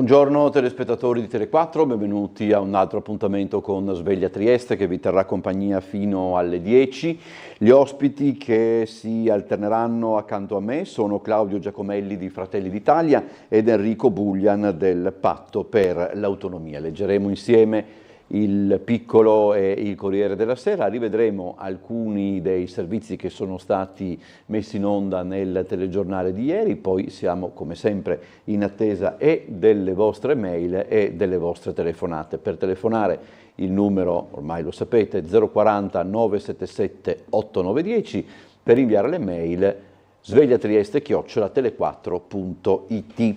Buongiorno telespettatori di Tele4, benvenuti a un altro appuntamento con Sveglia Trieste che vi terrà compagnia fino alle 10. Gli ospiti che si alterneranno accanto a me sono Claudio Giacomelli di Fratelli d'Italia ed Enrico Bullian del Patto per l'Autonomia. Leggeremo insieme il Piccolo e il Corriere della Sera, rivedremo alcuni dei servizi che sono stati messi in onda nel telegiornale di ieri, poi siamo come sempre in attesa e delle vostre mail e delle vostre telefonate. Per telefonare il numero, ormai lo sapete, 040 977 8910, per inviare le mail svegliatrieste@tele4.it.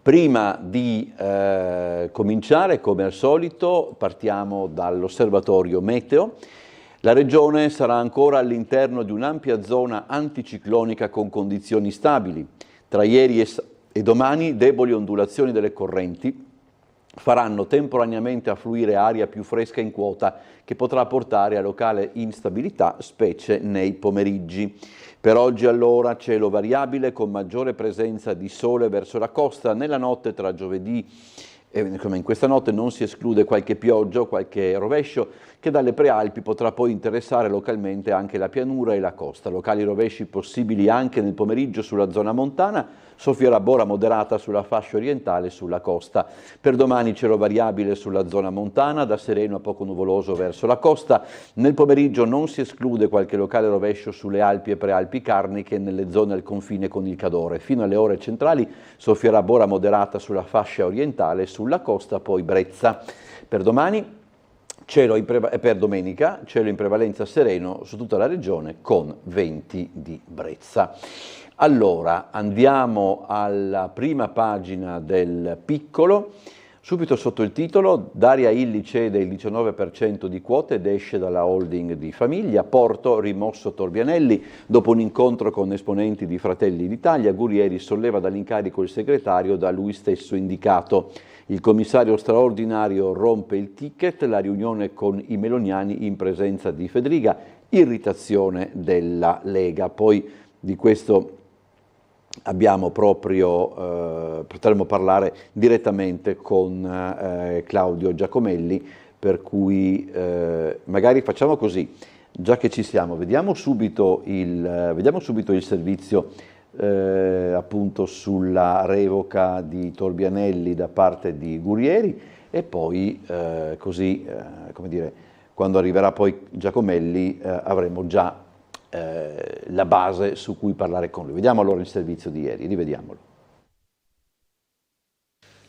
Prima di cominciare, come al solito, partiamo dall'osservatorio meteo. La regione sarà ancora all'interno di un'ampia zona anticiclonica con condizioni stabili. Tra ieri e domani deboli ondulazioni delle correnti faranno temporaneamente affluire aria più fresca in quota che potrà portare a locale instabilità, specie nei pomeriggi. Per oggi allora cielo variabile con maggiore presenza di sole verso la costa. Nella notte tra giovedì e come in questa notte non si esclude qualche pioggia o qualche rovescio che dalle prealpi potrà poi interessare localmente anche la pianura e la costa. Locali rovesci possibili anche nel pomeriggio sulla zona montana, soffierà bora moderata sulla fascia orientale e sulla costa. Per domani cielo variabile sulla zona montana, da sereno a poco nuvoloso verso la costa. Nel pomeriggio non si esclude qualche locale rovescio sulle Alpi e prealpi carniche nelle zone al confine con il Cadore. Fino alle ore centrali soffierà bora moderata sulla fascia orientale e sulla costa, poi brezza. Per domani per domenica cielo in prevalenza sereno su tutta la regione con venti di brezza. Allora andiamo alla prima pagina del Piccolo, subito sotto il titolo: Daria Illy cede il 19% di quote ed esce dalla holding di famiglia. Porto rimosso Torbianelli dopo un incontro con esponenti di Fratelli d'Italia. Guerrieri solleva dall'incarico il segretario da lui stesso indicato. Il commissario straordinario rompe il ticket, la riunione con i meloniani in presenza di Fedriga, irritazione della Lega. Poi di questo abbiamo potremmo parlare direttamente con Claudio Giacomelli, per cui magari facciamo così, già che ci siamo, vediamo subito il servizio appunto sulla revoca di Torbianelli da parte di Guerrieri e poi così, come dire, quando arriverà poi Giacomelli avremo già la base su cui parlare con lui. Vediamo allora il servizio di ieri, rivediamolo.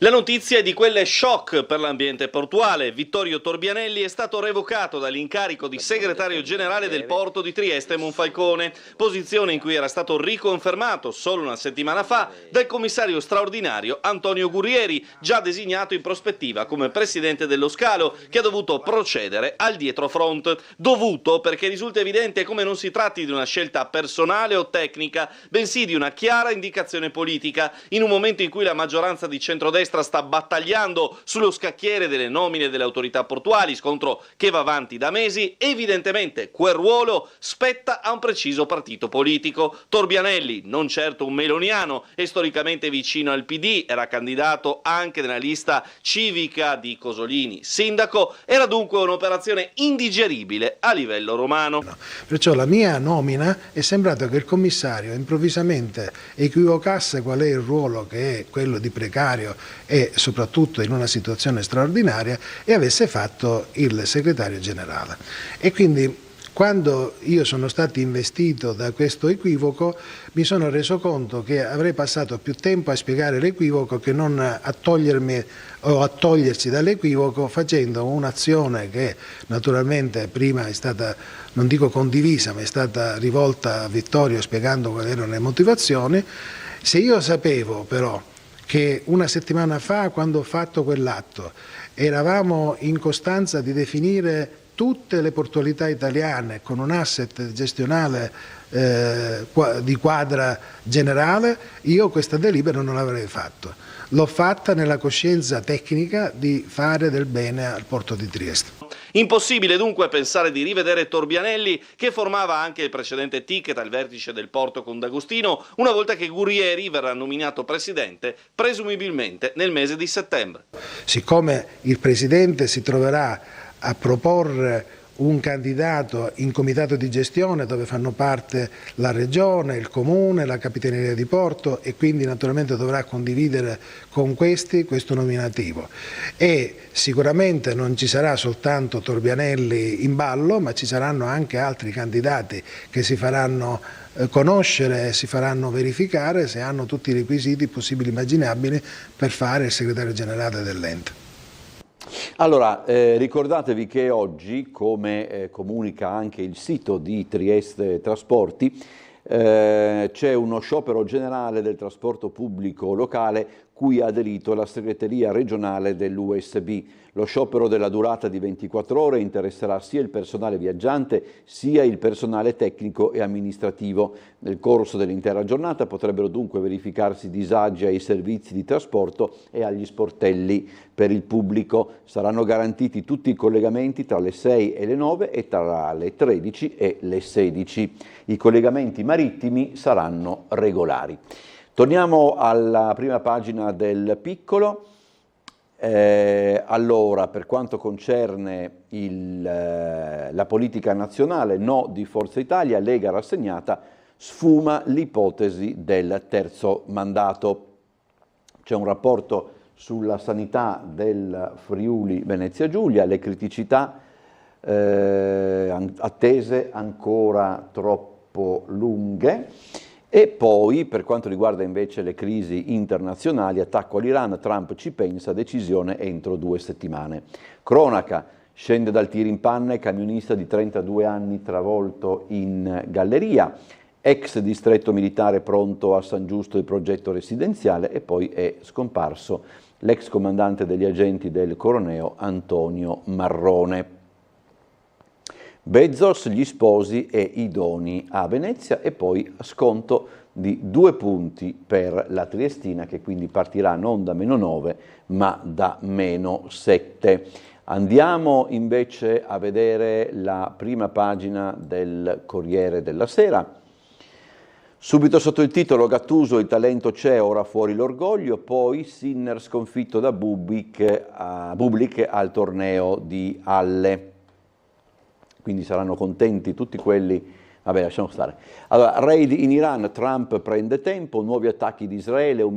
La notizia è di quelle shock per l'ambiente portuale. Vittorio Torbianelli è stato revocato dall'incarico di segretario generale del porto di Trieste Monfalcone, posizione in cui era stato riconfermato solo una settimana fa dal commissario straordinario Antonio Guerrieri, già designato in prospettiva come presidente dello scalo, che ha dovuto procedere al dietrofront. Dovuto perché risulta evidente come non si tratti di una scelta personale o tecnica, bensì di una chiara indicazione politica, in un momento in cui la maggioranza di centrodestra sta battagliando sullo scacchiere delle nomine delle autorità portuali, scontro che va avanti da mesi. Evidentemente quel ruolo spetta a un preciso partito politico. Torbianelli, non certo un meloniano e storicamente vicino al PD, era candidato anche nella lista civica di Cosolini sindaco, era dunque un'operazione indigeribile a livello romano. Perciò la mia nomina è sembrato che il commissario improvvisamente equivocasse qual è il ruolo, che è quello di precario e soprattutto in una situazione straordinaria, e avesse fatto il segretario generale. E quindi quando io sono stato investito da questo equivoco mi sono reso conto che avrei passato più tempo a spiegare l'equivoco che non a togliermi o a togliersi dall'equivoco, facendo un'azione che naturalmente prima è stata, non dico condivisa, ma è stata rivolta a Vittorio spiegando quali erano le motivazioni. Se io sapevo però che una settimana fa, quando ho fatto quell'atto, eravamo in costanza di definire tutte le portualità italiane con un asset gestionale di quadra generale, io questa delibera non l'avrei fatto. L'ho fatta nella coscienza tecnica di fare del bene al porto di Trieste. Impossibile dunque pensare di rivedere Torbianelli, che formava anche il precedente ticket al vertice del porto con D'Agostino, una volta che Guerrieri verrà nominato presidente, presumibilmente nel mese di settembre. Siccome il presidente si troverà a proporre un candidato in comitato di gestione dove fanno parte la regione, il comune, la capitaneria di porto, e quindi naturalmente dovrà condividere con questi questo nominativo, e sicuramente non ci sarà soltanto Torbianelli in ballo, ma ci saranno anche altri candidati che si faranno conoscere e si faranno verificare se hanno tutti i requisiti possibili e immaginabili per fare il segretario generale dell'ente. Allora, ricordatevi che oggi, come comunica anche il sito di Trieste Trasporti, c'è uno sciopero generale del trasporto pubblico locale cui ha aderito la segreteria regionale dell'USB. Lo sciopero della durata di 24 ore interesserà sia il personale viaggiante sia il personale tecnico e amministrativo. Nel corso dell'intera giornata potrebbero dunque verificarsi disagi ai servizi di trasporto e agli sportelli per il pubblico. Saranno garantiti tutti i collegamenti tra le 6 e le 9 e tra le 13 e le 16. I collegamenti marittimi saranno regolari. Torniamo alla prima pagina del Piccolo. Allora, per quanto concerne la politica nazionale, no di Forza Italia, Lega rassegnata, sfuma l'ipotesi del terzo mandato. C'è un rapporto sulla sanità del Friuli Venezia Giulia, le criticità attese ancora troppo lunghe. E poi, per quanto riguarda invece le crisi internazionali, attacco all'Iran, Trump ci pensa, decisione entro 2 settimane. Cronaca, scende dal tir in panne, camionista di 32 anni travolto in galleria, ex distretto militare pronto a San Giusto il progetto residenziale, e poi è scomparso l'ex comandante degli agenti del Coroneo Antonio Marrone. Bezos, gli sposi e i doni a Venezia, e poi sconto di 2 punti per la Triestina, che quindi partirà non da -9 ma da -7. Andiamo invece a vedere la prima pagina del Corriere della Sera. Subito sotto il titolo Gattuso, il talento c'è, ora fuori l'orgoglio, poi Sinner sconfitto da Bublik al torneo di Halle. Quindi saranno contenti tutti quelli, vabbè, lasciamo stare. Allora, raid in Iran, Trump prende tempo, nuovi attacchi di Israele, un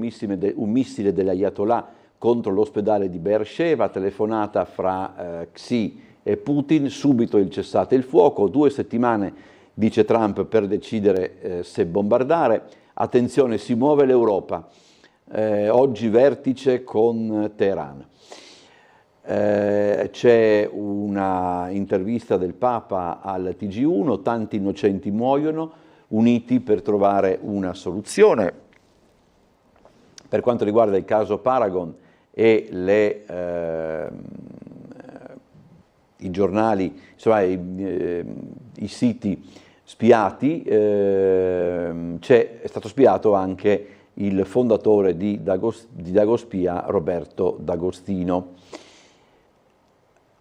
missile dell'Ayatollah contro l'ospedale di Beersheva, telefonata fra Xi e Putin, subito il cessate il fuoco, 2 settimane, dice Trump, per decidere se bombardare. Attenzione, si muove l'Europa, oggi vertice con Teheran. C'è una intervista del Papa al TG1, tanti innocenti muoiono, uniti per trovare una soluzione. Per quanto riguarda il caso Paragon e i giornali, insomma i siti spiati, è stato spiato anche il fondatore di Dagospia, Roberto D'Agostino.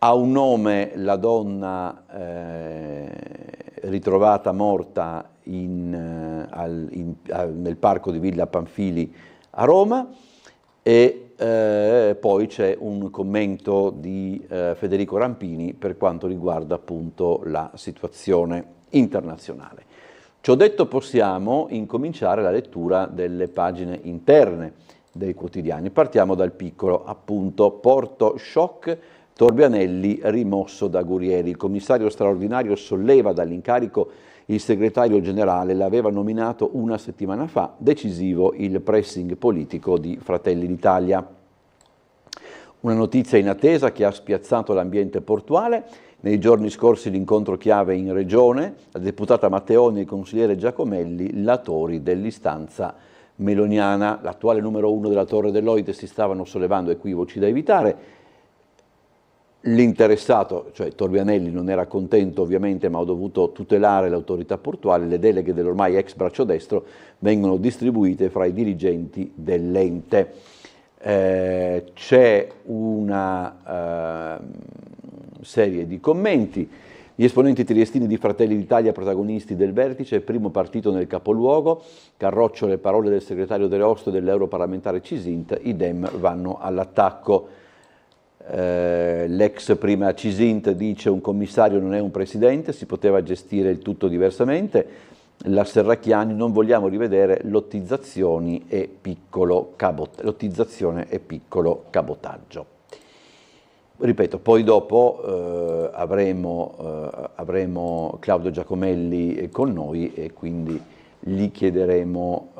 Ha un nome la donna ritrovata morta nel parco di Villa Pamphili a Roma, e poi c'è un commento di Federico Rampini per quanto riguarda appunto la situazione internazionale. Ciò detto, possiamo incominciare la lettura delle pagine interne dei quotidiani. Partiamo dal Piccolo, appunto, porto shock. Torbianelli rimosso da Guerrieri. Il commissario straordinario solleva dall'incarico il segretario generale, l'aveva nominato una settimana fa, decisivo il pressing politico di Fratelli d'Italia. Una notizia in attesa che ha spiazzato l'ambiente portuale. Nei giorni scorsi l'incontro chiave in regione, la deputata Matteoni e il consigliere Giacomelli, latori dell'istanza meloniana. L'attuale numero 1 della Torre dell'Oite si stavano sollevando equivoci da evitare. L'interessato, cioè Torbianelli, non era contento ovviamente, ma ha dovuto tutelare l'autorità portuale. Le deleghe dell'ormai ex braccio destro vengono distribuite fra i dirigenti dell'ente. C'è una serie di commenti. Gli esponenti triestini di Fratelli d'Italia, protagonisti del vertice, primo partito nel capoluogo, Carroccio le parole del segretario dell'Osto e dell'europarlamentare Cisint, i Dem vanno all'attacco. L'ex prima Cisint dice un commissario non è un presidente, si poteva gestire il tutto diversamente. La Serracchiani, non vogliamo rivedere lottizzazione e piccolo cabotaggio. Ripeto, poi dopo avremo Claudio Giacomelli con noi e quindi gli chiederemo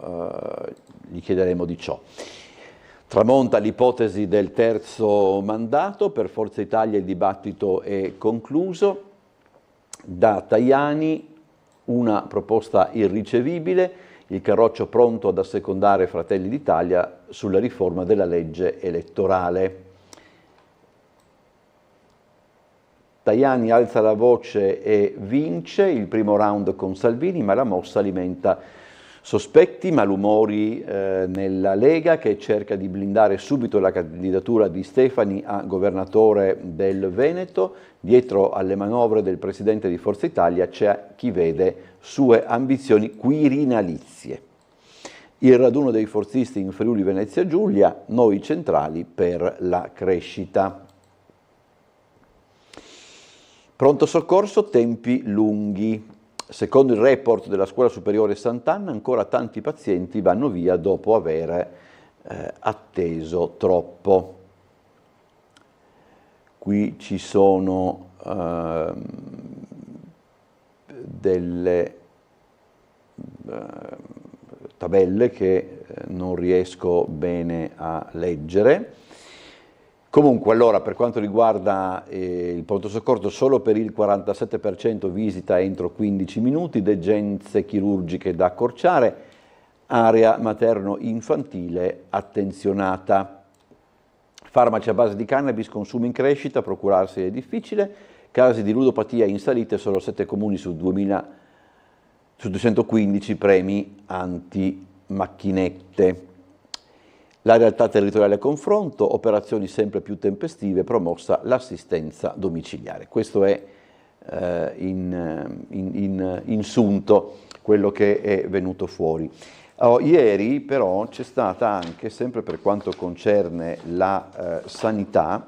di ciò. Tramonta l'ipotesi del terzo mandato, per Forza Italia il dibattito è concluso. Da Tajani una proposta irricevibile, il Carroccio pronto ad assecondare Fratelli d'Italia sulla riforma della legge elettorale. Tajani alza la voce e vince il primo round con Salvini, ma la mossa alimenta sospetti, malumori nella Lega, che cerca di blindare subito la candidatura di Stefani a governatore del Veneto. Dietro alle manovre del presidente di Forza Italia c'è chi vede sue ambizioni quirinalizie. Il raduno dei forzisti in Friuli Venezia Giulia, noi centrali per la crescita. Pronto soccorso, tempi lunghi. Secondo il report della Scuola Superiore Sant'Anna, ancora tanti pazienti vanno via dopo aver atteso troppo. Qui ci sono delle tabelle che non riesco bene a leggere. Comunque, allora, per quanto riguarda il pronto soccorso, solo per il 47% visita entro 15 minuti, degenze chirurgiche da accorciare, area materno-infantile attenzionata. Farmaci a base di cannabis, consumo in crescita, procurarsi è difficile, casi di ludopatia in salite, solo 7 comuni su 215 premi anti-macchinette. La realtà territoriale a confronto, operazioni sempre più tempestive, promossa l'assistenza domiciliare. Questo è in sunto quello che è venuto fuori. Ieri però c'è stata anche, sempre per quanto concerne la sanità,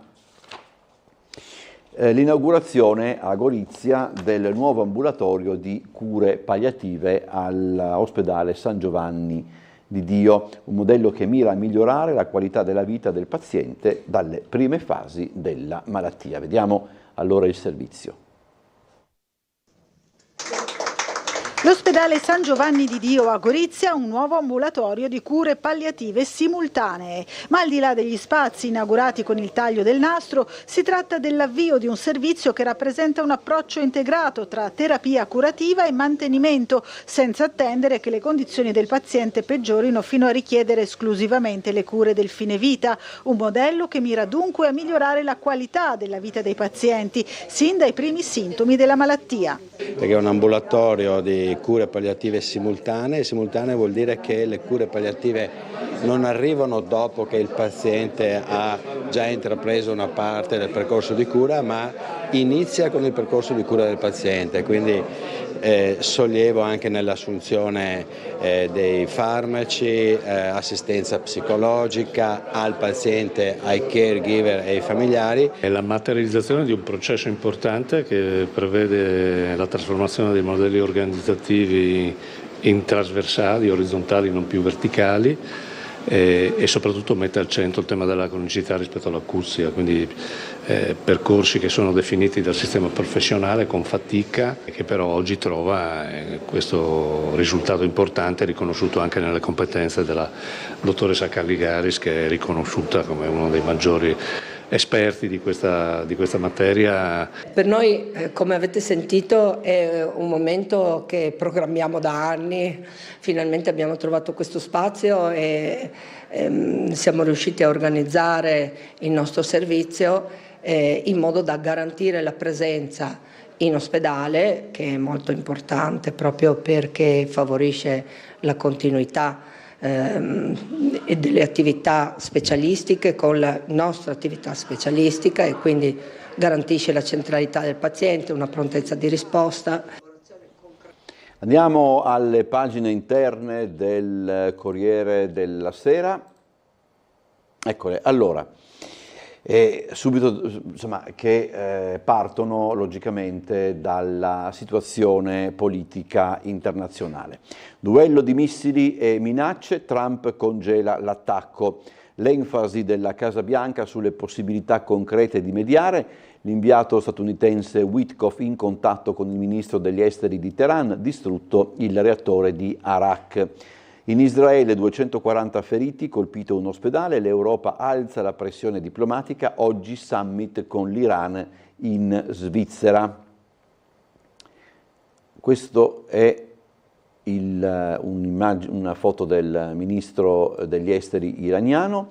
l'inaugurazione a Gorizia del nuovo ambulatorio di cure palliative all'ospedale San Giovanni di Dio, un modello che mira a migliorare la qualità della vita del paziente dalle prime fasi della malattia. Vediamo allora il servizio. L'ospedale San Giovanni di Dio a Gorizia ha un nuovo ambulatorio di cure palliative simultanee, ma al di là degli spazi inaugurati con il taglio del nastro, si tratta dell'avvio di un servizio che rappresenta un approccio integrato tra terapia curativa e mantenimento, senza attendere che le condizioni del paziente peggiorino fino a richiedere esclusivamente le cure del fine vita. Un modello che mira dunque a migliorare la qualità della vita dei pazienti, sin dai primi sintomi della malattia. Perché è un ambulatorio di cure palliative simultanee. Simultanee vuol dire che le cure palliative non arrivano dopo che il paziente ha già intrapreso una parte del percorso di cura, ma inizia con il percorso di cura del paziente, quindi sollievo anche nell'assunzione dei farmaci, assistenza psicologica al paziente, ai caregiver e ai familiari. È la materializzazione di un processo importante che prevede la trasformazione dei modelli organizzativi in trasversali, orizzontali, non più verticali, e soprattutto mette al centro il tema della cronicità rispetto all'acustia, quindi percorsi che sono definiti dal sistema professionale con fatica e che però oggi trova questo risultato importante riconosciuto anche nelle competenze della dottoressa Calligaris, che è riconosciuta come uno dei maggiori esperti di questa materia. Per noi, come avete sentito, è un momento che programmiamo da anni. Finalmente abbiamo trovato questo spazio e siamo riusciti a organizzare il nostro servizio in modo da garantire la presenza in ospedale, che è molto importante proprio perché favorisce la continuità e delle attività specialistiche con la nostra attività specialistica, e quindi garantisce la centralità del paziente, una prontezza di risposta. Andiamo alle pagine interne del Corriere della Sera. Eccole, allora, subito insomma, che partono logicamente dalla situazione politica internazionale. Duello di missili e minacce, Trump congela l'attacco. L'enfasi della Casa Bianca sulle possibilità concrete di mediare, l'inviato statunitense Witkoff in contatto con il ministro degli esteri di Teheran, distrutto il reattore di Arak. In Israele 240 feriti, colpito un ospedale, l'Europa alza la pressione diplomatica, oggi summit con l'Iran in Svizzera. Questo è una foto del ministro degli esteri iraniano.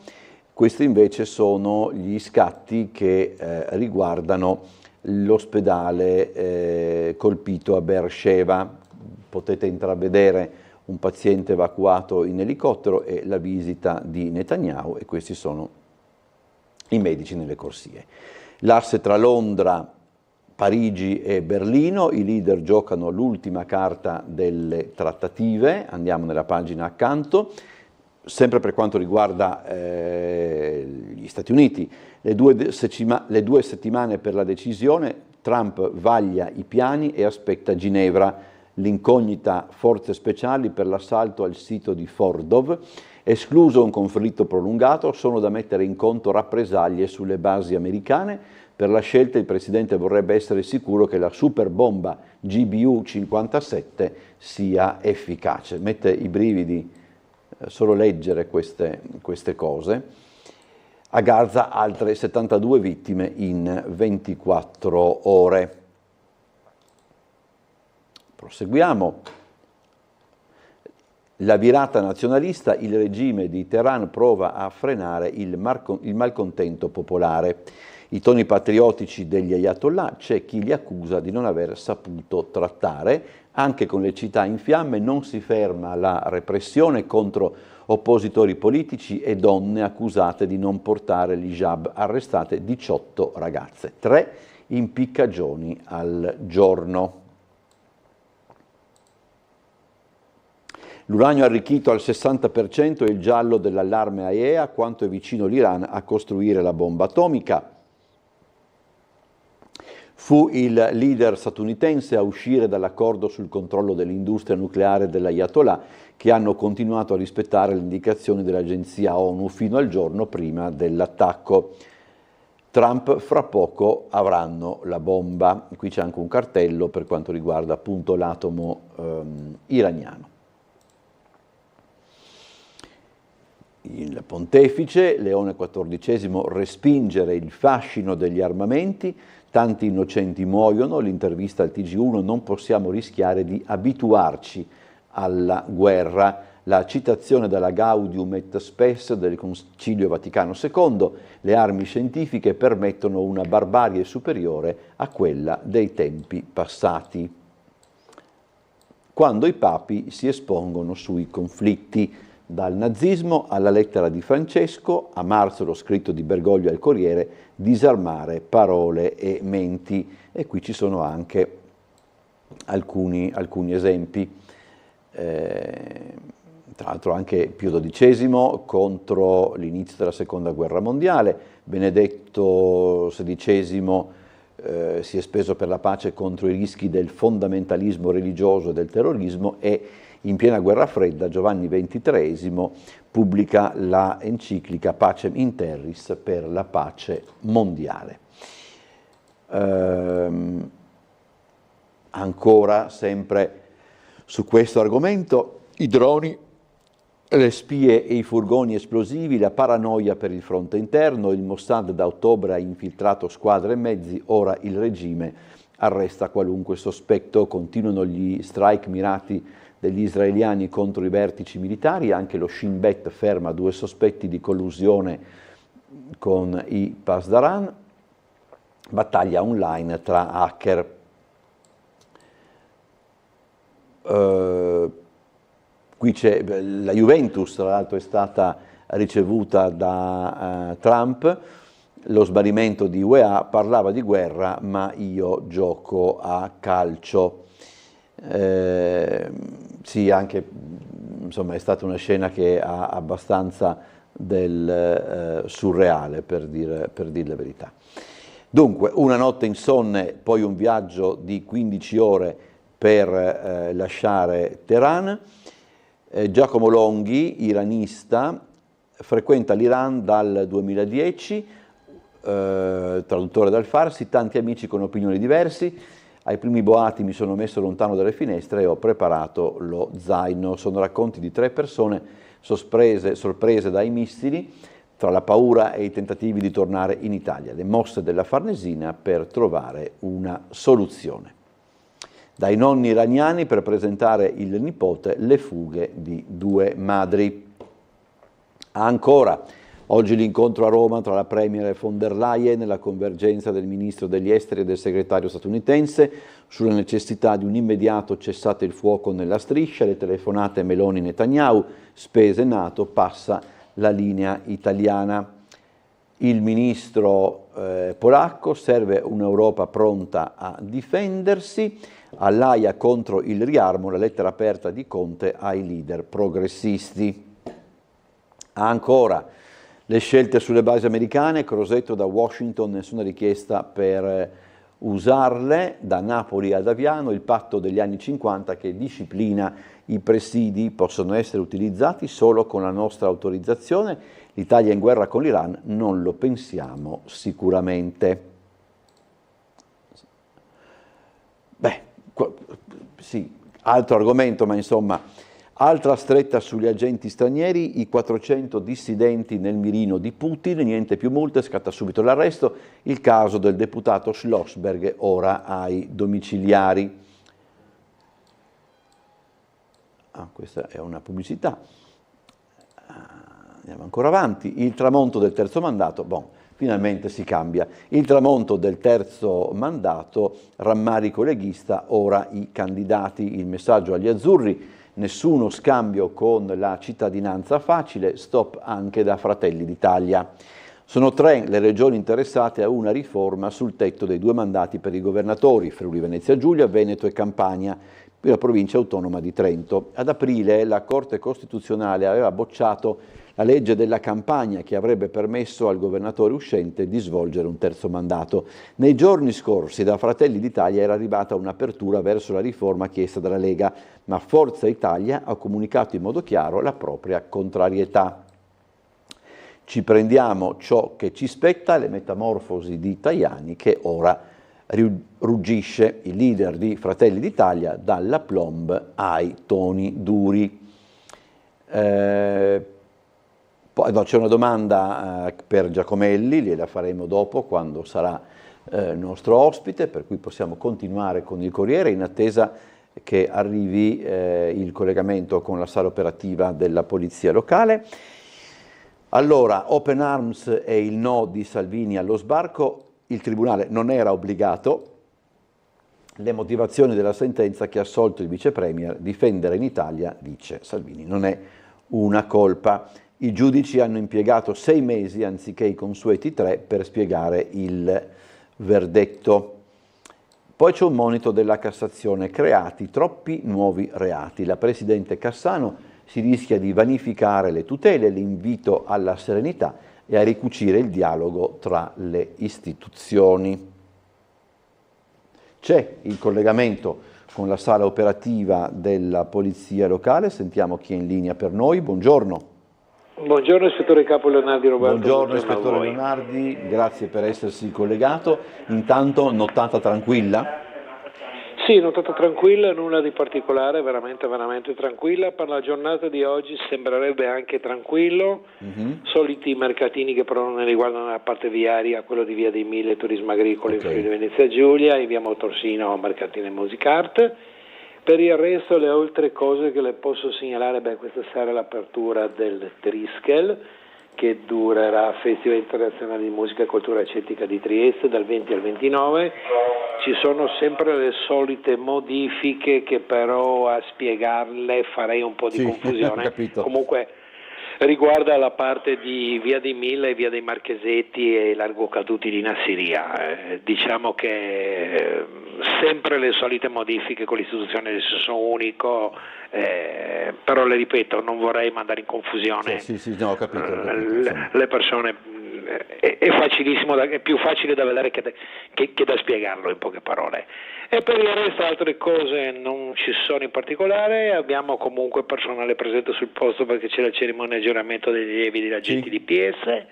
Questi invece sono gli scatti che riguardano l'ospedale colpito a Beersheva. Potete intravedere un paziente evacuato in elicottero e la visita di Netanyahu, e questi sono i medici nelle corsie. L'asse tra Londra, Parigi e Berlino, i leader giocano l'ultima carta delle trattative. Andiamo nella pagina accanto. Sempre per quanto riguarda gli Stati Uniti, le due settimane per la decisione, Trump vaglia i piani e aspetta Ginevra, l'incognita forze speciali per l'assalto al sito di Fordov, escluso un conflitto prolungato, sono da mettere in conto rappresaglie sulle basi americane. Per la scelta il Presidente vorrebbe essere sicuro che la superbomba GBU-57 sia efficace. Mette i brividi solo leggere queste cose. A Gaza altre 72 vittime in 24 ore. Proseguiamo. La virata nazionalista, il regime di Teheran prova a frenare il malcontento popolare. I toni patriottici degli ayatollah, c'è chi li accusa di non aver saputo trattare. Anche con le città in fiamme non si ferma la repressione contro oppositori politici e donne accusate di non portare l'hijab, arrestate 18 ragazze, 3 impiccagioni al giorno. L'uranio arricchito al 60% è il giallo dell'allarme AIEA, quanto è vicino l'Iran a costruire la bomba atomica. Fu il leader statunitense a uscire dall'accordo sul controllo dell'industria nucleare dell'Ayatollah, che hanno continuato a rispettare le indicazioni dell'agenzia ONU fino al giorno prima dell'attacco. Trump fra poco avranno la bomba. Qui c'è anche un cartello per quanto riguarda appunto l'atomo iraniano. Il pontefice Leone XIV respingere il fascino degli armamenti, tanti innocenti muoiono, l'intervista al TG1, non possiamo rischiare di abituarci alla guerra, la citazione dalla Gaudium et Spes del Concilio Vaticano II, le armi scientifiche permettono una barbarie superiore a quella dei tempi passati. Quando i papi si espongono sui conflitti, dal nazismo alla lettera di Francesco, a marzo lo scritto di Bergoglio al Corriere, disarmare parole e menti. E qui ci sono anche alcuni esempi. Tra l'altro anche Pio XII contro l'inizio della Seconda Guerra Mondiale, Benedetto XVI si è speso per la pace contro i rischi del fondamentalismo religioso e del terrorismo, e in piena guerra fredda Giovanni XXIII pubblica la enciclica Pacem in Terris per la pace mondiale. Ancora sempre su questo argomento, i droni, le spie e i furgoni esplosivi, la paranoia per il fronte interno, il Mossad da ottobre ha infiltrato squadre e mezzi, ora il regime arresta qualunque sospetto, continuano gli strike mirati degli israeliani contro i vertici militari, anche lo Shin Bet ferma 2 sospetti di collusione con i Pasdaran, battaglia online tra hacker. Qui c'è la Juventus, tra l'altro è stata ricevuta da Trump, lo smarrimento di UEA parlava di guerra, ma io gioco a calcio. Sì, anche insomma è stata una scena che ha abbastanza del surreale, per dire la verità. Dunque, una notte insonne, poi un viaggio di 15 ore per lasciare Teheran. Giacomo Longhi, iranista, frequenta l'Iran dal 2010, traduttore dal Farsi, tanti amici con opinioni diversi. Ai primi boati mi sono messo lontano dalle finestre e ho preparato lo zaino. Sono racconti di 3 persone sorprese dai missili, tra la paura e i tentativi di tornare in Italia, le mosse della Farnesina per trovare una soluzione. Dai nonni iraniani per presentare il nipote, le fughe di 2 madri. Ancora, oggi l'incontro a Roma tra la Premier von der Leyen e la convergenza del Ministro degli Esteri e del Segretario statunitense sulla necessità di un immediato cessate il fuoco nella striscia, le telefonate Meloni-Netanyahu, spese NATO, passa la linea italiana. Il ministro polacco: serve un'Europa pronta a difendersi. All'Aia contro il riarmo, la lettera aperta di Conte ai leader progressisti. Ancora, le scelte sulle basi americane, Crosetto da Washington, nessuna richiesta per usarle, da Napoli ad Aviano, il patto degli anni 50 che disciplina i presidi possono essere utilizzati solo con la nostra autorizzazione, l'Italia è in guerra con l'Iran, non lo pensiamo sicuramente. Beh, sì, altro argomento, ma insomma, altra stretta sugli agenti stranieri, i 400 dissidenti nel mirino di Putin, niente più multe, scatta subito l'arresto, il caso del deputato Schlossberg ora ai domiciliari. Questa è una pubblicità. Andiamo ancora avanti. Il tramonto del terzo mandato, finalmente si cambia. Il tramonto del terzo mandato, rammarico leghista, ora i candidati, il messaggio agli azzurri, nessuno scambio con la cittadinanza facile, stop anche da Fratelli d'Italia. Sono 3 le regioni interessate a una riforma sul tetto dei 2 mandati per i governatori, Friuli Venezia Giulia, Veneto e Campania, per la provincia autonoma di Trento. Ad aprile la Corte Costituzionale aveva bocciato la legge della Campania che avrebbe permesso al governatore uscente di svolgere un terzo mandato. Nei giorni scorsi da Fratelli d'Italia era arrivata un'apertura verso la riforma chiesta dalla Lega, ma Forza Italia ha comunicato in modo chiaro la propria contrarietà. Ci prendiamo ciò che ci spetta, le metamorfosi di Tajani che ora ruggisce, il leader di Fratelli d'Italia, dalla plomb ai toni duri. C'è una domanda per Giacomelli, gliela faremo dopo quando sarà nostro ospite, per cui possiamo continuare con il Corriere in attesa che arrivi il collegamento con la sala operativa della Polizia Locale. Allora, Open Arms e il no di Salvini allo sbarco, il Tribunale non era obbligato, le motivazioni della sentenza che ha assolto il Vice Premier, difendere in Italia, dice Salvini, non è una colpa. I giudici hanno impiegato 6 mesi anziché i consueti 3 per spiegare il verdetto. Poi c'è un monito della Cassazione, creati troppi nuovi reati. La Presidente Cassano si rischia di vanificare le tutele, l'invito alla serenità e a ricucire il dialogo tra le istituzioni. C'è il collegamento con la sala operativa della Polizia Locale, sentiamo chi è in linea per noi. Buongiorno. Buongiorno ispettore capo Leonardi Roberto. Buongiorno ispettore Leonardi, grazie per essersi collegato. Intanto nottata tranquilla? Sì, nottata tranquilla, nulla di particolare, veramente tranquilla. Per la giornata di oggi sembrerebbe anche tranquillo, soliti mercatini che però non riguardano la parte viaria, quello di Via dei Mille, Turismo Agricolo in Friuli Venezia Giulia, in Via Motorsino, mercatino e Musicart. Per il resto le altre cose che le posso segnalare, questa sera l'apertura del Triskel, che durerà Festival Internazionale di Musica e Cultura Celtica di Trieste dal 20 al 29. Ci sono sempre le solite modifiche che però a spiegarle farei un po' di confusione. Capito. Comunque riguarda la parte di Via di Milla e Via dei Marchesetti e Largo Caduti di Nassiria. Diciamo che sempre le solite modifiche con l'istituzione del senso unico, però le ripeto, non vorrei mandare in confusione no, ho capito. Le persone. È facilissimo, è più facile da vedere che da spiegarlo in poche parole. E per il resto altre cose non ci sono in particolare. Abbiamo comunque personale presente sul posto perché c'è la cerimonia di giuramento degli allievi degli agenti di PS,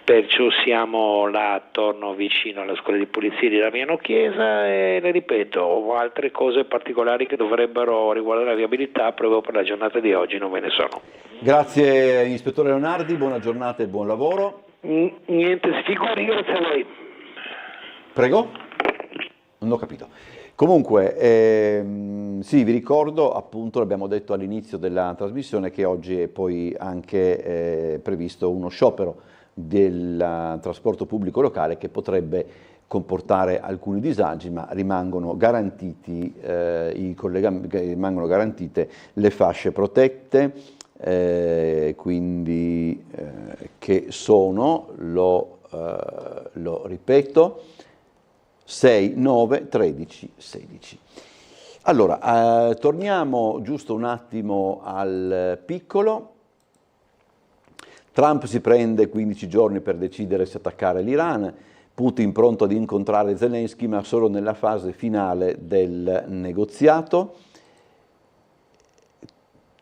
perciò siamo là attorno vicino alla scuola di polizia di Damiano Chiesa e le ripeto, altre cose particolari che dovrebbero riguardare la viabilità proprio per la giornata di oggi non ve ne sono. Grazie Ispettore Leonardi, buona giornata e buon lavoro. Niente, si figuri, grazie a lei. Prego? Non ho capito. Comunque, sì, vi ricordo, appunto, l'abbiamo detto all'inizio della trasmissione, che oggi è poi anche previsto uno sciopero del trasporto pubblico locale che potrebbe comportare alcuni disagi, ma rimangono garantiti rimangono garantite le fasce protette, quindi che sono, lo ripeto, 6, 9, 13, 16. Allora, torniamo giusto un attimo al piccolo. Trump si prende 15 giorni per decidere se attaccare l'Iran, Putin pronto ad incontrare Zelensky ma solo nella fase finale del negoziato.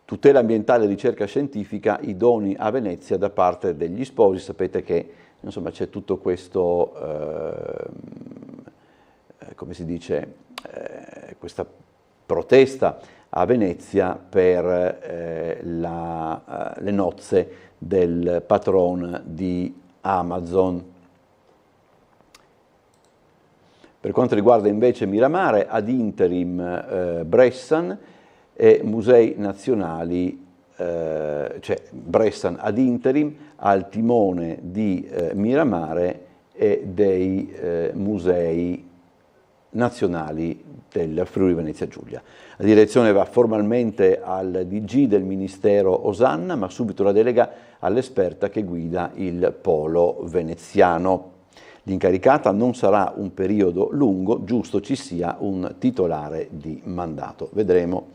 Tutela ambientale e ricerca scientifica, i doni a Venezia da parte degli sposi. Sapete che insomma c'è tutto questo, come si dice, questa protesta a Venezia per le nozze del patron di Amazon. Per quanto riguarda invece Miramare, ad interim Bressan e musei nazionali, cioè Bressan ad interim al timone di Miramare e dei musei nazionali del Friuli Venezia Giulia. La direzione va formalmente al DG del Ministero Osanna, ma subito la delega all'esperta che guida il polo veneziano. L'incaricata non sarà un periodo lungo, giusto ci sia un titolare di mandato. Vedremo.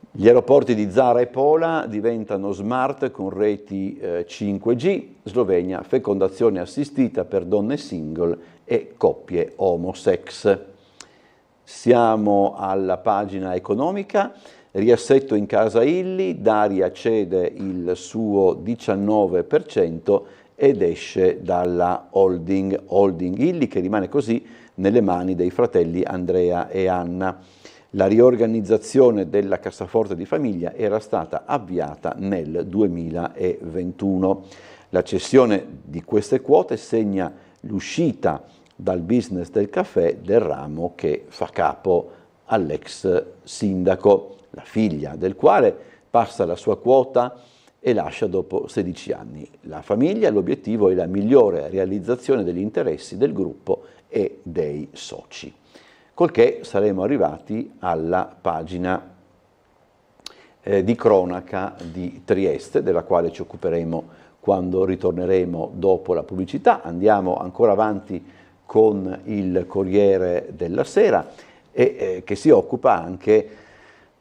Gli aeroporti di Zara e Pola diventano smart con reti 5G, Slovenia fecondazione assistita per donne single e coppie homosex. Siamo alla pagina economica, riassetto in casa Illy, Daria cede il suo 19% ed esce dalla holding Illy, che rimane così nelle mani dei fratelli Andrea e Anna. La riorganizzazione della cassaforte di famiglia era stata avviata nel 2021. La cessione di queste quote segna l'uscita dal business del caffè del ramo che fa capo all'ex sindaco, la figlia del quale passa la sua quota e lascia dopo 16 anni. La famiglia, l'obiettivo è la migliore realizzazione degli interessi del gruppo e dei soci. Col che saremo arrivati alla pagina di cronaca di Trieste, della quale ci occuperemo quando ritorneremo dopo la pubblicità. Andiamo ancora avanti con il Corriere della Sera e che si occupa anche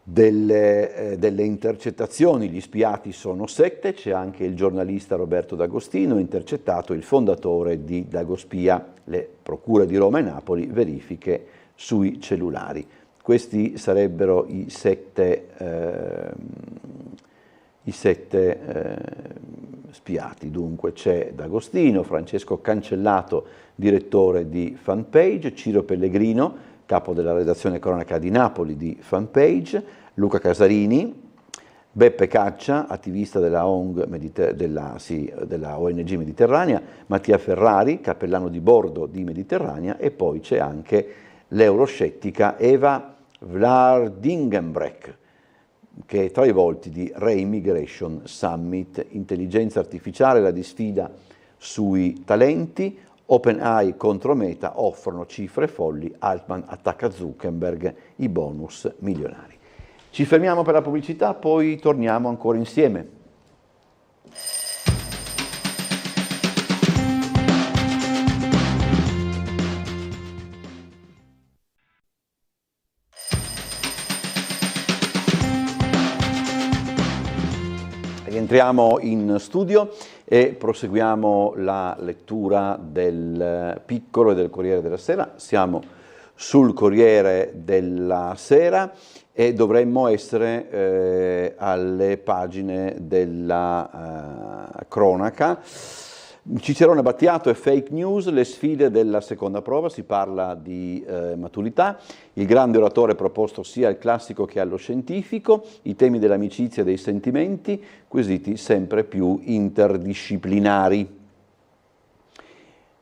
delle intercettazioni. Gli spiati sono 7, c'è anche il giornalista Roberto D'Agostino, intercettato il fondatore di Dagospia, le procure di Roma e Napoli, verifiche sui cellulari. Questi sarebbero i sette spiati. Dunque c'è D'Agostino, Francesco Cancellato, direttore di Fanpage, Ciro Pellegrino, capo della redazione cronaca di Napoli di Fanpage, Luca Casarini, Beppe Caccia, attivista della ONG Mediterranea, Mattia Ferrari, cappellano di bordo di Mediterranea, e poi c'è anche l'euroscettica Eva Vlardingenbrecht, che è tra i volti di Reimmigration Summit. Intelligenza artificiale, la disfida sui talenti, OpenAI contro Meta, offrono cifre folli, Altman attacca Zuckerberg, i bonus milionari. Ci fermiamo per la pubblicità, poi torniamo ancora insieme. Rientriamo in studio e proseguiamo la lettura del Piccolo e del Corriere della Sera. Siamo sul Corriere della Sera e dovremmo essere alle pagine della cronaca. Cicerone Battiato e fake news, le sfide della seconda prova, si parla di maturità, il grande oratore proposto sia al classico che allo scientifico, i temi dell'amicizia e dei sentimenti, quesiti sempre più interdisciplinari.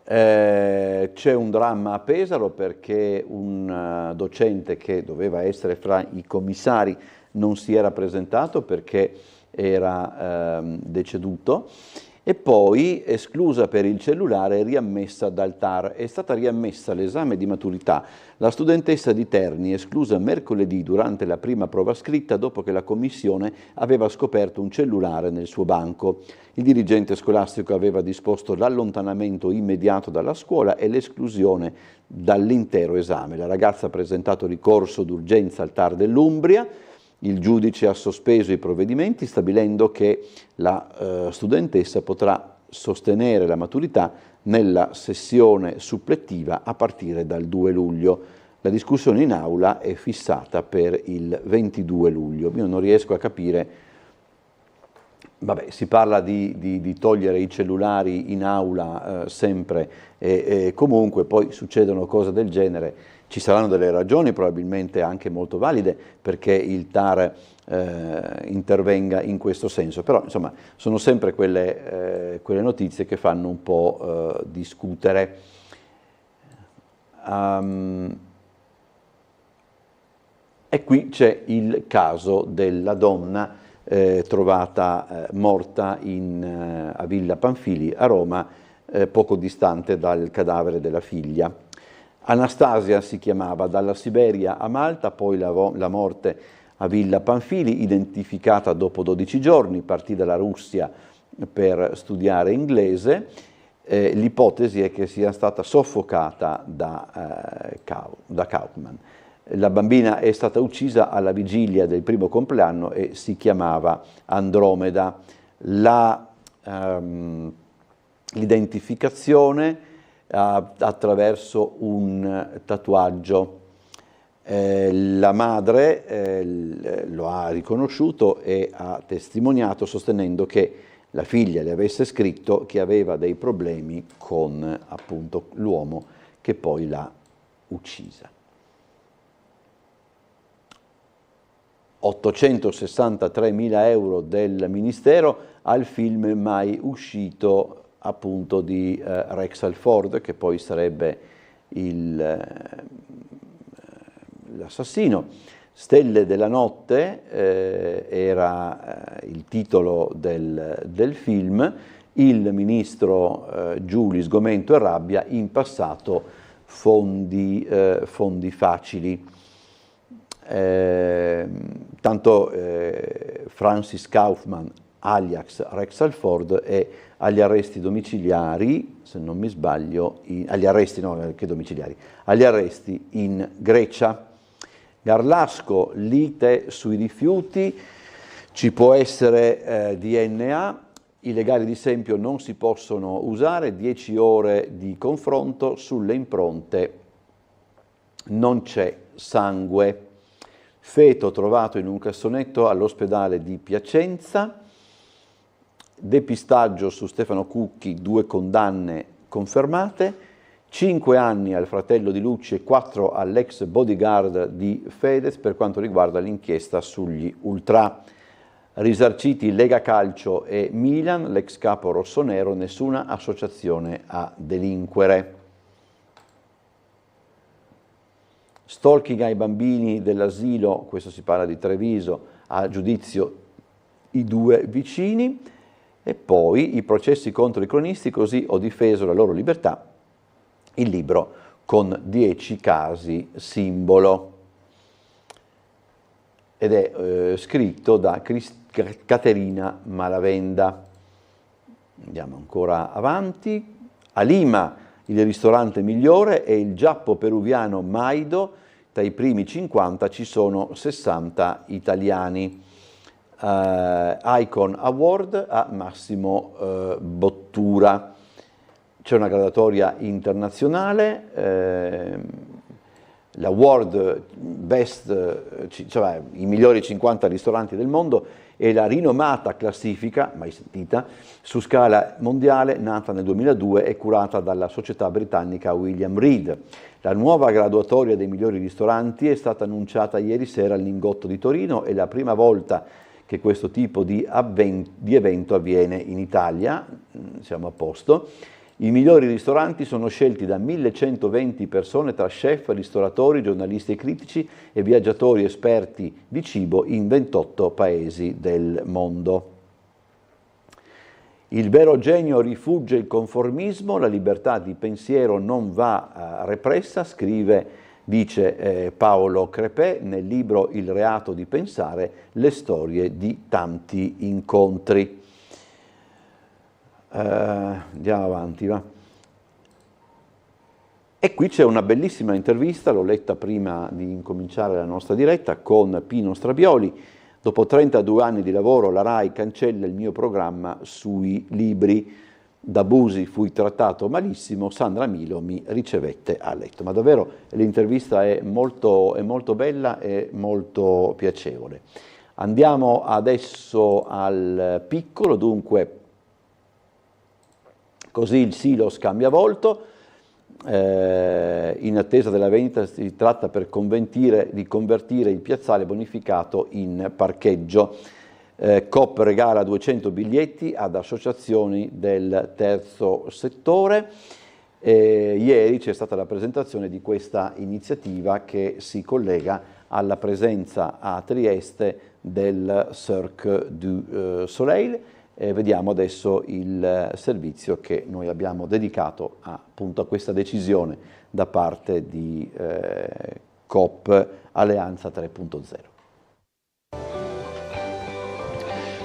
C'è un dramma a Pesaro perché un docente che doveva essere fra i commissari non si era presentato perché era deceduto. E poi, esclusa per il cellulare, riammessa dal TAR. È stata riammessa all'esame di maturità la studentessa di Terni, esclusa mercoledì durante la prima prova scritta dopo che la commissione aveva scoperto un cellulare nel suo banco. Il dirigente scolastico aveva disposto l'allontanamento immediato dalla scuola e l'esclusione dall'intero esame. La ragazza ha presentato ricorso d'urgenza al TAR dell'Umbria. Il giudice ha sospeso i provvedimenti stabilendo che la studentessa potrà sostenere la maturità nella sessione supplettiva a partire dal 2 luglio. La discussione in aula è fissata per il 22 luglio. Io non riesco a capire, vabbè, si parla di togliere i cellulari in aula sempre e comunque poi succedono cose del genere. Ci saranno delle ragioni probabilmente anche molto valide perché il TAR intervenga in questo senso, però insomma sono sempre quelle notizie che fanno un po' discutere. E qui c'è il caso della donna trovata morta a Villa Pamphili a Roma, poco distante dal cadavere della figlia. Anastasia si chiamava, dalla Siberia a Malta, poi la morte a Villa Pamphili, identificata dopo 12 giorni, partì dalla Russia per studiare inglese. L'ipotesi è che sia stata soffocata da Kaufman. La bambina è stata uccisa alla vigilia del primo compleanno e si chiamava Andromeda. L'identificazione attraverso un tatuaggio. La madre lo ha riconosciuto e ha testimoniato sostenendo che la figlia le avesse scritto che aveva dei problemi con appunto l'uomo che poi l'ha uccisa. 863.000 euro del Ministero al film mai uscito appunto di Rex Alford, che poi sarebbe l'assassino. Stelle della notte era il titolo del film. Il ministro Giuli, sgomento e rabbia, in passato fondi facili. Tanto Francis Kaufman, alias Rex Alford, è agli arresti domiciliari, se non mi sbaglio, agli arresti in Grecia. Garlasco, lite sui rifiuti, ci può essere DNA, i legali di Sempio non si possono usare, 10 ore di confronto, sulle impronte non c'è sangue. Feto trovato in un cassonetto all'ospedale di Piacenza. Depistaggio su Stefano Cucchi, 2 condanne confermate, 5 anni al fratello di Lucci e 4 all'ex bodyguard di Fedez per quanto riguarda l'inchiesta sugli ultra. Risarciti Lega Calcio e Milan, l'ex capo rossonero, nessuna associazione a delinquere. Stalking ai bambini dell'asilo, questo si parla di Treviso, a giudizio i 2 vicini, e poi i processi contro i cronisti, così ho difeso la loro libertà, il libro con 10 casi simbolo, ed è scritto da Caterina Malavenda. Andiamo ancora avanti. A Lima il ristorante migliore è il Giappo peruviano Maido, tra i primi 50 ci sono 60 italiani. Icon Award a Massimo Bottura. C'è una graduatoria internazionale, l'Award Best, cioè i migliori 50 ristoranti del mondo, e la rinomata classifica, mai sentita, su scala mondiale, nata nel 2002 e curata dalla società britannica William Reed. La nuova graduatoria dei migliori ristoranti è stata annunciata ieri sera al Lingotto di Torino, è la prima volta che questo tipo di evento avviene in Italia, siamo a posto. I migliori ristoranti sono scelti da 1120 persone tra chef, ristoratori, giornalisti e critici e viaggiatori esperti di cibo in 28 paesi del mondo. Il vero genio rifugge il conformismo, la libertà di pensiero non va repressa, dice Paolo Crepè nel libro Il reato di pensare, le storie di tanti incontri. Andiamo avanti, va. E qui c'è una bellissima intervista, l'ho letta prima di incominciare la nostra diretta, con Pino Strabioli. Dopo 32 anni di lavoro la RAI cancella il mio programma sui libri. Da Busi fui trattato malissimo, Sandra Milo mi ricevette a letto. Ma davvero l'intervista è molto bella e molto piacevole. Andiamo adesso al piccolo, dunque, così il Silos cambia volto, in attesa della vendita si tratta di convertire il piazzale bonificato in parcheggio. Coop regala 200 biglietti ad associazioni del terzo settore. Ieri c'è stata la presentazione di questa iniziativa che si collega alla presenza a Trieste del Cirque du Soleil. Vediamo adesso il servizio che noi abbiamo dedicato appunto a questa decisione da parte di Coop Alleanza 3.0.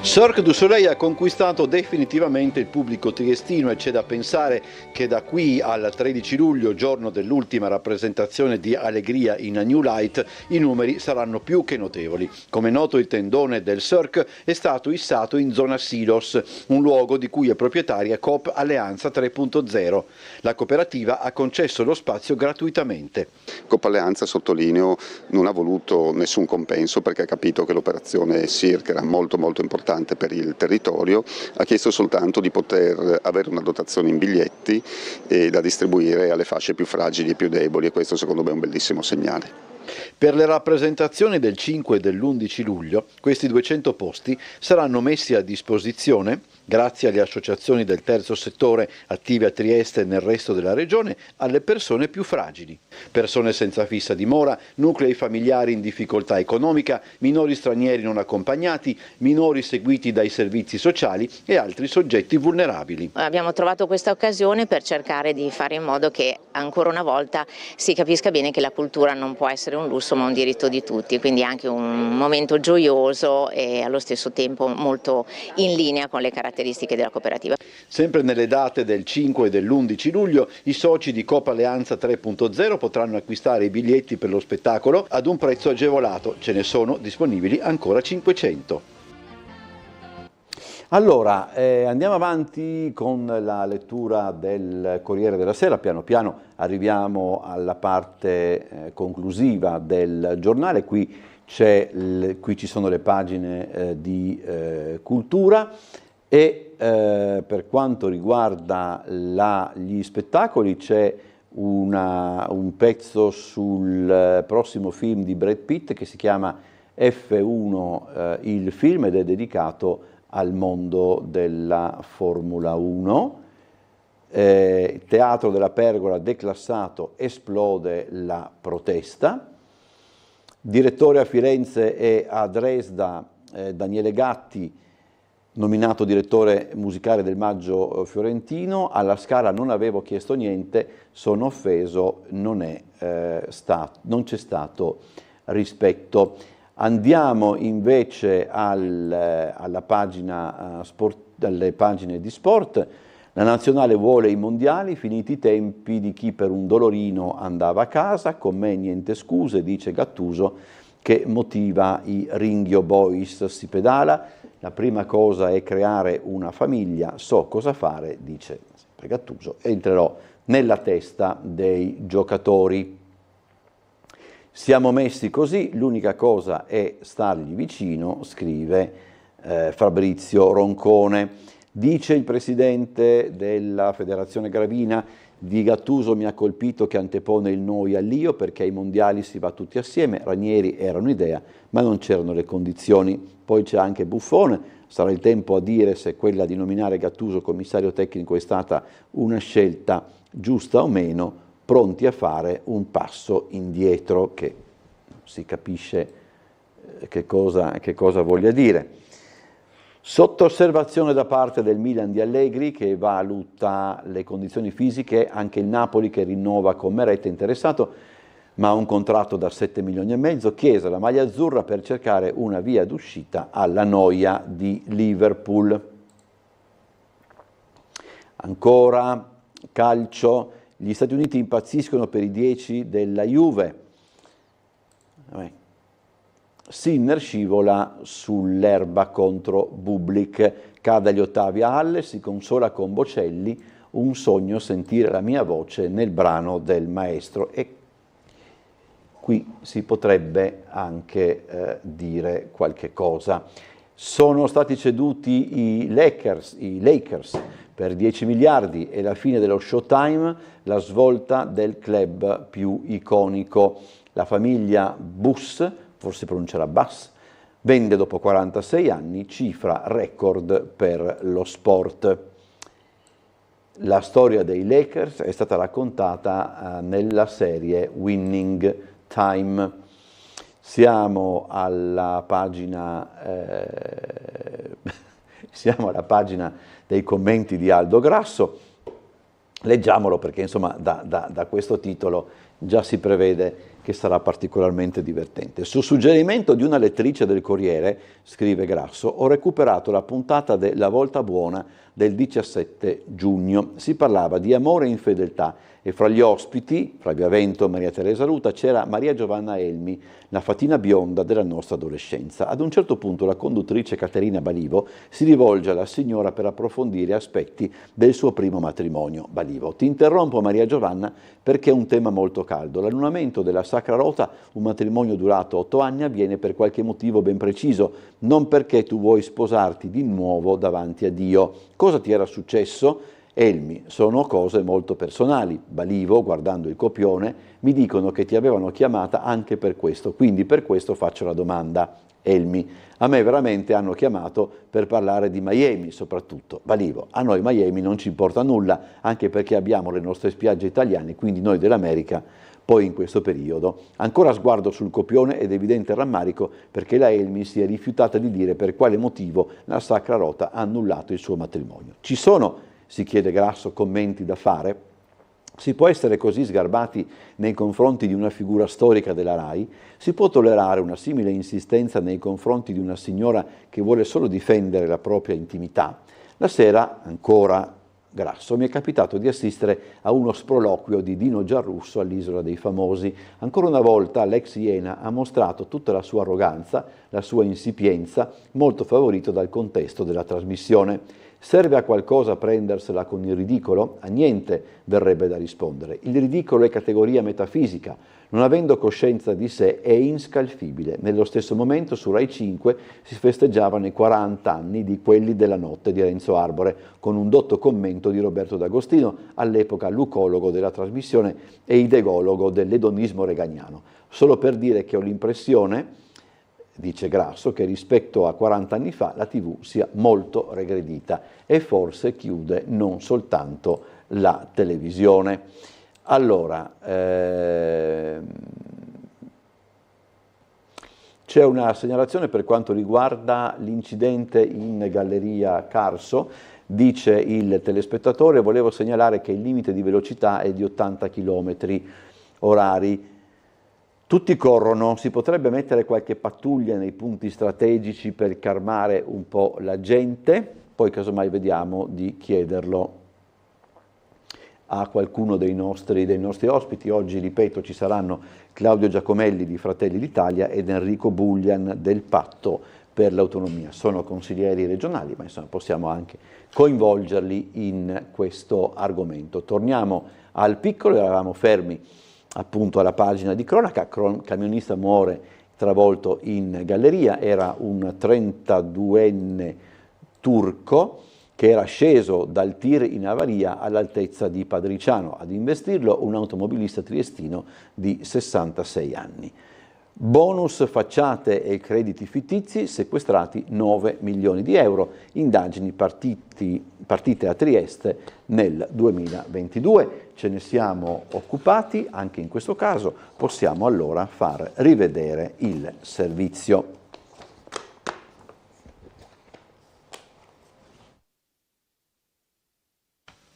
Cirque du Soleil ha conquistato definitivamente il pubblico triestino e c'è da pensare che da qui al 13 luglio, giorno dell'ultima rappresentazione di Allegria in A New Light, i numeri saranno più che notevoli. Come noto, il tendone del Cirque è stato issato in zona Silos, un luogo di cui è proprietaria Coop Alleanza 3.0. La cooperativa ha concesso lo spazio gratuitamente. Coop Alleanza, sottolineo, non ha voluto nessun compenso perché ha capito che l'operazione Cirque era molto importante per il territorio, ha chiesto soltanto di poter avere una dotazione in biglietti da distribuire alle fasce più fragili e più deboli, e questo secondo me è un bellissimo segnale. Per le rappresentazioni del 5 e dell'11 luglio questi 200 posti saranno messi a disposizione, grazie alle associazioni del terzo settore attive a Trieste e nel resto della regione, alle persone più fragili. Persone senza fissa dimora, nuclei familiari in difficoltà economica, minori stranieri non accompagnati, minori seguiti dai servizi sociali e altri soggetti vulnerabili. Abbiamo trovato questa occasione per cercare di fare in modo che ancora una volta si capisca bene che la cultura non può essere un lusso ma un diritto di tutti, quindi anche un momento gioioso e allo stesso tempo molto in linea con le caratteristiche della cooperativa. Sempre nelle date del 5 e dell'11 luglio i soci di Coop Alleanza 3.0 potranno acquistare i biglietti per lo spettacolo ad un prezzo agevolato, ce ne sono disponibili ancora 500. Allora, andiamo avanti con la lettura del Corriere della Sera, piano piano arriviamo alla parte conclusiva del giornale, qui ci sono le pagine di cultura e per quanto riguarda gli spettacoli c'è un pezzo sul prossimo film di Brad Pitt che si chiama F1 il film ed è dedicato al mondo della Formula 1. Teatro della Pergola declassato, esplode la protesta. Direttore a Firenze e a Dresda Daniele Gatti, nominato direttore musicale del Maggio Fiorentino. Alla Scala non avevo chiesto niente, sono offeso, non c'è stato rispetto. Andiamo invece alle pagine di sport. La nazionale vuole i mondiali, finiti i tempi di chi per un dolorino andava a casa, con me niente scuse, dice Gattuso, che motiva i Ringhio Boys. Si pedala, la prima cosa è creare una famiglia, so cosa fare, dice sempre Gattuso, entrerò nella testa dei giocatori. Siamo messi così, l'unica cosa è stargli vicino, scrive Fabrizio Roncone. Dice il presidente della Federazione Gravina: di Gattuso mi ha colpito che antepone il noi all'io, perché ai mondiali si va tutti assieme. Ranieri era un'idea, ma non c'erano le condizioni. Poi c'è anche Buffon, sarà il tempo a dire se quella di nominare Gattuso commissario tecnico è stata una scelta giusta o meno, pronti a fare un passo indietro, che si capisce che cosa voglia dire. Sotto osservazione da parte del Milan di Allegri, che valuta le condizioni fisiche, anche il Napoli che rinnova con Meret, interessato, ma ha un contratto da 7,5 milioni. Chiesa la maglia azzurra per cercare una via d'uscita alla noia di Liverpool. Ancora calcio, gli Stati Uniti impazziscono per i 10 della Juve. Sinner scivola sull'erba contro Bublik, cade agli ottavi a Halle, si consola con Bocelli, un sogno sentire la mia voce nel brano del maestro. E qui si potrebbe anche dire qualche cosa. Sono stati ceduti i Lakers per 10 miliardi e la fine dello Showtime, la svolta del club più iconico. La famiglia Buss, forse pronuncerà Bass, vende dopo 46 anni, cifra record per lo sport. La storia dei Lakers è stata raccontata nella serie Winning Time. Siamo alla pagina dei commenti di Aldo Grasso. Leggiamolo perché insomma da questo titolo già si prevede che sarà particolarmente divertente. Su suggerimento di una lettrice del Corriere, scrive Grasso, ho recuperato la puntata della Volta Buona del 17 giugno. Si parlava di amore e infedeltà e fra gli ospiti, Flavio Avento e Maria Teresa Ruta, c'era Maria Giovanna Elmi, la fatina bionda della nostra adolescenza. Ad un certo punto la conduttrice Caterina Balivo si rivolge alla signora per approfondire aspetti del suo primo matrimonio. Balivo: ti interrompo Maria Giovanna perché è un tema molto caldo. L'annullamento della Sacra Rota, un matrimonio durato 8 anni, avviene per qualche motivo ben preciso, non perché tu vuoi sposarti di nuovo davanti a Dio. Cosa ti era successo? Elmi: sono cose molto personali. Balivo, guardando il copione, mi dicono che ti avevano chiamata anche per questo, quindi per questo faccio la domanda. Elmi: a me veramente hanno chiamato per parlare di Miami soprattutto. Balivo: a noi Miami non ci importa nulla, anche perché abbiamo le nostre spiagge italiane, quindi noi dell'America. Poi in questo periodo, ancora sguardo sul copione ed evidente rammarico perché la Elmi si è rifiutata di dire per quale motivo la Sacra Rota ha annullato il suo matrimonio. Ci sono, si chiede Grasso, commenti da fare? Si può essere così sgarbati nei confronti di una figura storica della RAI? Si può tollerare una simile insistenza nei confronti di una signora che vuole solo difendere la propria intimità? La sera, ancora Grasso, mi è capitato di assistere a uno sproloquio di Dino Giarrusso all'Isola dei Famosi. Ancora una volta l'ex Iena ha mostrato tutta la sua arroganza, la sua insipienza, molto favorito dal contesto della trasmissione. Serve a qualcosa prendersela con il ridicolo? A niente verrebbe da rispondere. Il ridicolo è categoria metafisica. Non avendo coscienza di sé è inscalfibile. Nello stesso momento su Rai 5 si festeggiavano i 40 anni di Quelli della notte di Renzo Arbore, con un dotto commento di Roberto D'Agostino, all'epoca lucologo della trasmissione e idegologo dell'edonismo reganiano. Solo per dire che ho l'impressione, dice Grasso, che rispetto a 40 anni fa la TV sia molto regredita e forse chiude non soltanto la televisione. Allora, C'è una segnalazione per quanto riguarda l'incidente in Galleria Carso. Dice il telespettatore: volevo segnalare che il limite di velocità è di 80 km orari. Tutti corrono, si potrebbe mettere qualche pattuglia nei punti strategici per calmare un po' la gente, poi casomai vediamo di chiederlo a qualcuno dei nostri ospiti. Oggi, ripeto, ci saranno Claudio Giacomelli di Fratelli d'Italia ed Enrico Bullian del Patto per l'Autonomia. Sono consiglieri regionali, ma insomma possiamo anche coinvolgerli in questo argomento. Torniamo al piccolo, eravamo fermi appunto alla pagina di cronaca. Camionista muore travolto in galleria, era un 32enne turco che era sceso dal tir in avaria all'altezza di Padriciano. Ad investirlo un automobilista triestino di 66 anni. Bonus, facciate e crediti fittizi, sequestrati 9 milioni di euro, indagini partite a Trieste nel 2022. Ce ne siamo occupati, anche in questo caso possiamo allora far rivedere il servizio.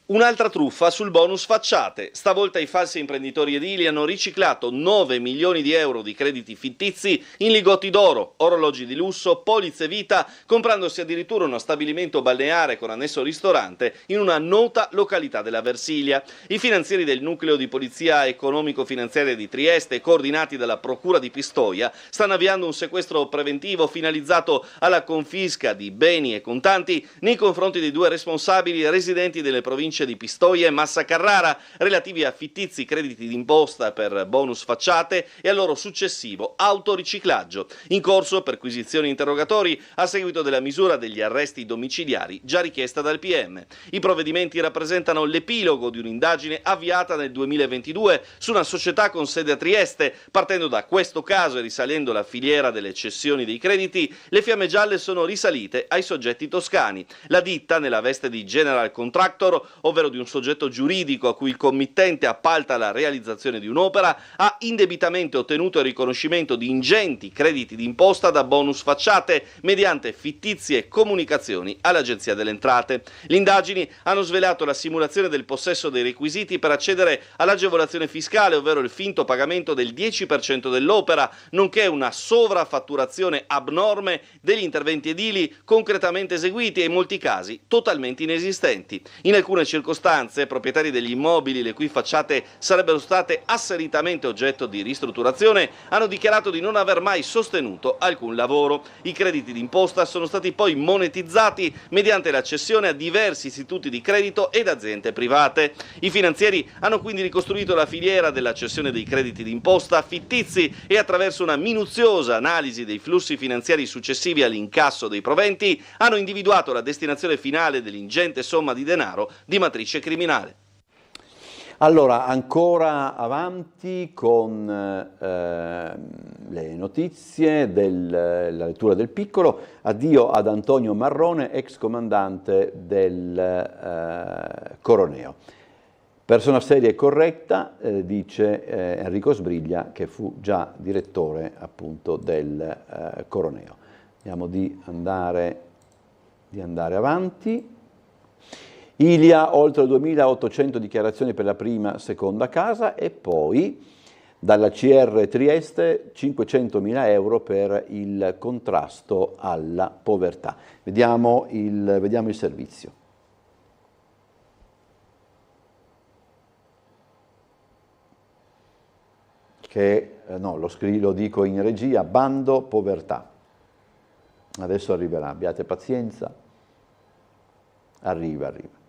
Un'altra truffa sul bonus facciate. Stavolta i falsi imprenditori edili hanno riciclato 9 milioni di euro di crediti fittizi in lingotti d'oro, orologi di lusso, polizze vita, comprandosi addirittura uno stabilimento balneare con annesso ristorante in una nota località della Versilia. I finanzieri del nucleo di polizia economico-finanziaria di Trieste, coordinati dalla procura di Pistoia, stanno avviando un sequestro preventivo finalizzato alla confisca di beni e contanti nei confronti dei 2 responsabili residenti delle province di Pistoia e Massa Carrara, relativi a fittizi crediti d'imposta per bonus facciate e al loro successivo autoriciclaggio, in corso perquisizioni e interrogatori a seguito della misura degli arresti domiciliari già richiesta dal PM. I provvedimenti rappresentano l'epilogo di un'indagine avviata nel 2022 su una società con sede a Trieste. Partendo da questo caso e risalendo la filiera delle cessioni dei crediti, le fiamme gialle sono risalite ai soggetti toscani. La ditta, nella veste di general contractor, ovvero di un soggetto giuridico a cui il committente appalta la realizzazione di un'opera, ha indebitamente ottenuto il riconoscimento di ingenti crediti d'imposta da bonus facciate mediante fittizie comunicazioni all'Agenzia delle Entrate. Le indagini hanno svelato la simulazione del possesso dei requisiti per accedere all'agevolazione fiscale, ovvero il finto pagamento del 10% dell'opera, nonché una sovrafatturazione abnorme degli interventi edili concretamente eseguiti e in molti casi totalmente inesistenti. In alcune circostanze, proprietari degli immobili le cui facciate sarebbero state asseritamente oggetto di ristrutturazione hanno dichiarato di non aver mai sostenuto alcun lavoro. I crediti d'imposta sono stati poi monetizzati mediante la cessione a diversi istituti di credito ed aziende private. I finanzieri hanno quindi ricostruito la filiera della cessione dei crediti d'imposta fittizi e, attraverso una minuziosa analisi dei flussi finanziari successivi all'incasso dei proventi, hanno individuato la destinazione finale dell'ingente somma di denaro di matrice criminale. Allora, ancora avanti con le notizie della lettura del piccolo. Addio ad Antonio Marrone, ex comandante del Coroneo. Persona seria e corretta, dice Enrico Sbriglia, che fu già direttore appunto del Coroneo. Vediamo di andare avanti. Ilia, oltre 2.800 dichiarazioni per la prima, seconda casa, e poi dalla CR Trieste 500.000 euro per il contrasto alla povertà. Vediamo il servizio. Lo dico in regia: bando povertà. Adesso arriverà, abbiate pazienza. Arriva. Ecco.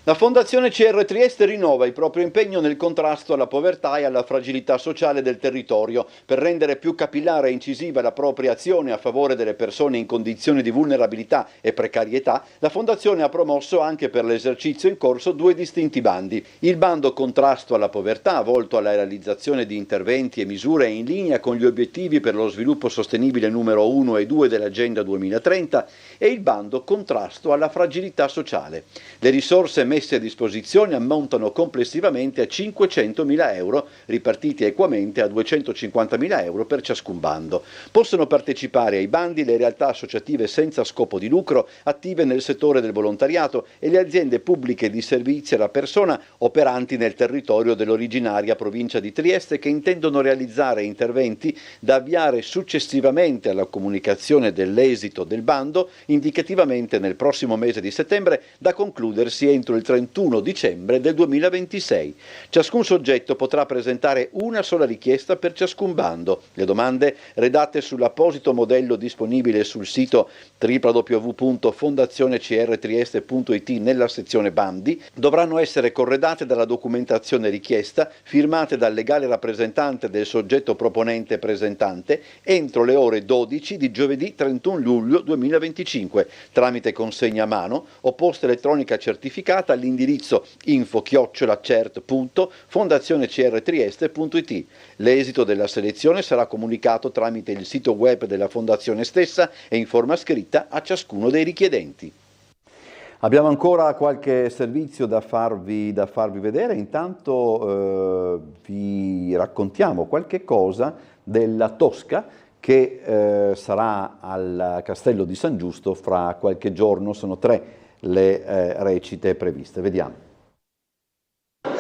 La Fondazione CR Trieste rinnova il proprio impegno nel contrasto alla povertà e alla fragilità sociale del territorio. Per rendere più capillare e incisiva la propria azione a favore delle persone in condizioni di vulnerabilità e precarietà, la Fondazione ha promosso anche per l'esercizio in corso 2 distinti bandi. Il bando contrasto alla povertà, volto alla realizzazione di interventi e misure in linea con gli obiettivi per lo sviluppo sostenibile numero 1 e 2 dell'Agenda 2030, e il bando contrasto alla fragilità sociale. Le risorse messe messi a disposizione ammontano complessivamente a 500.000 euro, ripartiti equamente a 250.000 euro per ciascun bando. Possono partecipare ai bandi le realtà associative senza scopo di lucro attive nel settore del volontariato e le aziende pubbliche di servizi alla persona operanti nel territorio dell'originaria provincia di Trieste che intendono realizzare interventi da avviare successivamente alla comunicazione dell'esito del bando, indicativamente nel prossimo mese di settembre, da concludersi entro il 31 dicembre del 2026. Ciascun soggetto potrà presentare una sola richiesta per ciascun bando. Le domande, redatte sull'apposito modello disponibile sul sito www.fondazionecrtrieste.it nella sezione bandi, dovranno essere corredate dalla documentazione richiesta, firmate dal legale rappresentante del soggetto proponente presentante entro le ore 12 di giovedì 31 luglio 2025 tramite consegna a mano o posta elettronica certificata all'indirizzo info@cert.fondazionecrtrieste.it. L'esito della selezione sarà comunicato tramite il sito web della fondazione stessa e in forma scritta a ciascuno dei richiedenti. Abbiamo ancora qualche servizio da farvi vedere, intanto vi raccontiamo qualche cosa della Tosca che sarà al Castello di San Giusto fra qualche giorno. Sono 3 le recite previste. Vediamo.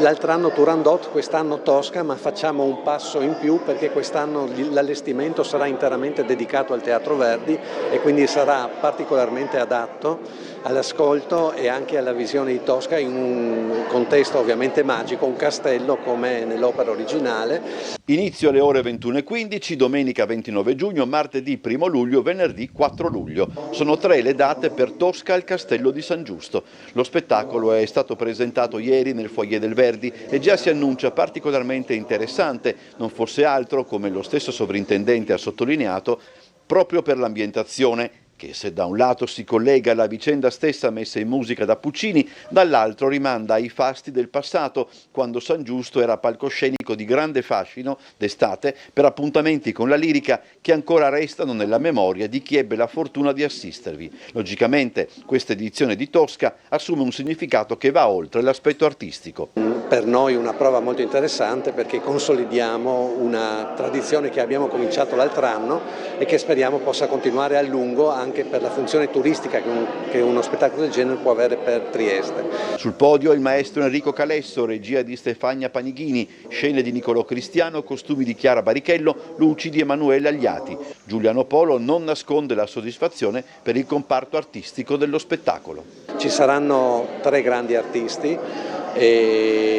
L'altro anno Turandot, quest'anno Tosca, ma facciamo un passo in più perché quest'anno l'allestimento sarà interamente dedicato al Teatro Verdi e quindi sarà particolarmente adatto all'ascolto e anche alla visione di Tosca in un contesto ovviamente magico, un castello come nell'opera originale. Inizio alle ore 21:15, domenica 29 giugno, martedì 1 luglio, venerdì 4 luglio. Sono 3 le date per Tosca al Castello di San Giusto. Lo spettacolo è stato presentato ieri nel foyer del Verdi e già si annuncia particolarmente interessante, non fosse altro, come lo stesso sovrintendente ha sottolineato, proprio per l'ambientazione che se da un lato si collega alla vicenda stessa messa in musica da Puccini, dall'altro rimanda ai fasti del passato, quando San Giusto era palcoscenico di grande fascino d'estate per appuntamenti con la lirica che ancora restano nella memoria di chi ebbe la fortuna di assistervi. Logicamente questa edizione di Tosca assume un significato che va oltre l'aspetto artistico. Per noi una prova molto interessante perché consolidiamo una tradizione che abbiamo cominciato l'altro anno e che speriamo possa continuare a lungo anche per la funzione turistica che uno spettacolo del genere può avere per Trieste. Sul podio il maestro Enrico Calesso, regia di Stefania Panighini, scene di Nicolò Cristiano, costumi di Chiara Barichello, luci di Emanuele Agliati. Giuliano Polo non nasconde la soddisfazione per il comparto artistico dello spettacolo. Ci saranno 3 grandi artisti,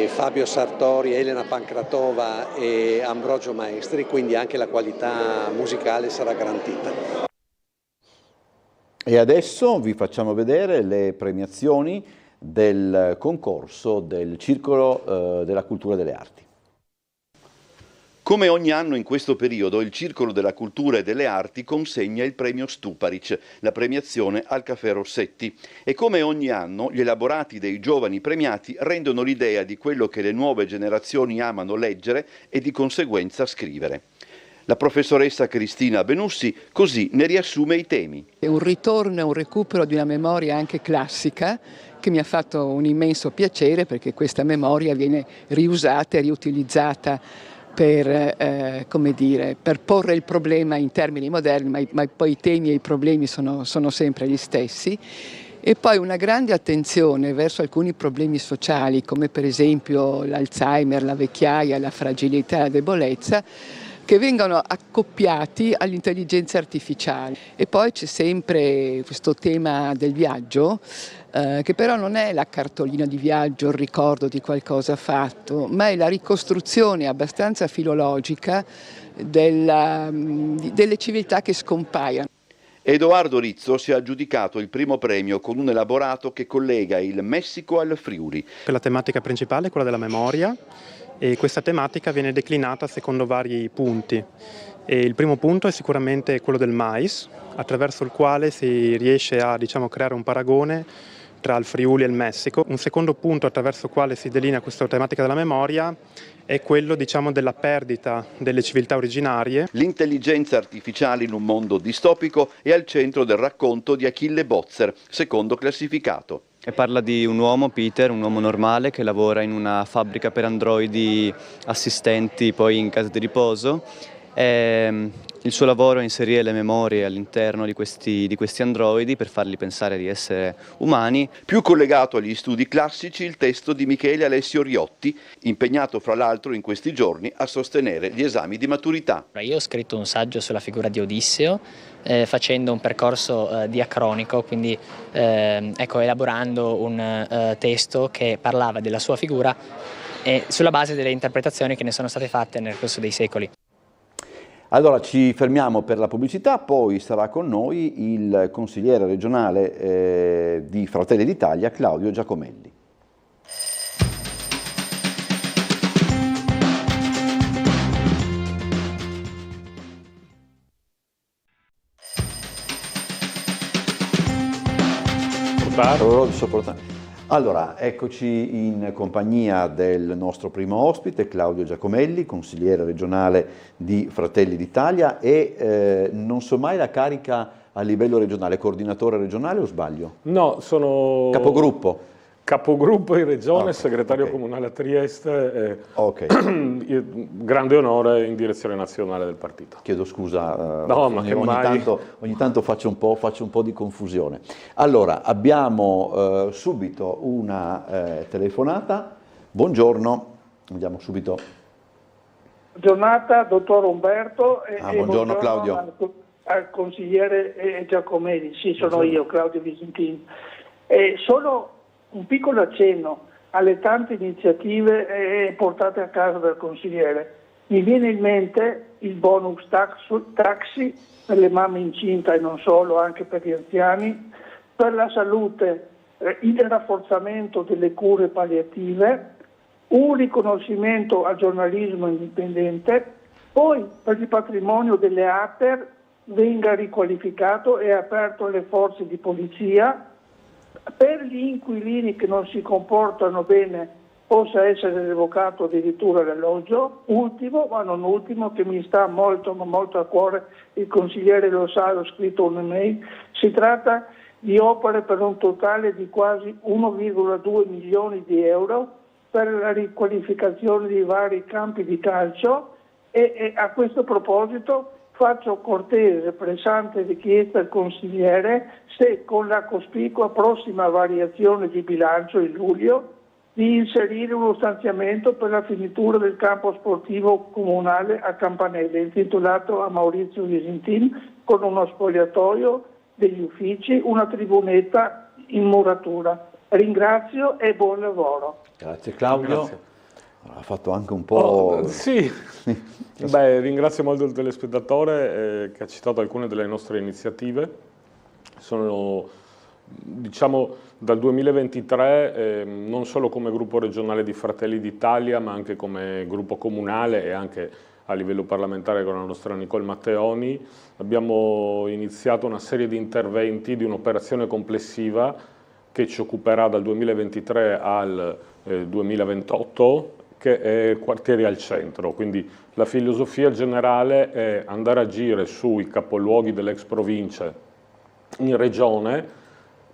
Fabio Sartori, Elena Pancratova e Ambrogio Maestri, quindi anche la qualità musicale sarà garantita. E adesso vi facciamo vedere le premiazioni del concorso del Circolo della Cultura e delle Arti. Come ogni anno in questo periodo, il Circolo della Cultura e delle Arti consegna il premio Stuparic, la premiazione al Caffè Rossetti. E come ogni anno, gli elaborati dei giovani premiati rendono l'idea di quello che le nuove generazioni amano leggere e di conseguenza scrivere. La professoressa Cristina Benussi così ne riassume i temi. È un ritorno e un recupero di una memoria anche classica che mi ha fatto un immenso piacere perché questa memoria viene riusata e riutilizzata per porre il problema in termini moderni, ma poi i temi e i problemi sono sempre gli stessi. E poi una grande attenzione verso alcuni problemi sociali come per esempio l'Alzheimer, la vecchiaia, la fragilità, la debolezza, che vengono accoppiati all'intelligenza artificiale. E poi c'è sempre questo tema del viaggio, che però non è la cartolina di viaggio, il ricordo di qualcosa fatto, ma è la ricostruzione abbastanza filologica delle civiltà che scompaiono. Edoardo Rizzo si è aggiudicato il primo premio con un elaborato che collega il Messico al Friuli. La tematica principale è quella della memoria e questa tematica viene declinata secondo vari punti. E il primo punto è sicuramente quello del mais, attraverso il quale si riesce a creare un paragone tra il Friuli e il Messico. Un secondo punto attraverso il quale si delinea questa tematica della memoria è quello della perdita delle civiltà originarie. L'intelligenza artificiale in un mondo distopico è al centro del racconto di Achille Bozzer, secondo classificato. e parla di un uomo, Peter, un uomo normale che lavora in una fabbrica per androidi assistenti poi in casa di riposo. Il suo lavoro è inserire le memorie all'interno di questi androidi per farli pensare di essere umani. Più collegato agli studi classici il testo di Michele Alessio Riotti, impegnato fra l'altro in questi giorni a sostenere gli esami di maturità. Io ho scritto un saggio sulla figura di Odisseo, facendo un percorso diacronico, quindi elaborando un testo che parlava della sua figura e sulla base delle interpretazioni che ne sono state fatte nel corso dei secoli. Allora ci fermiamo per la pubblicità, poi sarà con noi il consigliere regionale di Fratelli d'Italia, Claudio Giacomelli. Allora, eccoci in compagnia del nostro primo ospite, Claudio Giacomelli, consigliere regionale di Fratelli d'Italia e non so mai la carica a livello regionale, coordinatore regionale o sbaglio? No, sono capogruppo in regione, segretario comunale a Trieste, grande onore in direzione nazionale del partito. Chiedo scusa, no, ma che ogni tanto faccio un po' di confusione. Allora, abbiamo subito una telefonata. Buongiorno, andiamo subito. Giornata, dottor Umberto. Buongiorno Claudio. Al consigliere Giacomelli, sì, sono io, Claudio Visentini. Solo un piccolo accenno alle tante iniziative portate a casa dal consigliere. Mi viene in mente il bonus taxi per le mamme incinte e non solo, anche per gli anziani, per la salute, il rafforzamento delle cure palliative, un riconoscimento al giornalismo indipendente, poi per il patrimonio delle ATER venga riqualificato e aperto alle forze di polizia. Per gli inquilini che non si comportano bene possa essere revocato addirittura l'alloggio. Ultimo, ma non ultimo, che mi sta molto a cuore, il consigliere lo sa, ho scritto un'email, si tratta di opere per un totale di quasi 1,2 milioni di euro per la riqualificazione di vari campi di calcio e a questo proposito faccio cortese, pressante richiesta al consigliere se con la cospicua prossima variazione di bilancio in luglio di inserire uno stanziamento per la finitura del campo sportivo comunale a Campanelle, intitolato a Maurizio Visentin, con uno spogliatoio degli uffici, una tribunetta in muratura. Ringrazio e buon lavoro. Grazie Claudio. Grazie. Ha fatto anche un po'... Sì, beh, ringrazio molto il telespettatore che ha citato alcune delle nostre iniziative. Sono, diciamo, dal 2023, non solo come gruppo regionale di Fratelli d'Italia, ma anche come gruppo comunale e anche a livello parlamentare con la nostra Nicole Matteoni, abbiamo iniziato una serie di interventi di un'operazione complessiva che ci occuperà dal 2023 al 2028, che è Quartieri al Centro. Quindi la filosofia generale è andare a agire sui capoluoghi delle ex province in regione,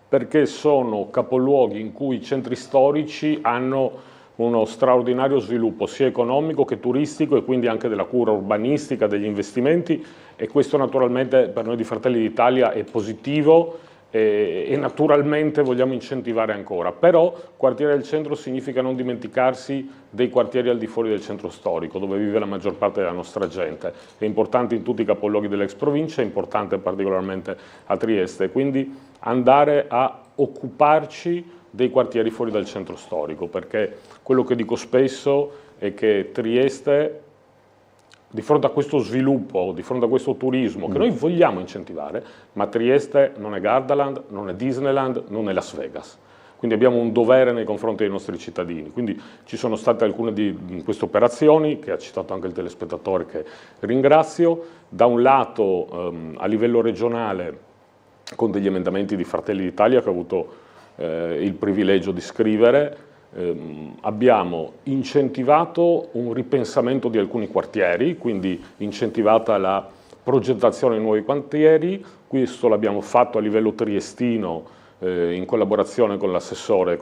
perché sono capoluoghi in cui i centri storici hanno uno straordinario sviluppo sia economico che turistico e quindi anche della cura urbanistica, degli investimenti, e questo naturalmente per noi di Fratelli d'Italia è positivo e naturalmente vogliamo incentivare ancora. Però quartiere del centro significa non dimenticarsi dei quartieri al di fuori del centro storico, dove vive la maggior parte della nostra gente. È importante in tutti i capoluoghi dell'ex provincia, è importante particolarmente a Trieste, quindi andare a occuparci dei quartieri fuori dal centro storico, perché quello che dico spesso è che Trieste, di fronte a questo sviluppo, di fronte a questo turismo che noi vogliamo incentivare, ma Trieste non è Gardaland, non è Disneyland, non è Las Vegas. Quindi abbiamo un dovere nei confronti dei nostri cittadini. Quindi ci sono state alcune di queste operazioni, che ha citato anche il telespettatore che ringrazio, da un lato a livello regionale con degli emendamenti di Fratelli d'Italia che ho avuto il privilegio di scrivere, abbiamo incentivato un ripensamento di alcuni quartieri, quindi incentivata la progettazione di nuovi quartieri. Questo l'abbiamo fatto a livello triestino in collaborazione con l'assessore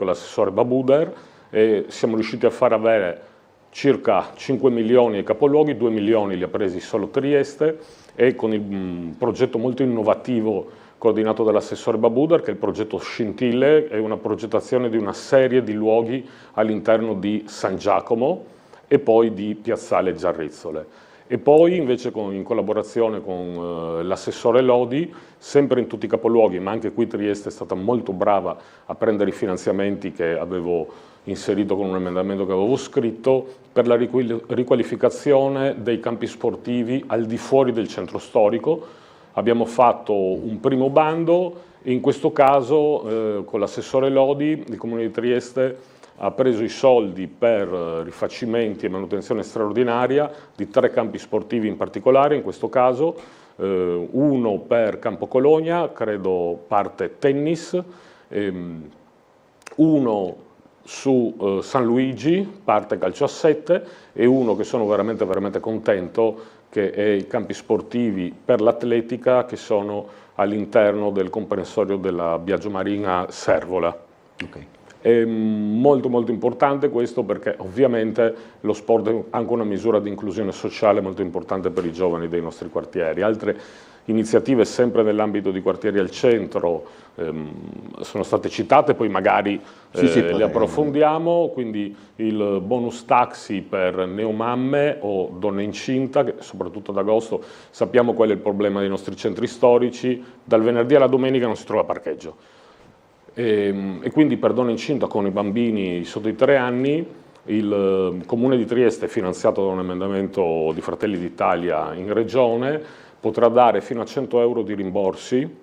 Babuder, e siamo riusciti a far avere circa 5 milioni ai capoluoghi, 2 milioni li ha presi solo Trieste, e con il progetto molto innovativo coordinato dall'assessore Babuder, che è il progetto Scintille, è una progettazione di una serie di luoghi all'interno di San Giacomo e poi di Piazzale Giarrizzole. E poi invece in collaborazione con l'assessore Lodi, sempre in tutti i capoluoghi, ma anche qui Trieste è stata molto brava a prendere i finanziamenti che avevo inserito con un emendamento che avevo scritto, per la riqualificazione dei campi sportivi al di fuori del centro storico. Abbiamo fatto un primo bando e in questo caso con l'assessore Lodi il Comune di Trieste ha preso i soldi per rifacimenti e manutenzione straordinaria di 3 campi sportivi in particolare, in questo caso uno per Campo Colonia, credo parte tennis, uno su San Luigi, parte calcio a 7, e uno che sono veramente contento, che è i campi sportivi per l'atletica che sono all'interno del comprensorio della Biagio Marina Servola. Okay. È molto importante questo, perché ovviamente lo sport è anche una misura di inclusione sociale molto importante per i giovani dei nostri quartieri. Altre iniziative sempre nell'ambito di quartieri al centro sono state citate, poi magari le approfondiamo, quindi il bonus taxi per neomamme o donne incinta, che soprattutto ad agosto sappiamo qual è il problema dei nostri centri storici, dal venerdì alla domenica non si trova parcheggio. E quindi per donne incinta con i bambini sotto i 3 anni il Comune di Trieste, finanziato da un emendamento di Fratelli d'Italia in Regione, potrà dare fino a 100 euro di rimborsi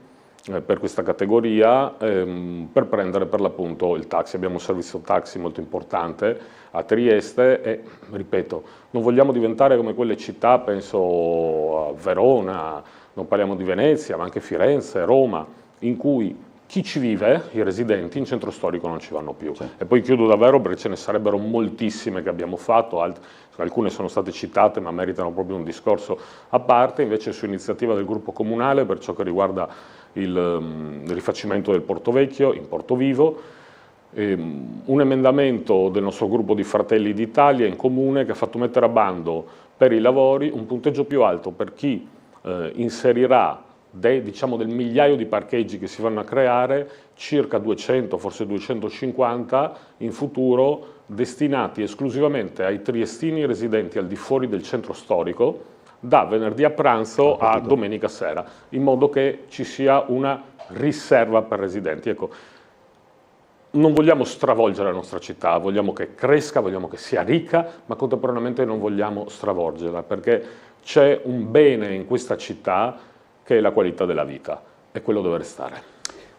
per questa categoria per prendere per l'appunto il taxi. Abbiamo un servizio taxi molto importante a Trieste e, ripeto, non vogliamo diventare come quelle città, penso a Verona, non parliamo di Venezia, ma anche Firenze, Roma, in cui chi ci vive, i residenti, in centro storico non ci vanno più. E poi chiudo davvero, perché ce ne sarebbero moltissime che abbiamo fatto, alcune sono state citate ma meritano proprio un discorso a parte. Invece su iniziativa del gruppo comunale, per ciò che riguarda il rifacimento del Porto Vecchio in Porto Vivo, un emendamento del nostro gruppo di Fratelli d'Italia in comune che ha fatto mettere a bando per i lavori un punteggio più alto per chi inserirà diciamo del migliaio di parcheggi che si vanno a creare, circa 200, forse 250 in futuro, destinati esclusivamente ai triestini residenti al di fuori del centro storico, da venerdì a pranzo a domenica sera, in modo che ci sia una riserva per residenti. Ecco, non vogliamo stravolgere la nostra città, vogliamo che cresca, vogliamo che sia ricca, ma contemporaneamente non vogliamo stravolgerla, perché c'è un bene in questa città che è la qualità della vita, e quello deve restare.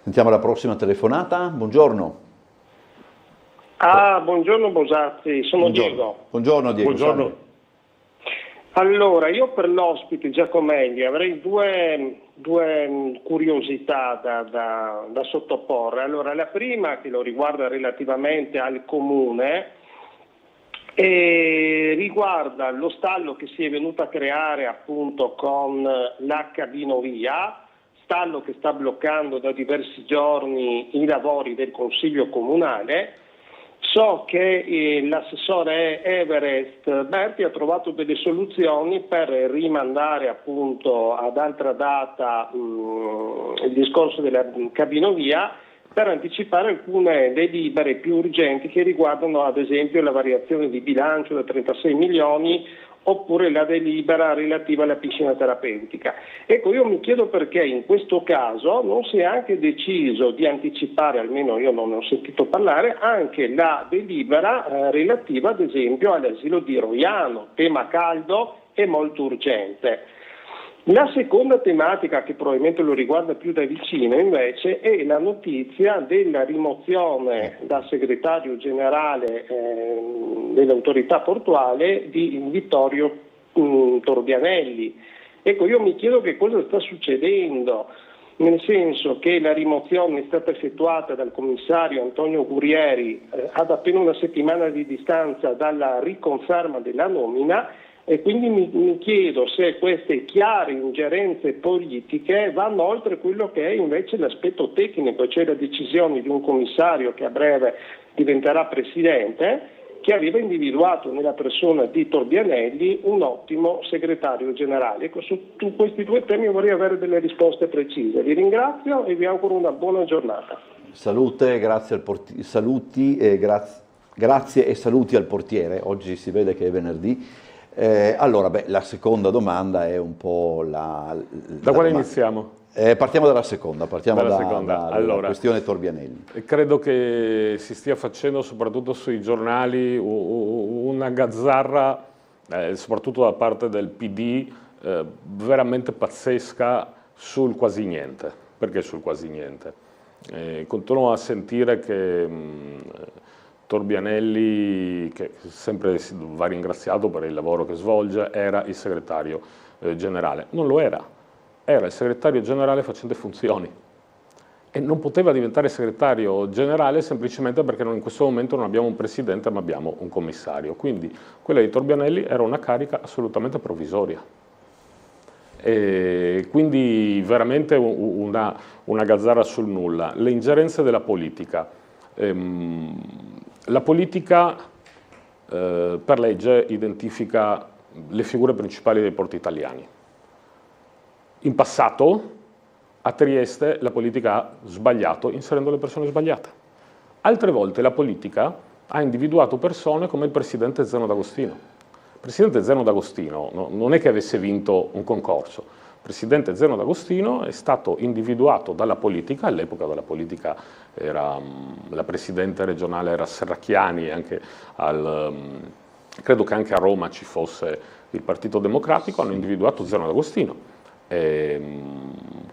Sentiamo la prossima telefonata. Buongiorno. Buongiorno Bosazzi, sono Diego. Buongiorno Diego. Buongiorno. Allora, io per l'ospite Giacomelli avrei due curiosità da sottoporre. Allora, la prima, che lo riguarda relativamente al comune, e riguarda lo stallo che si è venuto a creare appunto con la cabinovia, stallo che sta bloccando da diversi giorni i lavori del Consiglio Comunale. So che l'assessore Everest Berti ha trovato delle soluzioni per rimandare appunto ad altra data il discorso della cabinovia, per anticipare alcune delibere più urgenti che riguardano ad esempio la variazione di bilancio da 36 milioni oppure la delibera relativa alla piscina terapeutica. Ecco, io mi chiedo perché in questo caso non si è anche deciso di anticipare, almeno io non ne ho sentito parlare, anche la delibera relativa ad esempio all'asilo di Roiano, tema caldo e molto urgente. La seconda tematica, che probabilmente lo riguarda più da vicino invece, è la notizia della rimozione dal segretario generale dell'autorità portuale di Vittorio Torbianelli. Ecco, io mi chiedo che cosa sta succedendo, nel senso che la rimozione è stata effettuata dal commissario Antonio Gurieri ad appena una settimana di distanza dalla riconferma della nomina. E quindi mi chiedo se queste chiare ingerenze politiche vanno oltre quello che è invece l'aspetto tecnico, cioè la decisione di un commissario che a breve diventerà presidente, che aveva individuato nella persona di Torbianelli un ottimo segretario generale. Ecco, su questi due temi vorrei avere delle risposte precise. Vi ringrazio e vi auguro una buona giornata. Salute, grazie e saluti al portiere. Oggi si vede che è venerdì. Allora, la seconda domanda è un po' Da quale iniziamo? Partiamo dalla seconda, dalla allora, questione Torbianelli. Credo che si stia facendo, soprattutto sui giornali, una gazzarra, soprattutto da parte del PD, veramente pazzesca sul quasi niente. Perché sul quasi niente? Continuo a sentire che Torbianelli, che sempre va ringraziato per il lavoro che svolge, era il segretario generale. Non lo era. Era il segretario generale facente funzioni e non poteva diventare segretario generale semplicemente perché in questo momento non abbiamo un presidente ma abbiamo un commissario. Quindi quella di Torbianelli era una carica assolutamente provvisoria. E quindi veramente una gazzarra sul nulla. Le ingerenze della politica. La politica per legge identifica le figure principali dei porti italiani. In passato a Trieste la politica ha sbagliato inserendo le persone sbagliate. Altre volte la politica ha individuato persone come il presidente Zeno D'Agostino. Il presidente Zeno D'Agostino non è che avesse vinto un concorso. Il presidente Zeno D'Agostino è stato individuato dalla politica, all'epoca della politica era, la presidente regionale era Serracchiani, e anche credo che anche a Roma ci fosse il Partito Democratico, hanno individuato Zeno D'Agostino.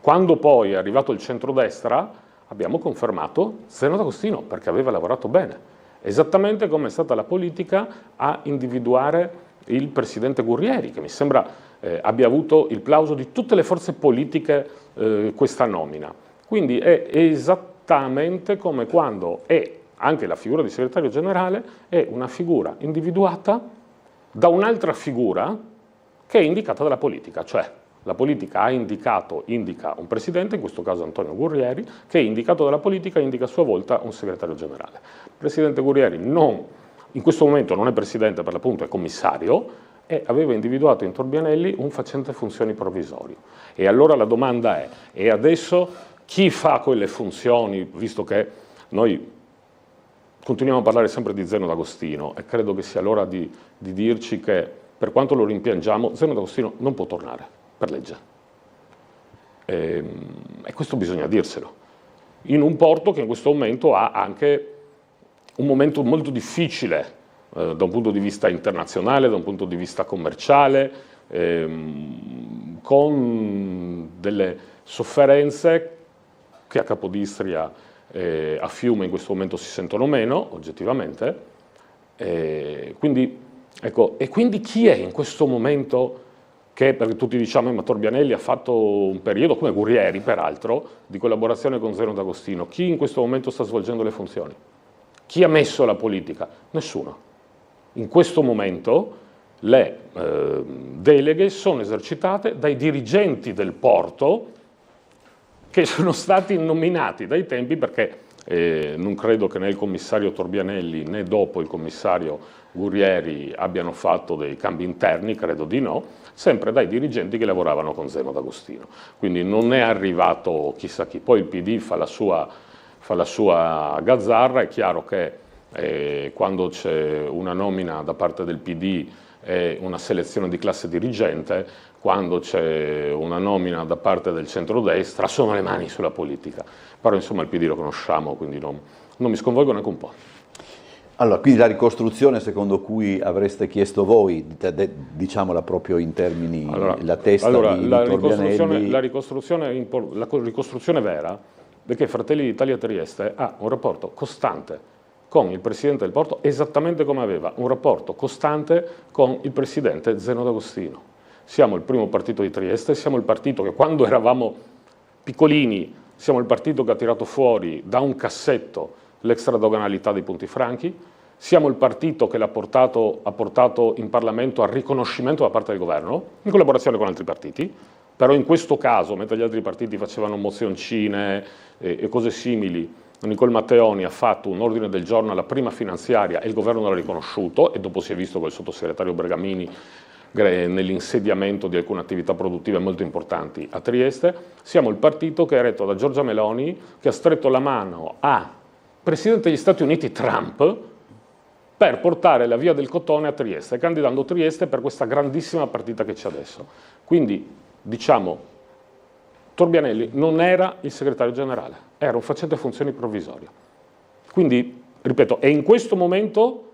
Quando poi è arrivato il centrodestra abbiamo confermato Zeno D'Agostino perché aveva lavorato bene, esattamente come è stata la politica a individuare il presidente Gurrieri, che mi sembra abbia avuto il plauso di tutte le forze politiche questa nomina. Quindi è esattamente come quando anche la figura di segretario generale è una figura individuata da un'altra figura che è indicata dalla politica, cioè la politica indica un presidente, in questo caso Antonio Gurrieri, che indicato dalla politica indica a sua volta un segretario generale. Il presidente Gurrieri in questo momento non è presidente, per l'appunto è commissario, e aveva individuato in Torbianelli un facente funzioni provvisorio. E allora la domanda è, e adesso chi fa quelle funzioni, visto che noi continuiamo a parlare sempre di Zeno D'Agostino, e credo che sia l'ora di dirci che, per quanto lo rimpiangiamo, Zeno D'Agostino non può tornare per legge. E questo bisogna dirselo. In un porto che in questo momento ha anche un momento molto difficile da un punto di vista internazionale, da un punto di vista commerciale, con delle sofferenze che a Capodistria a Fiume in questo momento si sentono meno, oggettivamente. Quindi chi è in questo momento perché tutti diciamo che Torbianelli ha fatto un periodo, come Gurrieri peraltro, di collaborazione con Zeno D'Agostino. Chi in questo momento sta svolgendo le funzioni? Chi ha messo la politica? Nessuno. In questo momento le deleghe sono esercitate dai dirigenti del porto che sono stati nominati dai tempi, perché non credo che né il commissario Torbianelli né dopo il commissario Gurrieri abbiano fatto dei cambi interni, credo di no, sempre dai dirigenti che lavoravano con Zeno D'Agostino. Quindi non è arrivato chissà chi. Poi il PD fa la sua gazzarra. È chiaro che quando c'è una nomina da parte del PD è una selezione di classe dirigente, quando c'è una nomina da parte del centrodestra sono le mani sulla politica. Però insomma il PD lo conosciamo, quindi non mi sconvolgo neanche un po'. Allora, quindi la ricostruzione secondo cui avreste chiesto voi, diciamola proprio in termini, la testa di Torbianelli... La ricostruzione vera è che Fratelli d'Italia Trieste ha un rapporto costante con il presidente del porto, esattamente come aveva un rapporto costante con il presidente Zeno D'Agostino. Siamo il primo partito di Trieste, siamo il partito che quando eravamo piccolini, siamo il partito che ha tirato fuori da un cassetto l'extradoganalità dei punti franchi, siamo il partito che ha portato in Parlamento al riconoscimento da parte del governo, in collaborazione con altri partiti, però in questo caso, mentre gli altri partiti facevano mozioncine e cose simili, Nicole Matteoni ha fatto un ordine del giorno alla prima finanziaria e il governo l'ha riconosciuto, e dopo si è visto con il sottosegretario Bergamini nell'insediamento di alcune attività produttive molto importanti a Trieste. Siamo il partito che è retto da Giorgia Meloni, che ha stretto la mano al Presidente degli Stati Uniti Trump per portare la via del cotone a Trieste, candidando Trieste per questa grandissima partita che c'è adesso. Quindi, diciamo, Torbianelli non era il segretario generale, era un facente funzioni provvisorio. Quindi, ripeto, e in questo momento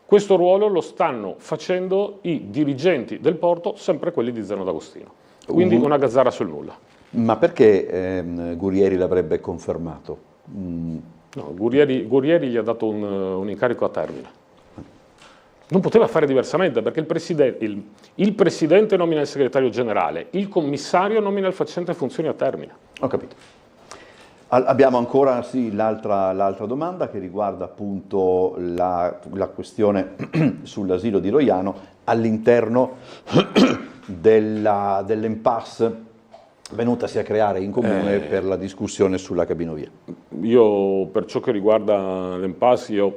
questo ruolo lo stanno facendo i dirigenti del porto, sempre quelli di Zeno D'Agostino. Quindi una gazzara sul nulla. Ma perché Guerrieri l'avrebbe confermato? No, Guerrieri gli ha dato un incarico a termine. Non poteva fare diversamente, perché il presidente nomina il segretario generale, il commissario nomina il facente funzioni a termine. Ho capito. Abbiamo ancora l'altra domanda che riguarda appunto la questione sull'asilo di Roiano all'interno dell'impasse venutasi a creare in comune per la discussione sulla cabinovia. Io, per ciò che riguarda l'impasse, io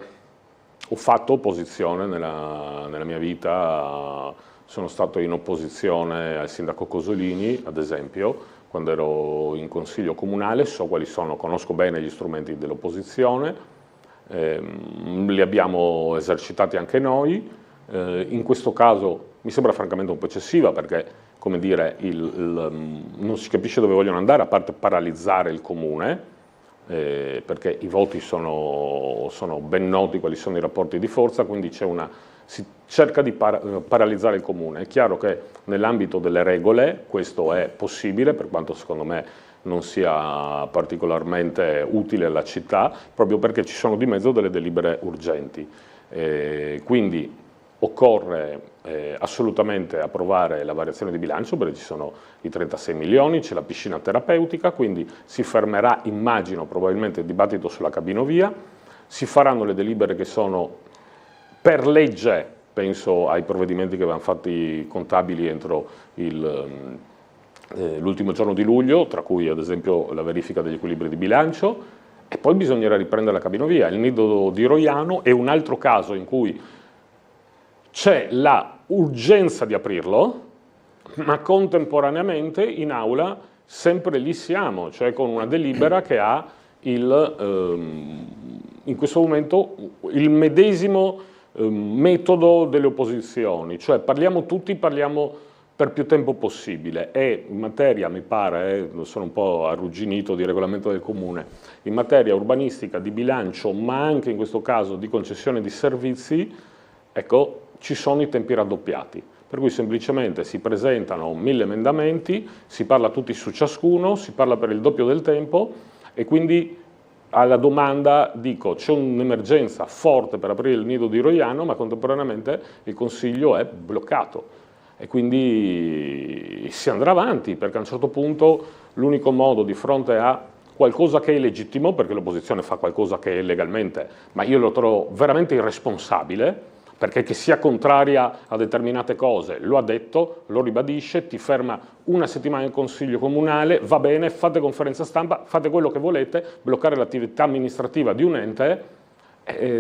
ho fatto opposizione nella mia vita, sono stato in opposizione al sindaco Cosolini, ad esempio, quando ero in consiglio comunale, so quali sono, conosco bene gli strumenti dell'opposizione, li abbiamo esercitati anche noi. In questo caso mi sembra francamente un po' eccessiva, perché, come dire, non si capisce dove vogliono andare, a parte paralizzare il comune, perché i voti sono ben noti quali sono i rapporti di forza, quindi si cerca di paralizzare il comune. È chiaro che nell'ambito delle regole questo è possibile, per quanto secondo me non sia particolarmente utile alla città, proprio perché ci sono di mezzo delle delibere urgenti. Quindi occorre assolutamente approvare la variazione di bilancio, perché ci sono i 36 milioni, c'è la piscina terapeutica, quindi si fermerà, immagino, probabilmente il dibattito sulla cabinovia, si faranno le delibere che sono per legge, penso ai provvedimenti che avevano fatto i contabili entro l'ultimo giorno di luglio, tra cui ad esempio la verifica degli equilibri di bilancio, e poi bisognerà riprendere la cabinovia. Il nido di Roiano è un altro caso in cui c'è l'urgenza di aprirlo, ma contemporaneamente in aula sempre lì siamo, cioè con una delibera che ha in questo momento il medesimo metodo delle opposizioni, cioè parliamo per più tempo possibile, e in materia, mi pare, sono un po' arrugginito di regolamento del comune, in materia urbanistica, di bilancio, ma anche in questo caso di concessione di servizi, ecco, ci sono i tempi raddoppiati, per cui semplicemente si presentano 1000 emendamenti, si parla tutti su ciascuno, si parla per il doppio del tempo, e quindi alla domanda dico, c'è un'emergenza forte per aprire il nido di Roiano, ma contemporaneamente il Consiglio è bloccato, e quindi si andrà avanti, perché a un certo punto l'unico modo, di fronte a qualcosa che è legittimo, perché l'opposizione fa qualcosa che è legalmente, ma io lo trovo veramente irresponsabile, perché che sia contraria a determinate cose, lo ha detto, lo ribadisce, ti ferma una settimana in consiglio comunale, va bene, fate conferenza stampa, fate quello che volete, bloccare l'attività amministrativa di un ente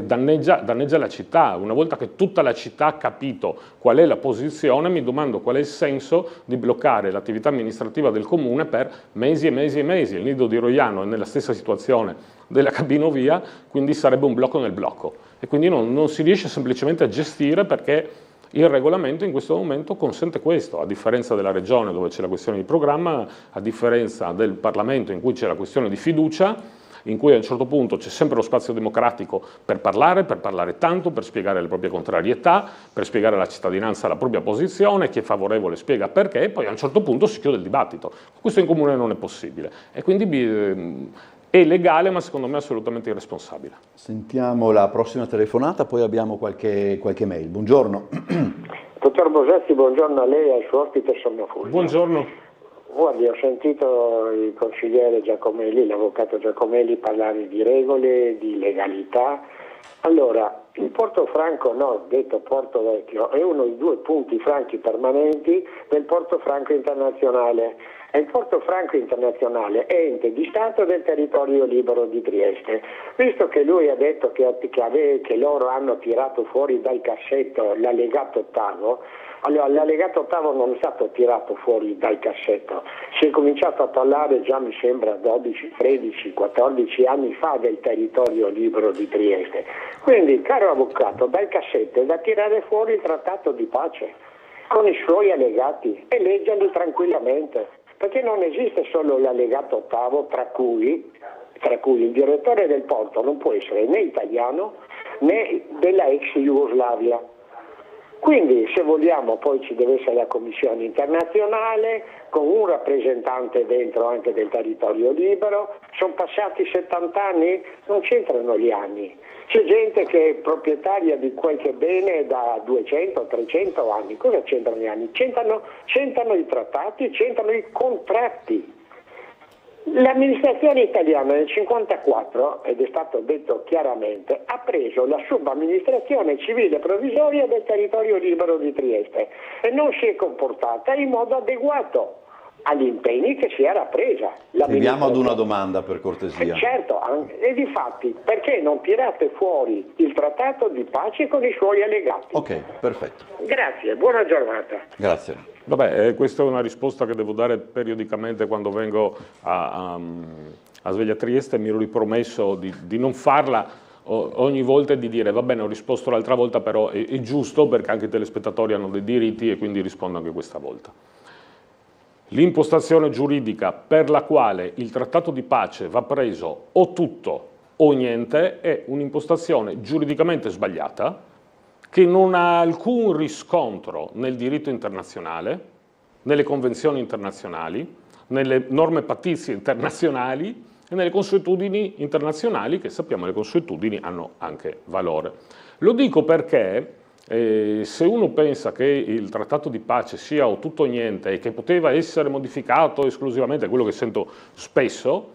danneggia la città. Una volta che tutta la città ha capito qual è la posizione, mi domando qual è il senso di bloccare l'attività amministrativa del comune per mesi e mesi e mesi. Il nido di Roiano è nella stessa situazione della cabinovia, quindi sarebbe un blocco nel blocco. E quindi non si riesce semplicemente a gestire, perché il regolamento in questo momento consente questo, a differenza della Regione dove c'è la questione di programma, a differenza del Parlamento in cui c'è la questione di fiducia, in cui a un certo punto c'è sempre lo spazio democratico per parlare tanto, per spiegare le proprie contrarietà, per spiegare alla cittadinanza la propria posizione, chi è favorevole spiega perché, e poi a un certo punto si chiude il dibattito. Questo in comune non è possibile, e quindi è legale, ma secondo me assolutamente irresponsabile. Sentiamo la prossima telefonata, poi abbiamo qualche mail. Buongiorno. Dottor Bosetti, buongiorno a lei e al suo ospite Sonia Fulvio. Buongiorno. Guardi, ho sentito il consigliere Giacomelli, l'avvocato Giacomelli, parlare di regole, di legalità. Allora, Il Porto Franco, no, detto Porto Vecchio, è uno dei 2 punti franchi permanenti del Porto Franco internazionale. E il Porto Franco internazionale è ente di Stato del territorio libero di Trieste. Visto che lui ha detto che loro hanno tirato fuori dal cassetto l'allegato ottavo, allora l'allegato ottavo non è stato tirato fuori dal cassetto, si è cominciato a parlare già mi sembra 12, 13, 14 anni fa del territorio libero di Trieste. Quindi, caro avvocato, dal cassetto è da tirare fuori il trattato di pace con i suoi allegati e leggerli tranquillamente, perché non esiste solo l'allegato ottavo tra cui il direttore del porto non può essere né italiano né della ex Jugoslavia. Quindi se vogliamo poi ci deve essere la commissione internazionale con un rappresentante dentro anche del territorio libero. Sono passati 70 anni, non c'entrano gli anni. C'è gente che è proprietaria di qualche bene da 200, 300 anni. Cosa c'entrano gli anni? C'entrano i trattati, c'entrano i contratti. L'amministrazione italiana nel 1954, ed è stato detto chiaramente, ha preso la subamministrazione civile provvisoria del territorio libero di Trieste e non si è comportata in modo adeguato agli impegni che si era presa. Arriviamo ad una domanda, per cortesia. Certo, e difatti, perché non tirate fuori il trattato di pace con i suoi allegati? Ok, perfetto. Grazie, buona giornata. Grazie. Vabbè, questa è una risposta che devo dare periodicamente quando vengo a Sveglia Trieste. Mi ero ripromesso di non farla ogni volta e di dire va bene, ho risposto l'altra volta, però è giusto perché anche i telespettatori hanno dei diritti e quindi rispondo anche questa volta. L'impostazione giuridica per la quale il trattato di pace va preso o tutto o niente è un'impostazione giuridicamente sbagliata, che non ha alcun riscontro nel diritto internazionale, nelle convenzioni internazionali, nelle norme pattizie internazionali e nelle consuetudini internazionali, che sappiamo le consuetudini hanno anche valore. Lo dico perché se uno pensa che il trattato di pace sia o tutto o niente e che poteva essere modificato esclusivamente, quello che sento spesso,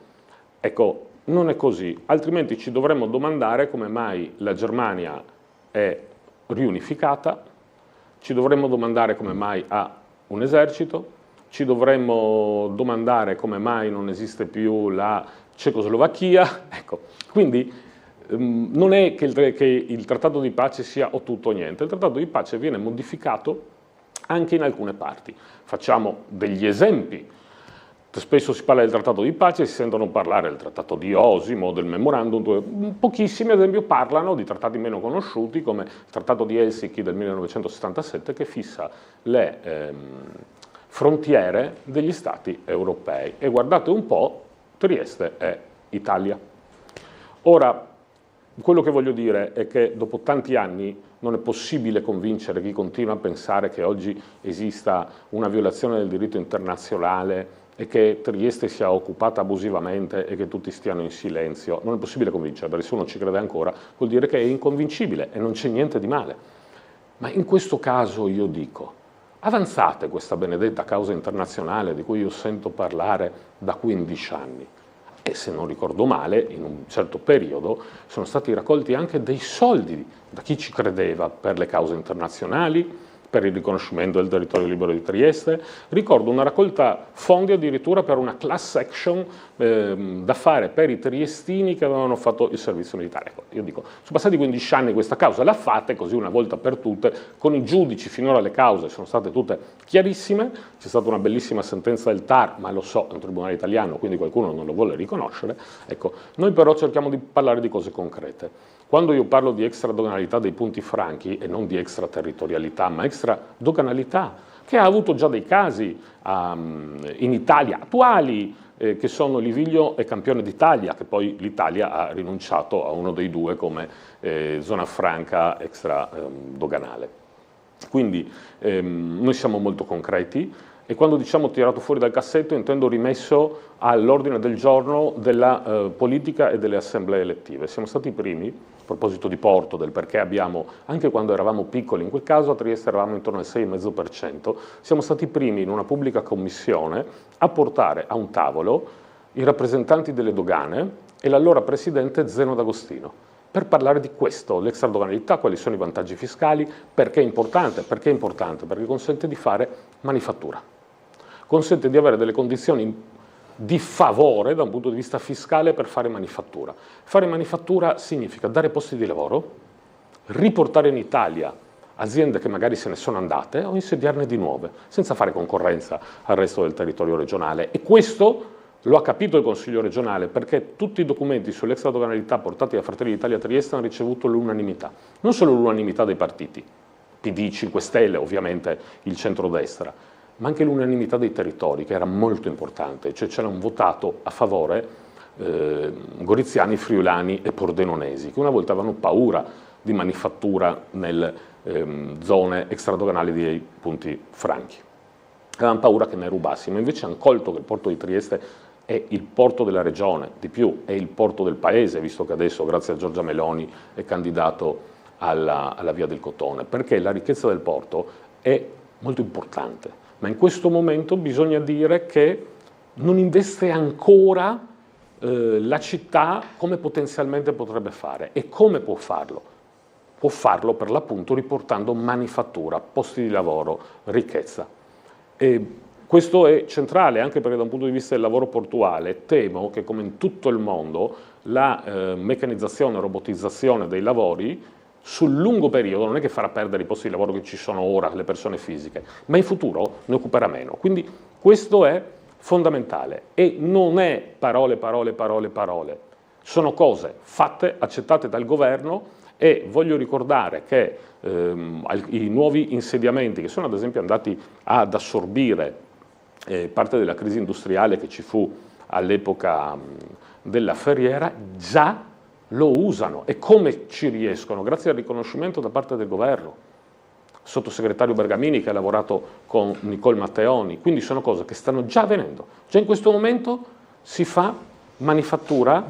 ecco, non è così, altrimenti ci dovremmo domandare come mai la Germania è riunificata, ci dovremmo domandare come mai ha un esercito, ci dovremmo domandare come mai non esiste più la Cecoslovacchia, ecco, quindi non è che il trattato di pace sia o tutto o niente, il trattato di pace viene modificato anche in alcune parti. Facciamo degli esempi. Spesso si parla del trattato di pace, si sentono parlare del trattato di Osimo, del memorandum, pochissimi ad esempio parlano di trattati meno conosciuti come il trattato di Helsinki del 1977 che fissa le frontiere degli stati europei. E guardate un po', Trieste è Italia. Ora, quello che voglio dire è che dopo tanti anni non è possibile convincere chi continua a pensare che oggi esista una violazione del diritto internazionale e che Trieste sia occupata abusivamente e che tutti stiano in silenzio. Non è possibile convincere, perché se uno ci crede ancora vuol dire che è inconvincibile e non c'è niente di male. Ma in questo caso io dico, avanzate questa benedetta causa internazionale di cui io sento parlare da 15 anni. E se non ricordo male, in un certo periodo sono stati raccolti anche dei soldi da chi ci credeva per le cause internazionali, per il riconoscimento del territorio libero di Trieste. Ricordo una raccolta fondi addirittura per una class action da fare per i triestini che avevano fatto il servizio militare. Ecco, io dico, sono passati 15 anni questa causa, la fate così una volta per tutte, con i giudici finora le cause sono state tutte chiarissime, c'è stata una bellissima sentenza del TAR, ma lo so, è un tribunale italiano, quindi qualcuno non lo vuole riconoscere. Ecco, noi però cerchiamo di parlare di cose concrete. Quando io parlo di extradoganalità dei punti franchi, e non di extraterritorialità, ma extradoganalità, che ha avuto già dei casi in Italia attuali, che sono Liviglio e Campione d'Italia, che poi l'Italia ha rinunciato a uno dei due come zona franca extradoganale. Quindi noi siamo molto concreti, e quando diciamo tirato fuori dal cassetto intendo rimesso all'ordine del giorno della politica e delle assemblee elettive. Siamo stati i primi, a proposito di Porto, del perché abbiamo, anche quando eravamo piccoli, in quel caso a Trieste eravamo intorno al 6,5%, siamo stati i primi in una pubblica commissione a portare a un tavolo i rappresentanti delle dogane e l'allora presidente Zeno D'Agostino. per parlare di questo, l'extradoganalità, quali sono i vantaggi fiscali, perché è importante? Perché è importante? Perché consente di fare manifattura, consente di avere delle condizioni di favore da un punto di vista fiscale per fare manifattura. Fare manifattura significa dare posti di lavoro, riportare in Italia aziende che magari se ne sono andate o insediarne di nuove, senza fare concorrenza al resto del territorio regionale. E questo lo ha capito il Consiglio regionale, perché tutti i documenti sull'extradoganalità portati da Fratelli d'Italia a Trieste hanno ricevuto l'unanimità. Non solo l'unanimità dei partiti, PD, 5 Stelle, ovviamente il centrodestra, ma anche l'unanimità dei territori, che era molto importante, cioè c'erano votato a favore goriziani, friulani e pordenonesi, che una volta avevano paura di manifattura nelle zone extradoganali dei punti franchi. Avevano paura che ne rubassimo, invece hanno colto che il porto di Trieste è il porto della regione, di più è il porto del paese, visto che adesso grazie a Giorgia Meloni è candidato alla Via del Cotone, perché la ricchezza del porto è molto importante, ma in questo momento bisogna dire che non investe ancora la città come potenzialmente potrebbe fare. E come può farlo? Può farlo per l'appunto riportando manifattura, posti di lavoro, ricchezza. E questo è centrale anche perché da un punto di vista del lavoro portuale temo che, come in tutto il mondo, la meccanizzazione e robotizzazione dei lavori sul lungo periodo non è che farà perdere i posti di lavoro che ci sono ora, le persone fisiche, ma in futuro ne occuperà meno. Quindi questo è fondamentale e non è parole, sono cose fatte, accettate dal governo. E voglio ricordare che i nuovi insediamenti che sono ad esempio andati ad assorbire parte della crisi industriale che ci fu all'epoca della Ferriera, già lo usano. E come ci riescono? Grazie al riconoscimento da parte del governo. Sottosegretario Bergamini che ha lavorato con Nicole Matteoni, quindi sono cose che stanno già avvenendo. Già in questo momento si fa manifattura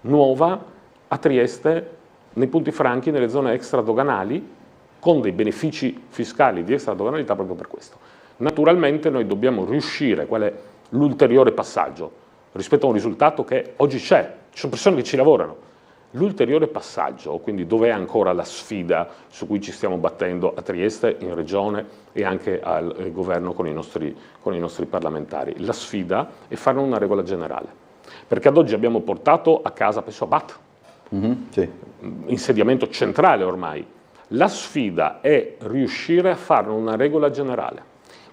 nuova a Trieste, nei punti franchi, nelle zone extradoganali, con dei benefici fiscali di extradoganalità proprio per questo. Naturalmente noi dobbiamo riuscire, qual è l'ulteriore passaggio, rispetto a un risultato che oggi c'è, ci sono persone che ci lavorano. L'ulteriore passaggio, quindi dove è ancora la sfida su cui ci stiamo battendo a Trieste, in Regione e anche al governo con i nostri parlamentari. La sfida è fare una regola generale, perché ad oggi abbiamo portato a casa, penso a BAT, sì. Insediamento centrale ormai. La sfida è riuscire a fare una regola generale,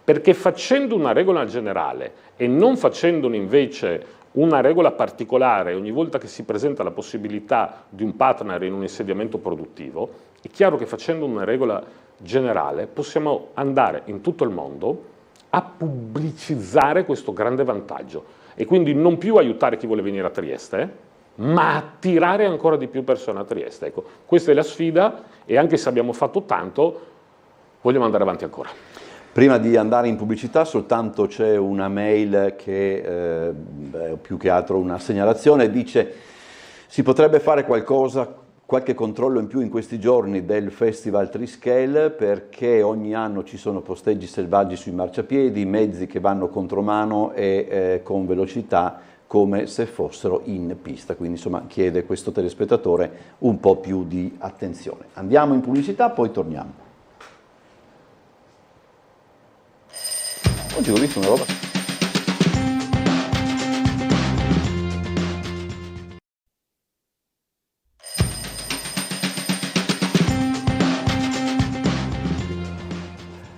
perché facendo una regola generale e non facendone invece una regola particolare ogni volta che si presenta la possibilità di un partner in un insediamento produttivo, è chiaro che facendo una regola generale possiamo andare in tutto il mondo a pubblicizzare questo grande vantaggio e quindi non più aiutare chi vuole venire a Trieste, ma attirare ancora di più persone a Trieste. Ecco, questa è la sfida e anche se abbiamo fatto tanto, vogliamo andare avanti ancora. Prima di andare in pubblicità soltanto c'è una mail che è più che altro una segnalazione, dice si potrebbe fare qualcosa, qualche controllo in più in questi giorni del Festival Triskel perché ogni anno ci sono posteggi selvaggi sui marciapiedi, mezzi che vanno contromano e con velocità come se fossero in pista, quindi insomma chiede questo telespettatore un po' più di attenzione. Andiamo in pubblicità, poi torniamo. Oggi ho visto una roba.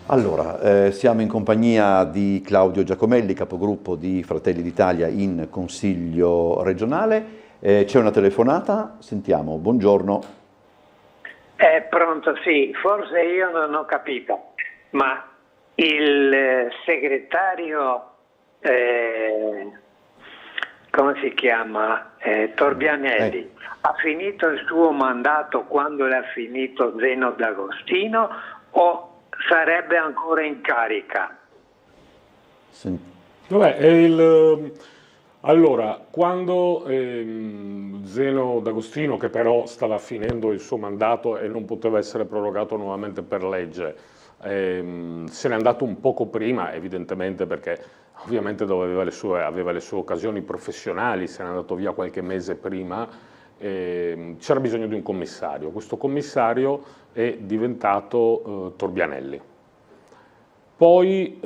Allora, siamo in compagnia di Claudio Giacomelli, capogruppo di Fratelli d'Italia in Consiglio regionale. C'è una telefonata, sentiamo, buongiorno. Pronto, sì, forse io non ho capito, ma il segretario, come si chiama, Torbianelli, ha finito il suo mandato quando l'ha finito Zeno D'Agostino o sarebbe ancora in carica? Allora, quando Zeno D'Agostino, che però stava finendo il suo mandato e non poteva essere prorogato nuovamente per legge, se n'è andato un poco prima, evidentemente perché ovviamente aveva le sue occasioni professionali, se n'è andato via qualche mese prima, c'era bisogno di un commissario. Questo commissario è diventato Torbianelli. Poi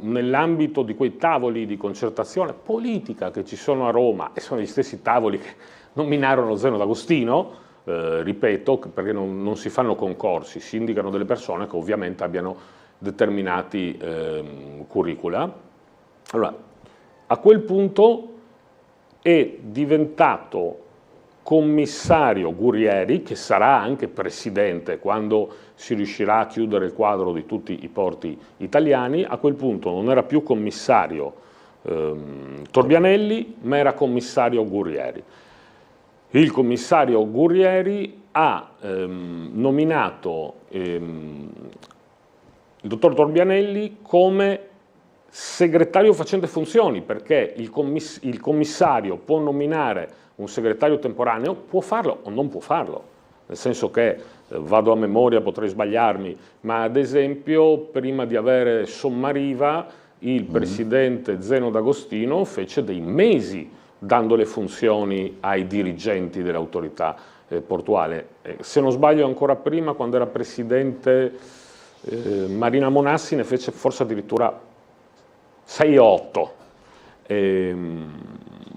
nell'ambito di quei tavoli di concertazione politica che ci sono a Roma, e sono gli stessi tavoli che nominarono Zeno D'Agostino, ripeto, perché non si fanno concorsi, si indicano delle persone che ovviamente abbiano determinati curricula. Allora, a quel punto è diventato commissario Guerrieri, che sarà anche presidente quando si riuscirà a chiudere il quadro di tutti i porti italiani. A quel punto non era più commissario Torbianelli, ma era commissario Guerrieri. Il commissario Guerrieri ha nominato il dottor Torbianelli come segretario facente funzioni, perché il commissario può nominare un segretario temporaneo, può farlo o non può farlo, nel senso che, vado a memoria, potrei sbagliarmi, ma ad esempio prima di avere Sommariva il presidente Zeno D'Agostino fece dei mesi dando le funzioni ai dirigenti dell'autorità portuale. Se non sbaglio ancora prima, quando era presidente Marina Monassi, ne fece forse addirittura 6 o 8.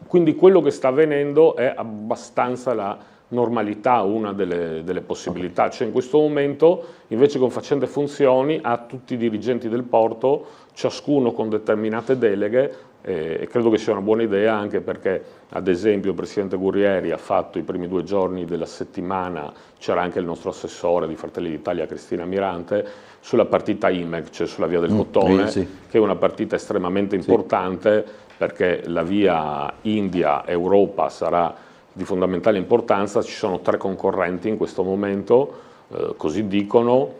Quindi quello che sta avvenendo è abbastanza la normalità, una delle possibilità. Cioè in questo momento, invece con facente funzioni, a tutti i dirigenti del porto, ciascuno con determinate deleghe, e credo che sia una buona idea, anche perché ad esempio il presidente Guerrieri ha fatto i primi 2 giorni della settimana, c'era anche il nostro assessore di Fratelli d'Italia Cristina Mirante, sulla partita IMEC, cioè sulla via del Cottone, che è una partita estremamente importante, perché la via India-Europa sarà di fondamentale importanza. Ci sono 3 concorrenti in questo momento, così dicono,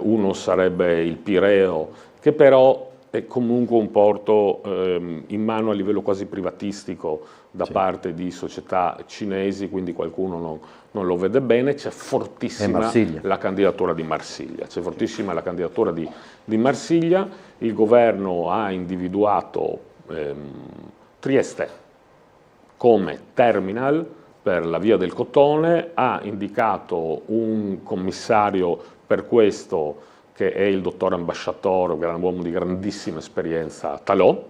uno sarebbe il Pireo, che però è comunque un porto in mano a livello quasi privatistico da parte di società cinesi, quindi qualcuno non lo vede bene. C'è fortissima la candidatura di Marsiglia, il governo ha individuato Trieste come terminal per la via del Cottone, ha indicato un commissario per questo, che è il dottor ambasciatore, un uomo di grandissima esperienza, Talò,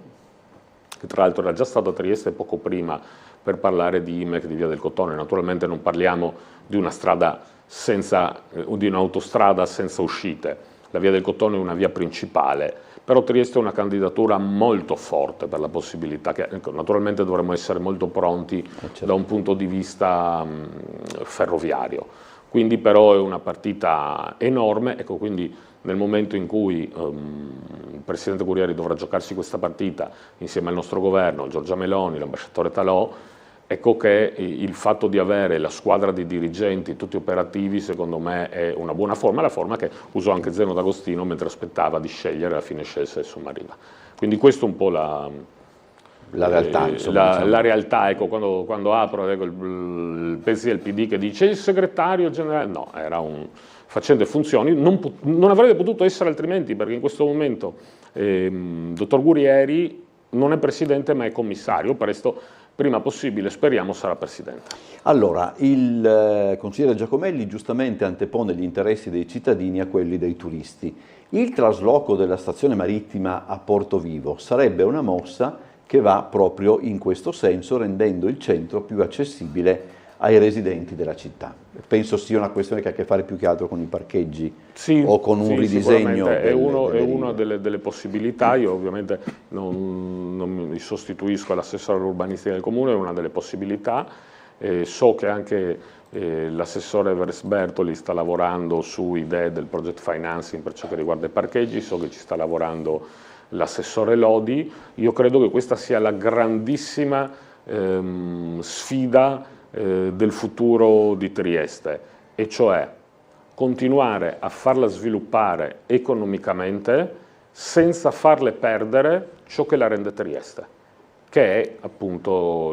che tra l'altro era già stato a Trieste poco prima per parlare di IMEC di via del Cottone. Naturalmente non parliamo di una strada di un'autostrada senza uscite, la via del Cottone è una via principale, però Trieste è una candidatura molto forte per la possibilità che, naturalmente dovremmo essere molto pronti da un punto di vista ferroviario. Quindi però è una partita enorme, ecco, quindi nel momento in cui il Presidente Guerrieri dovrà giocarsi questa partita insieme al nostro governo, Giorgia Meloni, l'ambasciatore Talò, ecco che il fatto di avere la squadra di dirigenti tutti operativi, secondo me è una buona forma, la forma che usò anche Zeno D'Agostino mentre aspettava di scegliere, alla fine scelse Sommariva. Quindi questo è un po' la realtà, insomma, la realtà, ecco, quando apro il pezzo del PD che dice il segretario generale, no, era un facente funzioni, non avrebbe potuto essere altrimenti, perché in questo momento dottor Guerrieri non è presidente ma è commissario, presto, prima possibile, speriamo, sarà presidente. Allora, il consigliere Giacomelli giustamente antepone gli interessi dei cittadini a quelli dei turisti. Il trasloco della stazione marittima a Portovivo sarebbe una mossa che va proprio in questo senso, rendendo il centro più accessibile ai residenti della città. Penso sia una questione che ha a che fare più che altro con i parcheggi, o con un ridisegno. È una delle possibilità. Io ovviamente non mi sostituisco all'assessore all'urbanistica del comune, è una delle possibilità. So che anche l'assessore Everest Bertoli sta lavorando su idee del project financing per ciò che riguarda i parcheggi, so che ci sta lavorando l'assessore Lodi. Io credo che questa sia la grandissima sfida del futuro di Trieste, e cioè continuare a farla sviluppare economicamente senza farle perdere ciò che la rende Trieste, che è appunto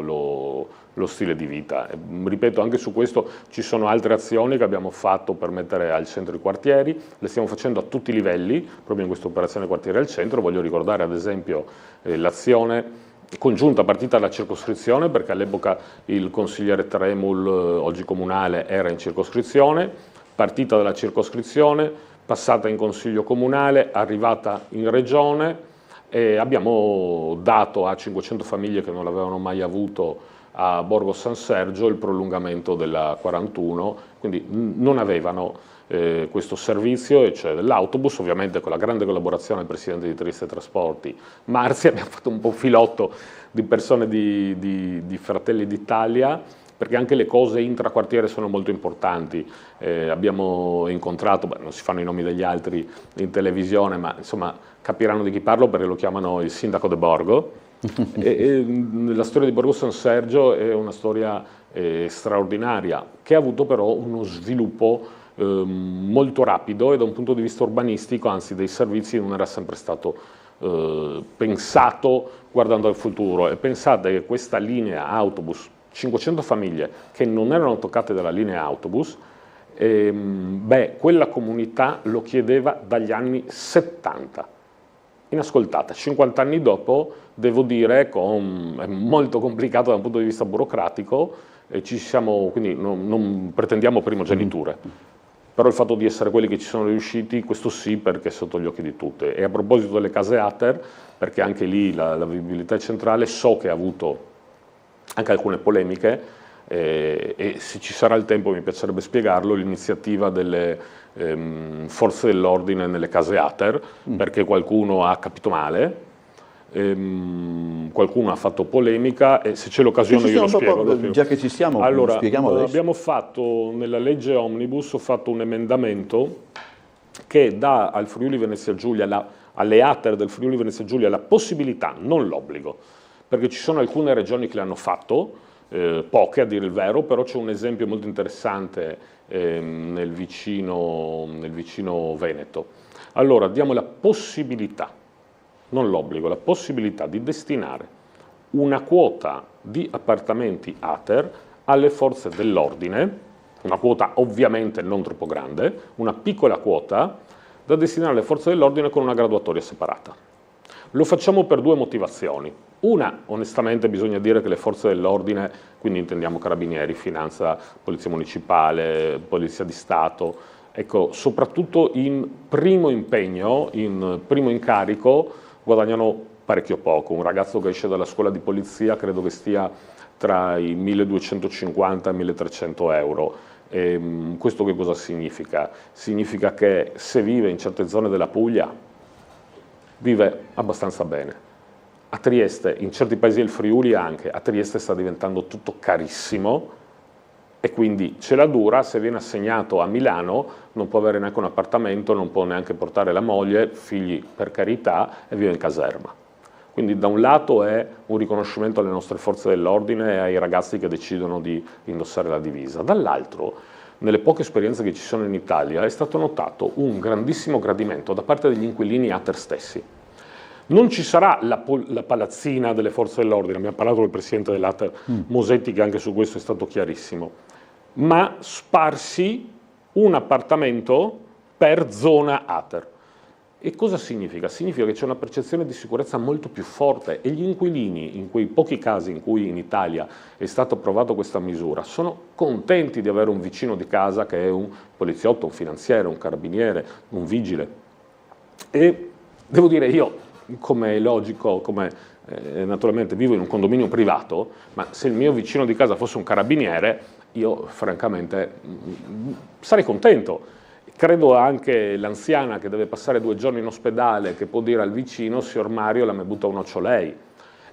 lo stile di vita. Ripeto, anche su questo ci sono altre azioni che abbiamo fatto per mettere al centro i quartieri, le stiamo facendo a tutti i livelli, proprio in questa operazione quartiere al centro. Voglio ricordare ad esempio l'azione congiunta partita dalla circoscrizione, perché all'epoca il consigliere Tremul, oggi comunale, era in circoscrizione, partita dalla circoscrizione, passata in consiglio comunale, arrivata in regione, e abbiamo dato a 500 famiglie che non l'avevano mai avuto a Borgo San Sergio il prolungamento della 41, quindi non avevano questo servizio, e cioè dell'autobus, ovviamente con la grande collaborazione del Presidente di Trieste Trasporti Marzi. Abbiamo fatto un po' un filotto di persone di Fratelli d'Italia, perché anche le cose intraquartiere sono molto importanti. Abbiamo incontrato, non si fanno i nomi degli altri in televisione, ma insomma capiranno di chi parlo perché lo chiamano il sindaco de Borgo. La storia di Borgo San Sergio è una storia straordinaria, che ha avuto però uno sviluppo molto rapido, e da un punto di vista urbanistico, anzi dei servizi, non era sempre stato pensato guardando al futuro. E pensate che questa linea autobus, 500 famiglie che non erano toccate dalla linea autobus, quella comunità lo chiedeva dagli anni 70. Inascoltata, 50 anni dopo, devo dire, è molto complicato da un punto di vista burocratico, e quindi non pretendiamo primogeniture. Però il fatto di essere quelli che ci sono riusciti, questo sì, perché è sotto gli occhi di tutti. E a proposito delle case ATER, perché anche lì la vivibilità è centrale, so che ha avuto anche alcune polemiche, e se ci sarà il tempo mi piacerebbe spiegarlo, l'iniziativa delle forze dell'ordine nelle case ATER, perché qualcuno ha capito male, qualcuno ha fatto polemica, e se c'è l'occasione io lo spiego. Già che ci siamo, allora, lo spieghiamo adesso. Abbiamo fatto, nella legge Omnibus, ho fatto un emendamento che dà al Friuli Venezia Giulia, alle ATER del Friuli Venezia Giulia, la possibilità, non l'obbligo, perché ci sono alcune regioni che l'hanno fatto, poche a dire il vero, però c'è un esempio molto interessante nel vicino Veneto. Allora, diamo la possibilità, non l'obbligo, la possibilità di destinare una quota di appartamenti ATER alle forze dell'ordine, una quota ovviamente non troppo grande, una piccola quota da destinare alle forze dell'ordine con una graduatoria separata. Lo facciamo per due motivazioni. Una, onestamente bisogna dire che le forze dell'ordine, quindi intendiamo carabinieri, finanza, polizia municipale, polizia di Stato, ecco, soprattutto in primo impegno, in primo incarico, guadagnano parecchio poco. Un ragazzo che esce dalla scuola di polizia credo che stia tra i 1.250 e i 1.300 euro. Questo che cosa significa? Significa che se vive in certe zone della Puglia, vive abbastanza bene. A Trieste, in certi paesi del Friuli anche, a Trieste sta diventando tutto carissimo, e quindi ce la dura. Se viene assegnato a Milano non può avere neanche un appartamento, non può neanche portare la moglie, figli per carità, e vive in caserma. Quindi da un lato è un riconoscimento alle nostre forze dell'ordine e ai ragazzi che decidono di indossare la divisa. Dall'altro, nelle poche esperienze che ci sono in Italia, è stato notato un grandissimo gradimento da parte degli inquilini ATER stessi. Non ci sarà la palazzina delle forze dell'ordine, abbiamo parlato con il presidente dell'ATER Mosetti, che anche su questo è stato chiarissimo, ma sparsi un appartamento per zona ATER. E cosa significa? Significa che c'è una percezione di sicurezza molto più forte, e gli inquilini, in quei pochi casi in cui in Italia è stata approvata questa misura, sono contenti di avere un vicino di casa che è un poliziotto, un finanziere, un carabiniere, un vigile. E devo dire, io, come è logico, naturalmente vivo in un condominio privato, ma se il mio vicino di casa fosse un carabiniere, io francamente sarei contento. Credo anche l'anziana che deve passare 2 giorni in ospedale, che può dire al vicino: signor Mario, la me butta un occhio lei.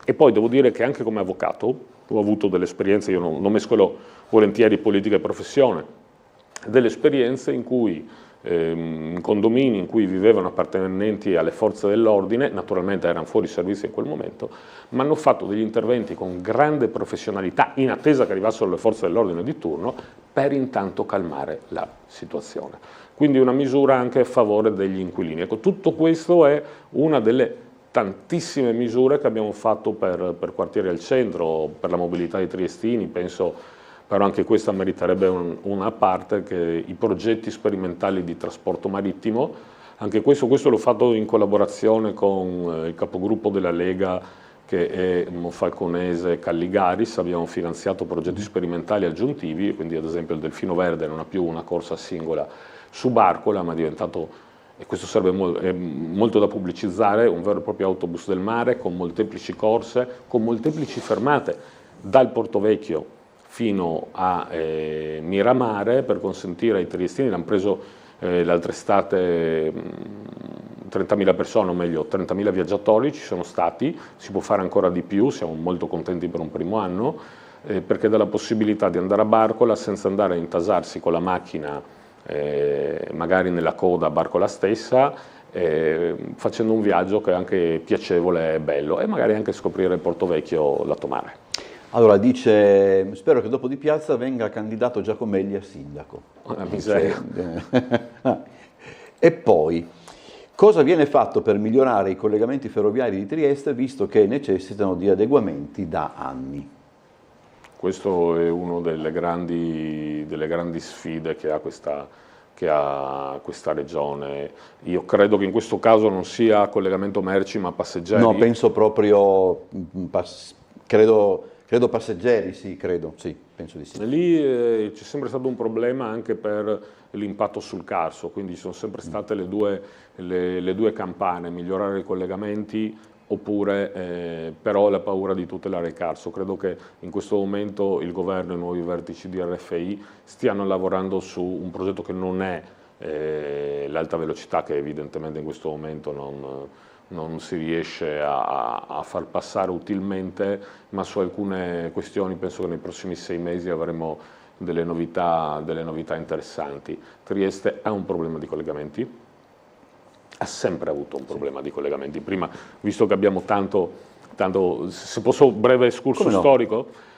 E poi devo dire che anche come avvocato ho avuto delle esperienze, io non mescolo volentieri politica e professione, delle esperienze in cui in condomini in cui vivevano appartenenti alle forze dell'ordine, naturalmente erano fuori servizio in quel momento, ma hanno fatto degli interventi con grande professionalità, in attesa che arrivassero le forze dell'ordine di turno, per intanto calmare la situazione. Quindi una misura anche a favore degli inquilini. Ecco, tutto questo è una delle tantissime misure che abbiamo fatto per quartieri al centro, per la mobilità dei triestini, penso. Però anche questa meriterebbe una parte, che i progetti sperimentali di trasporto marittimo, anche questo l'ho fatto in collaborazione con il capogruppo della Lega che è Monfalconese Calligaris, abbiamo finanziato progetti sperimentali aggiuntivi, quindi ad esempio il Delfino Verde non ha più una corsa singola su barcola, ma è diventato, e questo serve molto da pubblicizzare, un vero e proprio autobus del mare con molteplici corse, con molteplici fermate dal Porto Vecchio fino a Miramare, per consentire ai triestini, l'hanno preso l'altra estate 30.000 persone, o meglio 30.000 viaggiatori ci sono stati, si può fare ancora di più, siamo molto contenti per un primo anno, perché dà la possibilità di andare a barcola senza andare a intasarsi con la macchina, magari nella coda a barcola stessa, facendo un viaggio che è anche piacevole e bello, e magari anche scoprire il Porto Vecchio lato mare. Allora dice, spero che dopo Di Piazza venga candidato Giacomelli a sindaco. Una miseria. E poi, cosa viene fatto per migliorare i collegamenti ferroviari di Trieste, visto che necessitano di adeguamenti da anni? Questo è una delle grandi sfide che ha questa regione. Io credo che in questo caso non sia collegamento merci ma passeggeri. No, penso proprio, credo passeggeri, sì, penso di sì. Lì c'è sempre stato un problema anche per l'impatto sul Carso, quindi ci sono sempre state le due campane, migliorare i collegamenti oppure però la paura di tutelare il Carso. Credo che in questo momento il governo e i nuovi vertici di RFI stiano lavorando su un progetto che non è l'alta velocità, che evidentemente in questo momento non si riesce a far passare utilmente, ma su alcune questioni penso che nei prossimi 6 mesi avremo delle novità interessanti. Trieste ha un problema di collegamenti, ha sempre avuto un problema di collegamenti. Prima, visto che abbiamo tanto se posso breve escurso storico,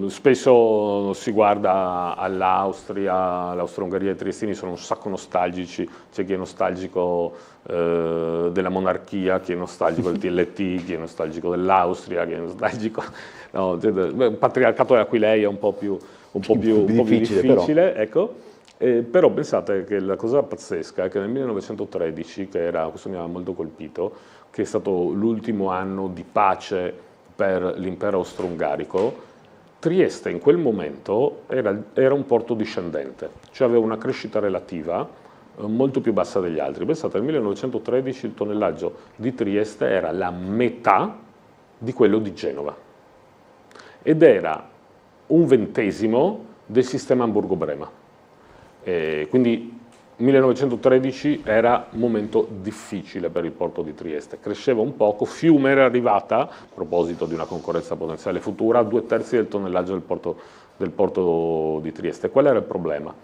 spesso si guarda all'Austria, l'Austro-Ungheria e i triestini sono un sacco nostalgici, c'è chi è nostalgico della monarchia, chi è nostalgico del TLT, chi è nostalgico dell'Austria, chi è nostalgico... No, il patriarcato dell'Aquileia è un po' più difficile, ecco. Però pensate che la cosa pazzesca è che nel 1913, questo mi aveva molto colpito, che è stato l'ultimo anno di pace per l'impero austro-ungarico, Trieste in quel momento era un porto discendente, cioè aveva una crescita relativa molto più bassa degli altri. Pensate, nel 1913 il tonnellaggio di Trieste era la metà di quello di Genova ed era un 20° del sistema Amburgo-Brema. Quindi 1913 era un momento difficile per il porto di Trieste, cresceva un poco, Fiume era arrivata, a proposito di una concorrenza potenziale futura, a 2/3 del tonnellaggio del porto di Trieste. Qual era il problema?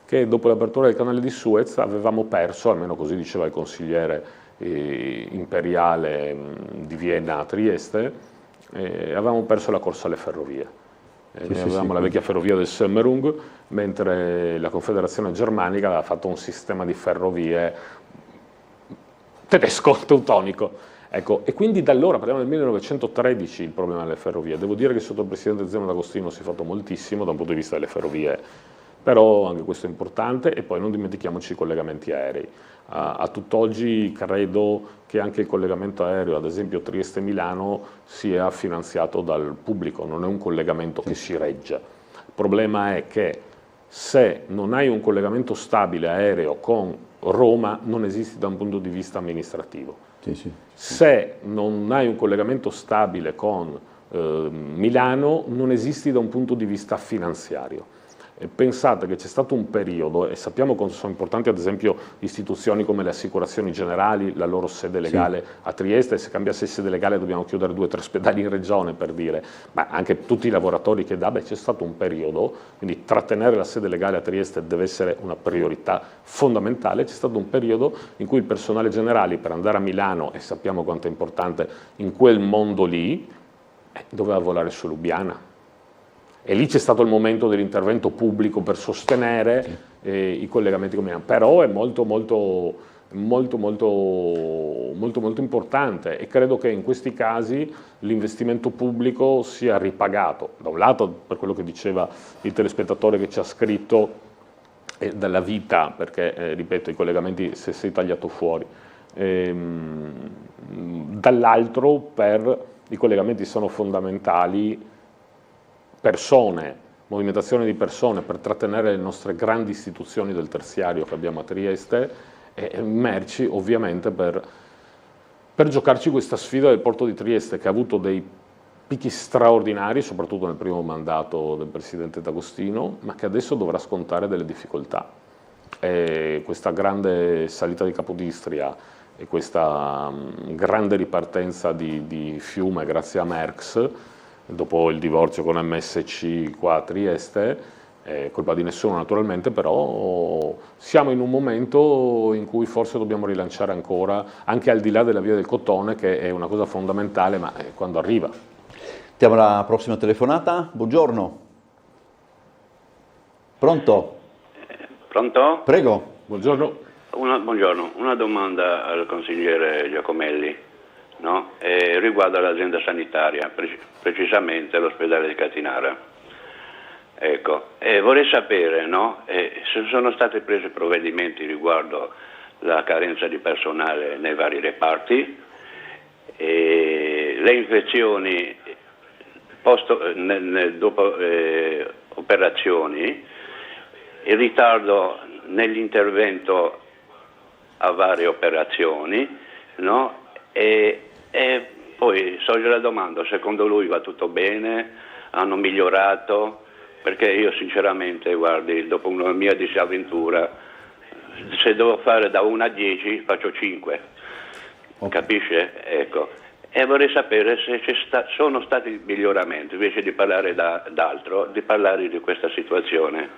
Che dopo l'apertura del canale di Suez avevamo perso, almeno così diceva il consigliere imperiale di Vienna a Trieste, avevamo perso la corsa alle ferrovie. Noi avevamo la vecchia ferrovia del Sömmerung, mentre la Confederazione Germanica aveva fatto un sistema di ferrovie tedesco, teutonico. Ecco, e quindi da allora, parliamo del 1913, il problema delle ferrovie. Devo dire che sotto il presidente Zeno D'Agostino si è fatto moltissimo da un punto di vista delle ferrovie, però anche questo è importante, e poi non dimentichiamoci i collegamenti aerei. A tutt'oggi credo che anche il collegamento aereo, ad esempio Trieste-Milano, sia finanziato dal pubblico, non è un collegamento che si regge. Il problema è che se non hai un collegamento stabile aereo con Roma, non esiste da un punto di vista amministrativo. Se non hai un collegamento stabile con Milano, non esisti da un punto di vista finanziario. E pensate che c'è stato un periodo, e sappiamo quanto sono importanti ad esempio istituzioni come le assicurazioni generali, la loro sede legale a Trieste, se cambiasse sede legale dobbiamo chiudere 2 o 3 ospedali in regione, per dire, ma anche tutti i lavoratori che c'è stato un periodo, quindi trattenere la sede legale a Trieste deve essere una priorità fondamentale. C'è stato un periodo in cui il personale generale per andare a Milano, e sappiamo quanto è importante in quel mondo lì, doveva volare su Lubiana. E lì c'è stato il momento dell'intervento pubblico per sostenere i collegamenti con Milano, però è molto importante, e credo che in questi casi l'investimento pubblico sia ripagato, da un lato per quello che diceva il telespettatore che ci ha scritto dalla vita, perché ripeto, i collegamenti se sei tagliato fuori, dall'altro i collegamenti sono fondamentali, persone, movimentazione di persone per trattenere le nostre grandi istituzioni del terziario che abbiamo a Trieste e merci ovviamente per giocarci questa sfida del porto di Trieste, che ha avuto dei picchi straordinari, soprattutto nel primo mandato del Presidente D'Agostino, ma che adesso dovrà scontare delle difficoltà. E questa grande salita di Capodistria e questa grande ripartenza di Fiume grazie a Merckx, dopo il divorzio con MSC qua a Trieste, colpa di nessuno naturalmente, però siamo in un momento in cui forse dobbiamo rilanciare ancora, anche al di là della via del cotone, che è una cosa fondamentale, ma quando arriva. Andiamo alla prossima telefonata. Buongiorno. Pronto? Pronto? Prego. Buongiorno. Buongiorno, una domanda al consigliere Giacomelli, no? Riguardo all'azienda sanitaria, precisamente l'ospedale di Catinara. Ecco, vorrei sapere, no? Se sono stati presi provvedimenti riguardo la carenza di personale nei vari reparti, le infezioni dopo operazioni, il ritardo nell'intervento a varie operazioni, no? E poi sorge la domanda, secondo lui va tutto bene, hanno migliorato? Perché io sinceramente, guardi, dopo una mia disavventura, se devo fare da 1 a 10 faccio 5, capisce? Ecco. E vorrei sapere se sono stati miglioramenti, invece di parlare d'altro, di parlare di questa situazione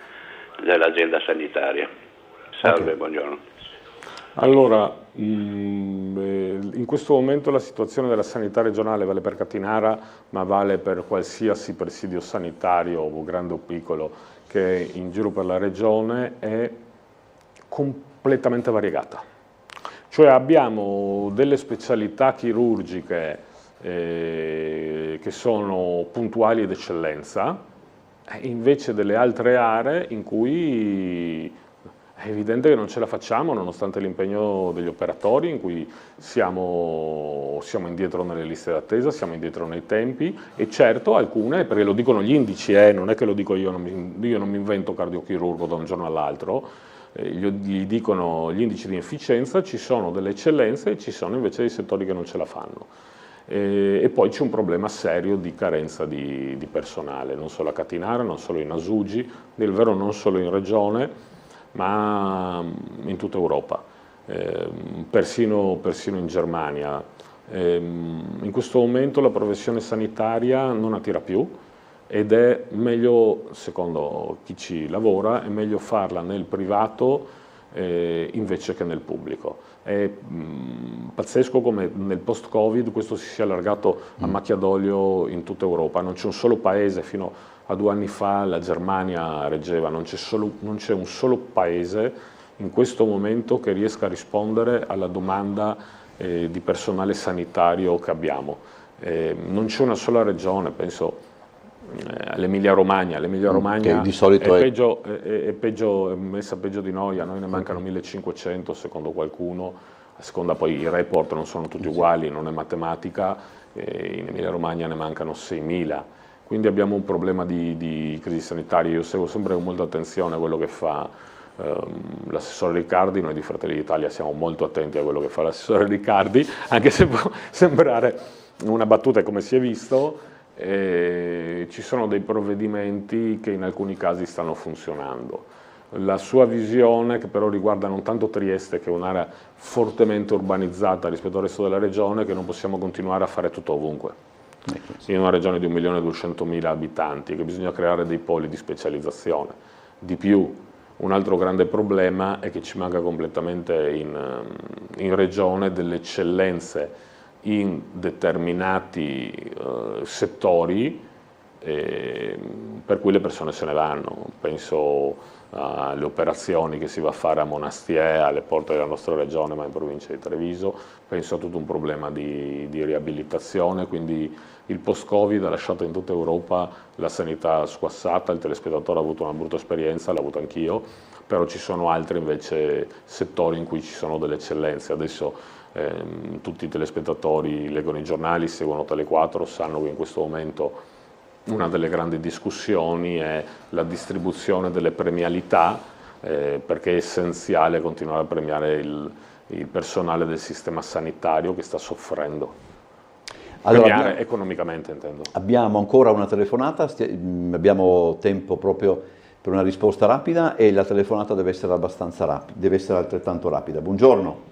dell'azienda sanitaria. Salve, buongiorno. Allora, in questo momento la situazione della sanità regionale vale per Catinara, ma vale per qualsiasi presidio sanitario, grande o piccolo, che è in giro per la regione, è completamente variegata. Cioè abbiamo delle specialità chirurgiche che sono puntuali ed eccellenza, invece delle altre aree in cui è evidente che non ce la facciamo nonostante l'impegno degli operatori, in cui siamo indietro nelle liste d'attesa, siamo indietro nei tempi, e certo alcune, perché lo dicono gli indici, non è che lo dico io non mi invento cardiochirurgo da un giorno all'altro, gli dicono gli indici di efficienza, ci sono delle eccellenze e ci sono invece dei settori che non ce la fanno. E poi c'è un problema serio di carenza di personale, non solo a Catinara, non solo in Asugi, nel vero non solo in regione, ma in tutta Europa, persino in Germania. In questo momento la professione sanitaria non attira più ed è meglio, secondo chi ci lavora, è meglio farla nel privato invece che nel pubblico. È pazzesco come nel post-Covid questo si sia allargato a macchia d'olio in tutta Europa. Non c'è un solo paese, fino a 2 anni fa la Germania reggeva, non c'è un solo paese in questo momento che riesca a rispondere alla domanda di personale sanitario che abbiamo. Non c'è una sola regione, penso all'Emilia Romagna. L'Emilia Romagna di solito è messa peggio di noi, a noi ne mancano 1500 secondo qualcuno, a seconda poi i report non sono tutti uguali, non è matematica, in Emilia Romagna ne mancano 6000, quindi abbiamo un problema di crisi sanitaria. Io seguo sempre con molta attenzione quello che fa l'assessore Riccardi, noi di Fratelli d'Italia siamo molto attenti a quello che fa l'assessore Riccardi, anche se può sembrare una battuta come si è visto. Ci sono dei provvedimenti che in alcuni casi stanno funzionando. La sua visione, che però riguarda non tanto Trieste, che è un'area fortemente urbanizzata rispetto al resto della regione, che non possiamo continuare a fare tutto ovunque. In una regione di 1.200.000 abitanti, che bisogna creare dei poli di specializzazione. Di più, un altro grande problema è che ci manca completamente in regione delle eccellenze in determinati settori per cui le persone se ne vanno. Penso alle operazioni che si va a fare a Monastir, alle porte della nostra regione, ma in provincia di Treviso, penso a tutto un problema di riabilitazione, quindi il post-Covid ha lasciato in tutta Europa la sanità squassata, il telespettatore ha avuto una brutta esperienza, l'ho avuto anch'io, però ci sono altri invece settori in cui ci sono delle eccellenze. Adesso tutti i telespettatori leggono i giornali, seguono Tele4, sanno che in questo momento una delle grandi discussioni è la distribuzione delle premialità, perché è essenziale continuare a premiare il personale del sistema sanitario che sta soffrendo. Allora, economicamente intendo. Abbiamo ancora una telefonata, abbiamo tempo proprio per una risposta rapida e la telefonata deve essere abbastanza rapida, deve essere altrettanto rapida. Buongiorno.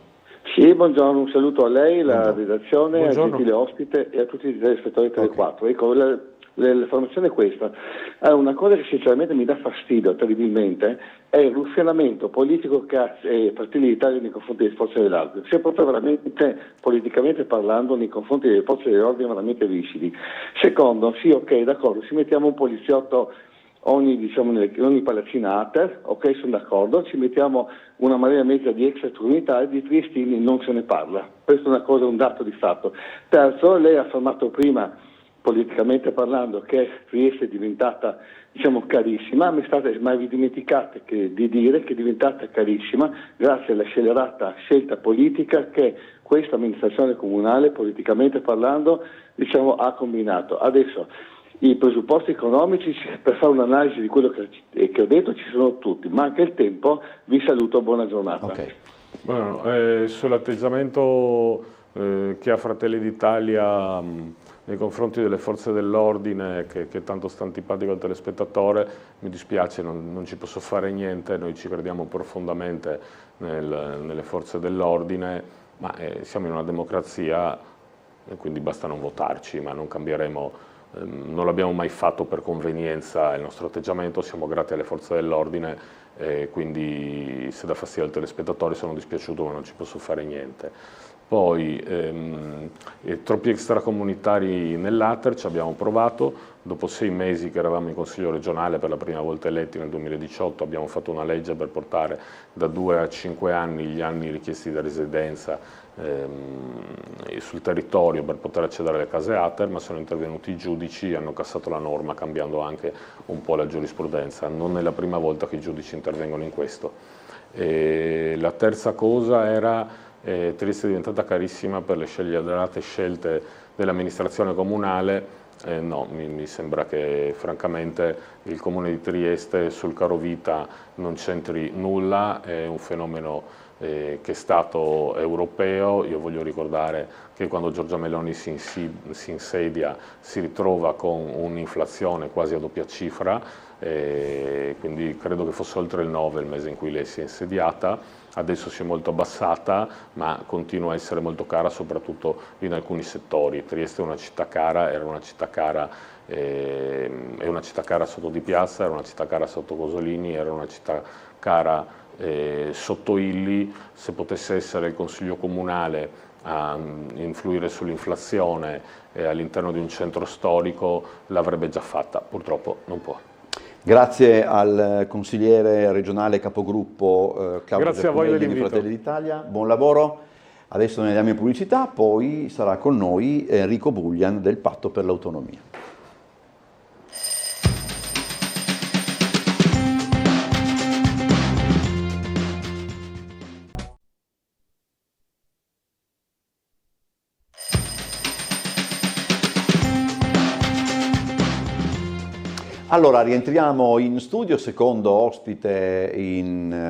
Sì, buongiorno, un saluto a lei, la redazione, al gentile ospite e a tutti i telespettatori Tele4. Ecco, l'informazione è questa. Una cosa che sinceramente mi dà fastidio terribilmente è il ruffianamento politico che ha Fratelli d'Italia nei confronti delle forze dell'ordine. Si è proprio veramente, politicamente parlando, nei confronti delle forze dell'ordine veramente viscidi. Secondo, sì, ok, d'accordo, ci mettiamo un poliziotto ogni palazzinata, ok, sono d'accordo, ci mettiamo una marea e mezza di extracomunitari, di triestini non se ne parla. Questo è una cosa, un dato di fatto. Terzo, lei ha affermato prima, politicamente parlando, che Trieste è diventata, carissima, ma vi dimenticate di dire che è diventata carissima grazie alla scellerata scelta politica che questa amministrazione comunale, politicamente parlando, ha combinato. Adesso, i presupposti economici per fare un'analisi di quello che ho detto ci sono tutti, manca il tempo, vi saluto, buona giornata. Okay. Bueno, sull'atteggiamento che ha Fratelli d'Italia nei confronti delle forze dell'ordine, che tanto sta antipatico al telespettatore, mi dispiace, non ci posso fare niente, noi ci crediamo profondamente nelle forze dell'ordine, ma siamo in una democrazia, quindi basta non votarci, ma non cambieremo. Non l'abbiamo mai fatto per convenienza il nostro atteggiamento, siamo grati alle forze dell'ordine, quindi se dà fastidio al telespettatore sono dispiaciuto ma non ci posso fare niente. Poi troppi extracomunitari nell'Ater, ci abbiamo provato, dopo 6 mesi che eravamo in Consiglio regionale per la prima volta eletti nel 2018 abbiamo fatto una legge per portare da 2 a 5 anni gli anni richiesti da residenza sul territorio per poter accedere alle case Ater, ma sono intervenuti i giudici e hanno cassato la norma cambiando anche un po' la giurisprudenza. Non è la prima volta che i giudici intervengono in questo. La terza cosa era Trieste è diventata carissima per le scellerate scelte dell'amministrazione comunale. No, mi sembra che francamente il Comune di Trieste sul carovita non c'entri nulla, è un fenomeno che è stato europeo. Io voglio ricordare che quando Giorgia Meloni si insedia si ritrova con un'inflazione quasi a doppia cifra, quindi credo che fosse oltre il 9 il mese in cui lei si è insediata. Adesso si è molto abbassata, ma continua a essere molto cara, soprattutto in alcuni settori. Trieste è una città cara, era una città cara, è una città cara sotto Di Piazza, era una città cara sotto Cosolini, era una città cara sotto Illy. Se potesse essere il Consiglio Comunale a influire sull'inflazione all'interno di un centro storico l'avrebbe già fatta, purtroppo non può. Grazie al consigliere regionale capogruppo Claudio Giacomelli di Fratelli d'Italia, buon lavoro. Adesso ne andiamo in pubblicità, poi sarà con noi Enrico Bullian del Patto per l'Autonomia. Allora, rientriamo in studio, secondo ospite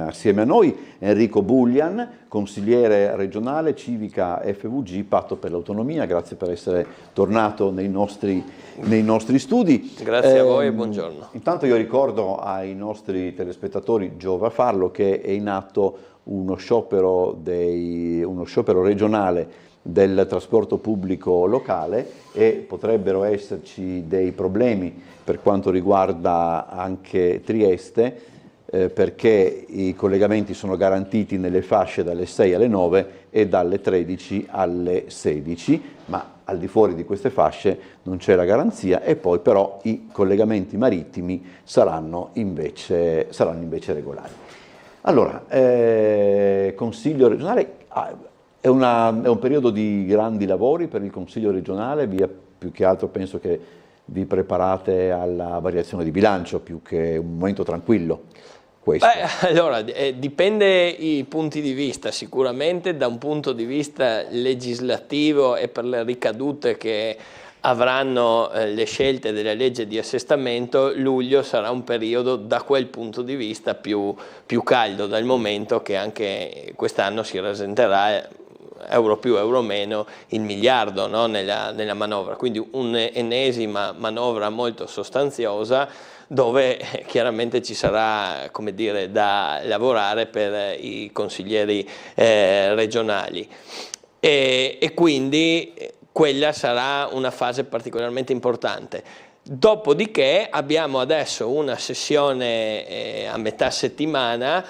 assieme a noi, Enrico Bullian, consigliere regionale Civica FVG, Patto per l'Autonomia. Grazie per essere tornato nei nostri studi. Grazie a voi e buongiorno. Intanto io ricordo ai nostri telespettatori, giova farlo, che è in atto uno sciopero regionale del trasporto pubblico locale e potrebbero esserci dei problemi per quanto riguarda anche Trieste, perché i collegamenti sono garantiti nelle fasce dalle 6 alle 9 e dalle 13 alle 16, ma al di fuori di queste fasce non c'è la garanzia, e poi però i collegamenti marittimi saranno invece regolari. Allora, Consiglio regionale, è un periodo di grandi lavori per il Consiglio regionale, più che altro penso che vi preparate alla variazione di bilancio più che un momento tranquillo. questo? Allora, dipende i punti di vista. Sicuramente da un punto di vista legislativo e per le ricadute che avranno le scelte della legge di assestamento, luglio sarà un periodo da quel punto di vista più caldo, dal momento che anche quest'anno si presenterà euro più euro meno il miliardo, no? nella manovra, quindi un'ennesima manovra molto sostanziosa, dove chiaramente ci sarà, come dire, da lavorare per i consiglieri regionali e quindi quella sarà una fase particolarmente importante. Dopodiché abbiamo adesso una sessione a metà settimana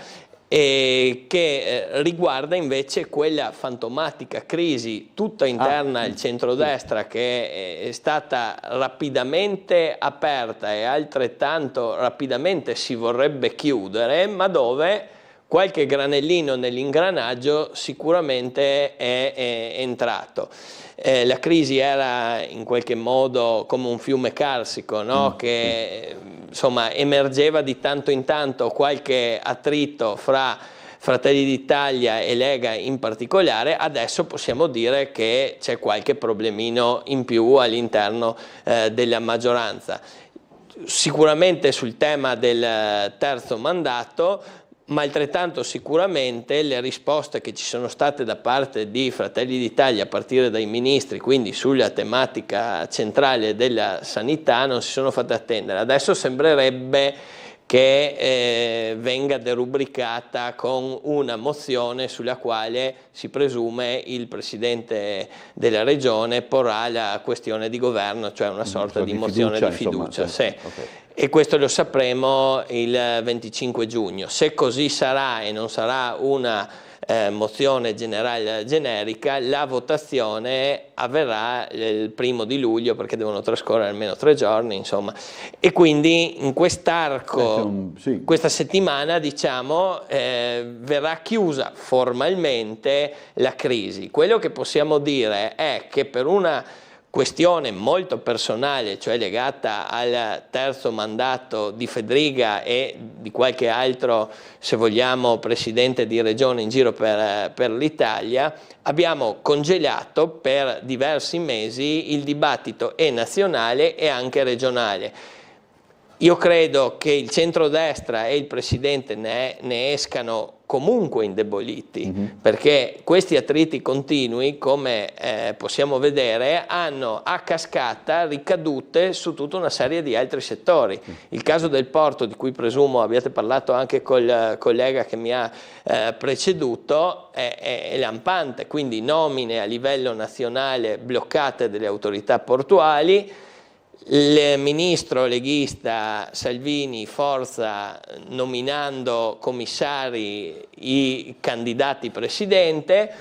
che riguarda invece quella fantomatica crisi tutta interna al centrodestra, che è stata rapidamente aperta e altrettanto rapidamente si vorrebbe chiudere, ma dove qualche granellino nell'ingranaggio sicuramente è entrato. La crisi era in qualche modo come un fiume carsico, no? Che insomma emergeva di tanto in tanto qualche attrito fra Fratelli d'Italia e Lega in particolare. Adesso possiamo dire che c'è qualche problemino in più all'interno della maggioranza. Sicuramente sul tema del terzo mandato, ma altrettanto sicuramente le risposte che ci sono state da parte di Fratelli d'Italia a partire dai ministri, quindi sulla tematica centrale della sanità, non si sono fatte attendere. Adesso sembrerebbe che venga derubricata con una mozione sulla quale si presume il Presidente della Regione porrà la questione di governo, cioè una sorta di mozione di fiducia. Sì. Okay. E questo lo sapremo il 25 giugno. Se così sarà e non sarà una mozione generale generica, la votazione avverrà il 1° di luglio, perché devono trascorrere almeno 3 giorni, insomma. E quindi in quest'arco, questa settimana, diciamo, verrà chiusa formalmente la crisi. Quello che possiamo dire è che per una questione molto personale, cioè legata al terzo mandato di Fedriga e di qualche altro, se vogliamo, presidente di regione in giro per l'Italia, abbiamo congelato per diversi mesi il dibattito nazionale e anche regionale. Io credo che il centrodestra e il Presidente ne escano comunque indeboliti, perché questi attriti continui, come possiamo vedere, hanno a cascata ricadute su tutta una serie di altri settori. Il caso del porto, di cui presumo abbiate parlato anche col collega che mi ha preceduto, è lampante, quindi nomine a livello nazionale bloccate delle autorità portuali. Il ministro leghista Salvini forza nominando commissari i candidati presidente,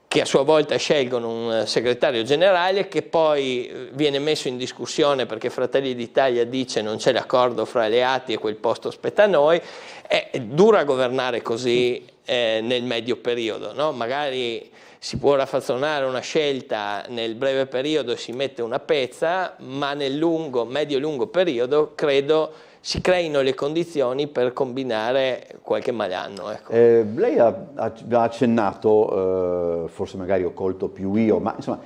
che a sua volta scelgono un segretario generale, che poi viene messo in discussione perché Fratelli d'Italia dice non c'è l'accordo fra alleati e quel posto spetta a noi. È dura governare così nel medio periodo, no? Magari si può raffazzonare una scelta nel breve periodo e si mette una pezza, ma nel medio-lungo periodo credo si creino le condizioni per combinare qualche malanno. Ecco. Lei ha accennato, forse magari ho colto più io, ma insomma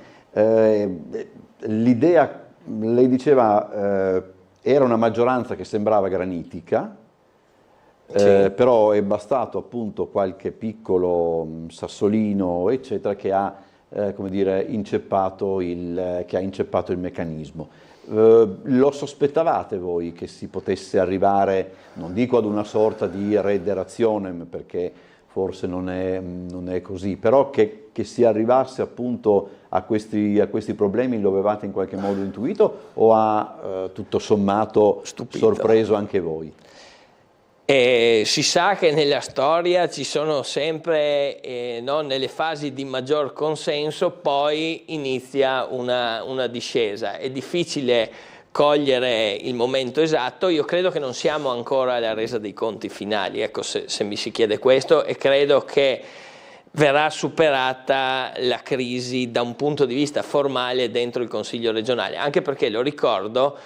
l'idea, lei diceva, era una maggioranza che sembrava granitica. Sì. Però è bastato appunto qualche piccolo sassolino eccetera che ha come dire, inceppato il meccanismo. Lo sospettavate voi che si potesse arrivare, non dico ad una sorta di rederazione, perché forse non è così, però che si arrivasse appunto a questi problemi? Lo avevate in qualche modo intuito o ha tutto sommato sorpreso anche voi? Si sa che nella storia ci sono sempre, nelle fasi di maggior consenso, poi inizia una discesa. È difficile cogliere il momento esatto. Io credo che non siamo ancora alla resa dei conti finali, ecco, se mi si chiede questo, e credo che verrà superata la crisi da un punto di vista formale dentro il Consiglio regionale, anche perché, lo ricordo,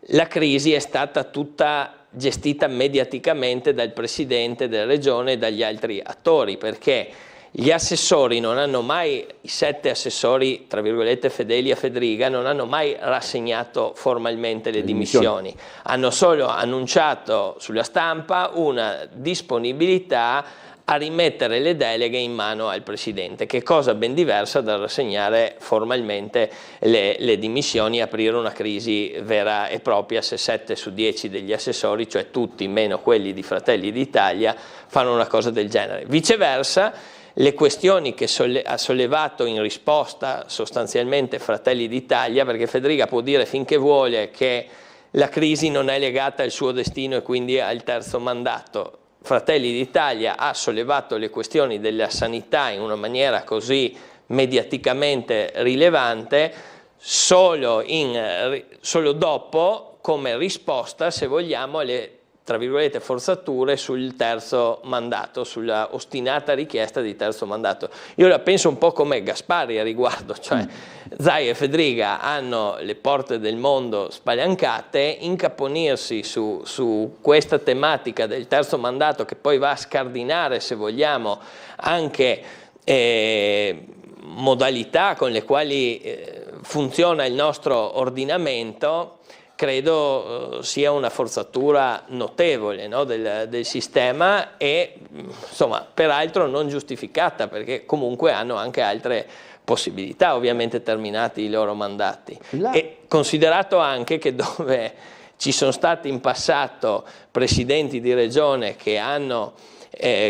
la crisi è stata tutta gestita mediaticamente dal presidente della regione e dagli altri attori, perché gli assessori non hanno mai, i 7 assessori, tra virgolette, fedeli a Federica, non hanno mai rassegnato formalmente le dimissioni. Hanno solo annunciato sulla stampa una disponibilità a rimettere le deleghe in mano al Presidente, che è cosa ben diversa dal rassegnare formalmente le dimissioni e aprire una crisi vera e propria se 7 su 10 degli assessori, cioè tutti meno quelli di Fratelli d'Italia, fanno una cosa del genere. Viceversa, le questioni che ha sollevato in risposta sostanzialmente Fratelli d'Italia, perché Federica può dire finché vuole che la crisi non è legata al suo destino e quindi al terzo mandato. Fratelli d'Italia ha sollevato le questioni della sanità in una maniera così mediaticamente rilevante solo dopo, come risposta, se vogliamo, alle tra virgolette forzature sul terzo mandato, sulla ostinata richiesta di terzo mandato. Io la penso un po' come Gasparri a riguardo, cioè Zaia e Federica hanno le porte del mondo spalancate, incapponirsi su questa tematica del terzo mandato, che poi va a scardinare, se vogliamo, anche modalità con le quali funziona il nostro ordinamento, credo sia una forzatura notevole, no, del sistema e insomma peraltro non giustificata, perché comunque hanno anche altre possibilità, ovviamente terminati i loro mandati. E considerato anche che dove ci sono stati in passato presidenti di regione che hanno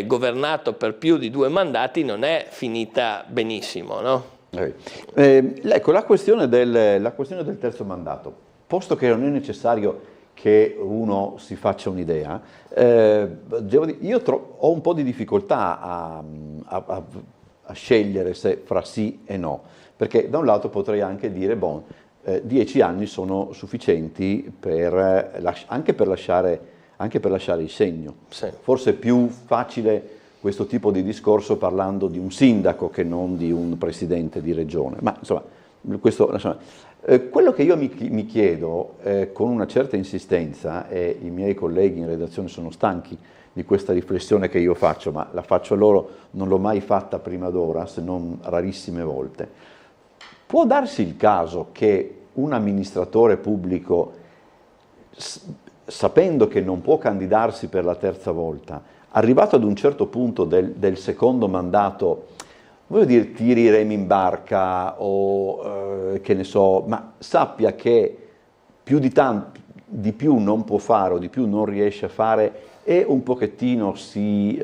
governato per più di 2 mandati, non è finita benissimo, no? Ecco, la questione del terzo mandato. Posto che non è necessario che uno si faccia un'idea, io ho un po' di difficoltà a scegliere se fra sì e no, perché da un lato potrei anche dire, 10 anni sono sufficienti anche per lasciare il segno. Sì. Forse è più facile questo tipo di discorso parlando di un sindaco che non di un presidente di regione, ma insomma, quello che io mi chiedo con una certa insistenza, e i miei colleghi in redazione sono stanchi di questa riflessione che io faccio, ma la faccio a loro, non l'ho mai fatta prima d'ora, se non rarissime volte, può darsi il caso che un amministratore pubblico, sapendo che non può candidarsi per la terza volta, arrivato ad un certo punto del secondo mandato, voglio dire, tiri i remi in barca o che ne so, ma sappia che di più non può fare o di più non riesce a fare e un pochettino si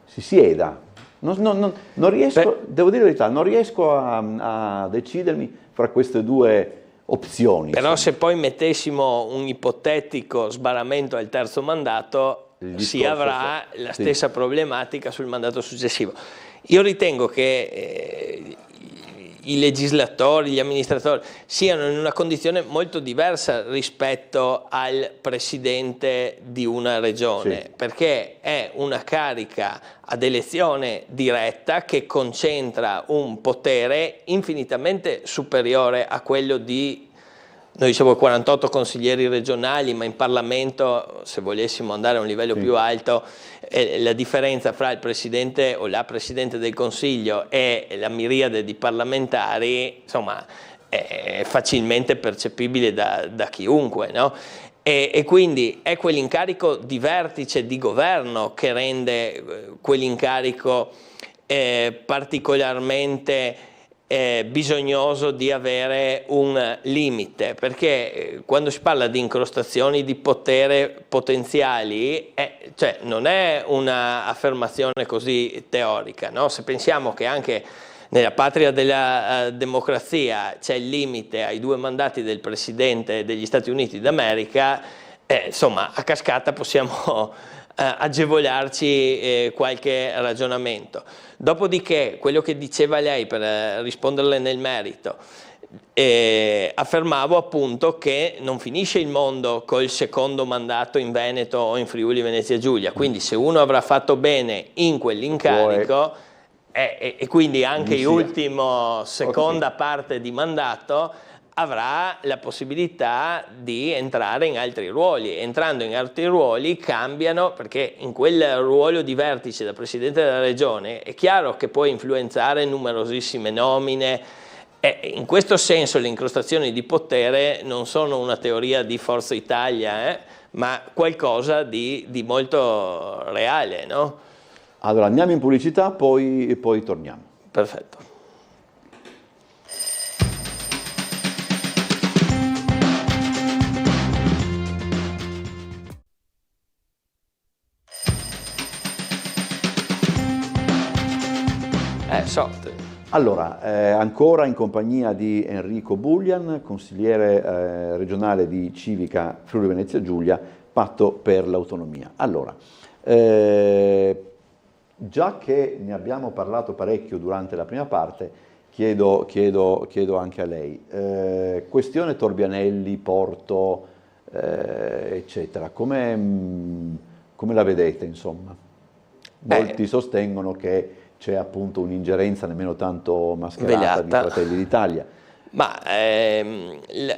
sieda. Non riesco, devo dire la verità, non riesco a decidermi fra queste due opzioni. Però se poi mettessimo un ipotetico sbarramento al terzo mandato, si avrà la stessa problematica sul mandato successivo. Io ritengo che i legislatori, gli amministratori siano in una condizione molto diversa rispetto al presidente di una regione, perché è una carica ad elezione diretta che concentra un potere infinitamente superiore a quello di, noi diciamo 48 consiglieri regionali, ma in Parlamento, se volessimo andare a un livello più alto, la differenza fra il Presidente o la Presidente del Consiglio e la miriade di parlamentari, insomma, è facilmente percepibile da chiunque, no? E quindi è quell'incarico di vertice di governo che rende quell'incarico particolarmente bisognoso di avere un limite, perché quando si parla di incrostazioni di potere potenziali, cioè non è un'affermazione così teorica, no? Se pensiamo che anche nella patria della democrazia c'è il limite ai 2 mandati del Presidente degli Stati Uniti d'America, insomma a cascata possiamo agevolarci qualche ragionamento. Dopodiché, quello che diceva lei, per risponderle nel merito, affermavo appunto che non finisce il mondo col secondo mandato in Veneto o in Friuli Venezia Giulia, quindi se uno avrà fatto bene in quell'incarico E quindi anche l'ultimo seconda parte di mandato avrà la possibilità di entrare in altri ruoli. Entrando in altri ruoli cambiano, perché in quel ruolo di vertice da Presidente della Regione è chiaro che può influenzare numerosissime nomine, e in questo senso le incrostazioni di potere non sono una teoria di Forza Italia, ma qualcosa di molto reale, no? Allora andiamo in pubblicità, poi torniamo. Perfetto. Allora, ancora in compagnia di Enrico Bullian, consigliere regionale di Civica Friuli Venezia Giulia, Patto per l'Autonomia. Allora, già che ne abbiamo parlato parecchio durante la prima parte, chiedo anche a lei, questione Torbianelli, Porto, eccetera, come la vedete, insomma? Molti sostengono che c'è appunto un'ingerenza nemmeno tanto mascherata di Fratelli d'Italia. Ma la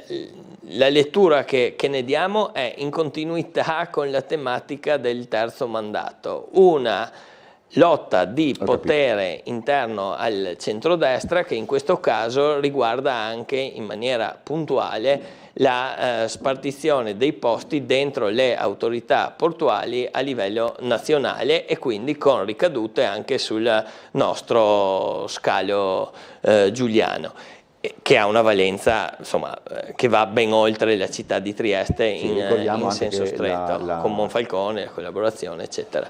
lettura che ne diamo è in continuità con la tematica del terzo mandato, una lotta di potere interno al centrodestra che in questo caso riguarda anche in maniera puntuale la spartizione dei posti dentro le autorità portuali a livello nazionale e quindi con ricadute anche sul nostro scalo giuliano, che ha una valenza insomma, che va ben oltre la città di Trieste in senso stretto, con Monfalcone, la collaborazione eccetera.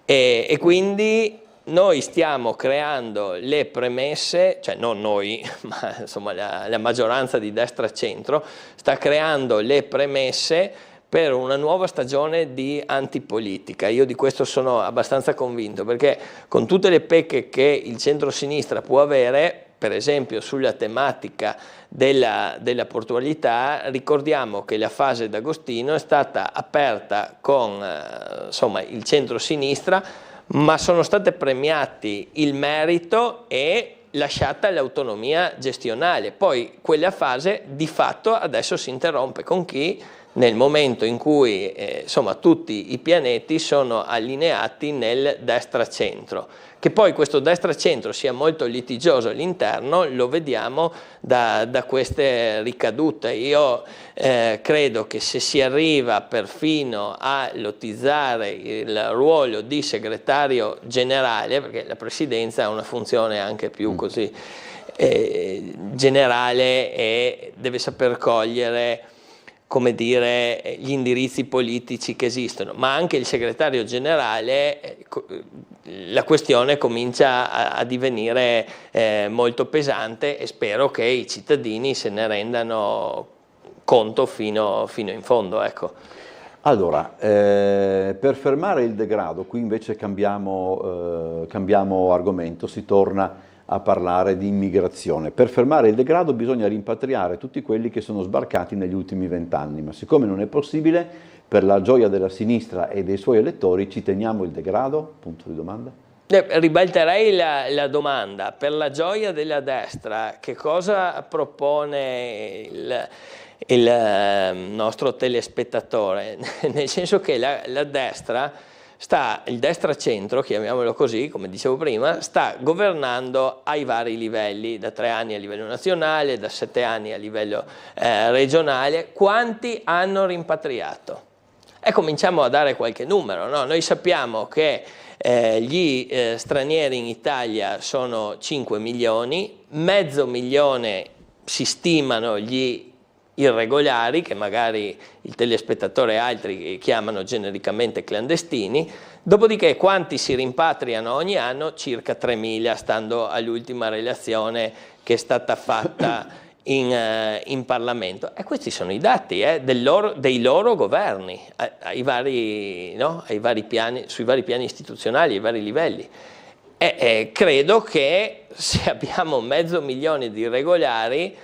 E quindi noi stiamo creando le premesse, cioè non noi, ma insomma la maggioranza di destra-centro sta creando le premesse per una nuova stagione di antipolitica. Io di questo sono abbastanza convinto, perché con tutte le pecche che il centro-sinistra può avere, per esempio sulla tematica della portualità, ricordiamo che la fase d'Agostino è stata aperta con insomma, il centro-sinistra, ma sono state premiati il merito e lasciata l'autonomia gestionale. Poi quella fase di fatto adesso si interrompe con chi? Nel momento in cui insomma, tutti i pianeti sono allineati nel destra-centro. Che poi questo destra-centro sia molto litigioso all'interno lo vediamo da queste ricadute. Io credo che se si arriva perfino a lotizzare il ruolo di segretario generale, perché la presidenza ha una funzione anche più così generale e deve saper cogliere, come dire, gli indirizzi politici che esistono, ma anche il segretario generale, la questione comincia a divenire molto pesante e spero che i cittadini se ne rendano conto fino in fondo. Ecco. Allora, per fermare il degrado, qui invece cambiamo argomento, si torna a parlare di immigrazione. Per fermare il degrado bisogna rimpatriare tutti quelli che sono sbarcati negli ultimi 20 anni, ma siccome non è possibile, per la gioia della sinistra e dei suoi elettori ci teniamo il degrado? Punto di domanda. Ribalterei la domanda. Per la gioia della destra, che cosa propone il nostro telespettatore? Nel senso che la destra il destra-centro, chiamiamolo così, come dicevo prima, sta governando ai vari livelli, da 3 anni a livello nazionale, da 7 anni a livello regionale. Quanti hanno rimpatriato? E cominciamo a dare qualche numero, no? Noi sappiamo che gli stranieri in Italia sono 5 milioni, mezzo milione si stimano gli irregolari, che magari il telespettatore e altri chiamano genericamente clandestini, dopodiché quanti si rimpatriano ogni anno? Circa 3.000, stando all'ultima relazione che è stata fatta in Parlamento. E questi sono i dati dei loro governi, sui vari piani istituzionali, ai vari livelli. Credo che se abbiamo mezzo milione di irregolari,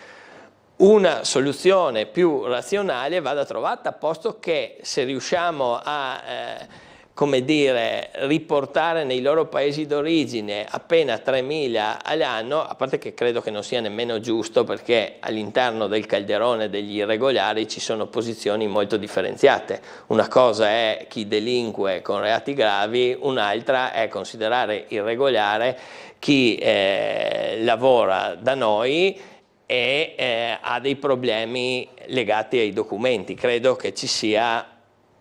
una soluzione più razionale vada trovata, posto che se riusciamo a come dire, riportare nei loro paesi d'origine appena 3.000 all'anno, a parte che credo che non sia nemmeno giusto, perché all'interno del calderone degli irregolari ci sono posizioni molto differenziate. Una cosa è chi delinque con reati gravi, un'altra è considerare irregolare chi lavora da noi e ha dei problemi legati ai documenti. Credo che ci sia,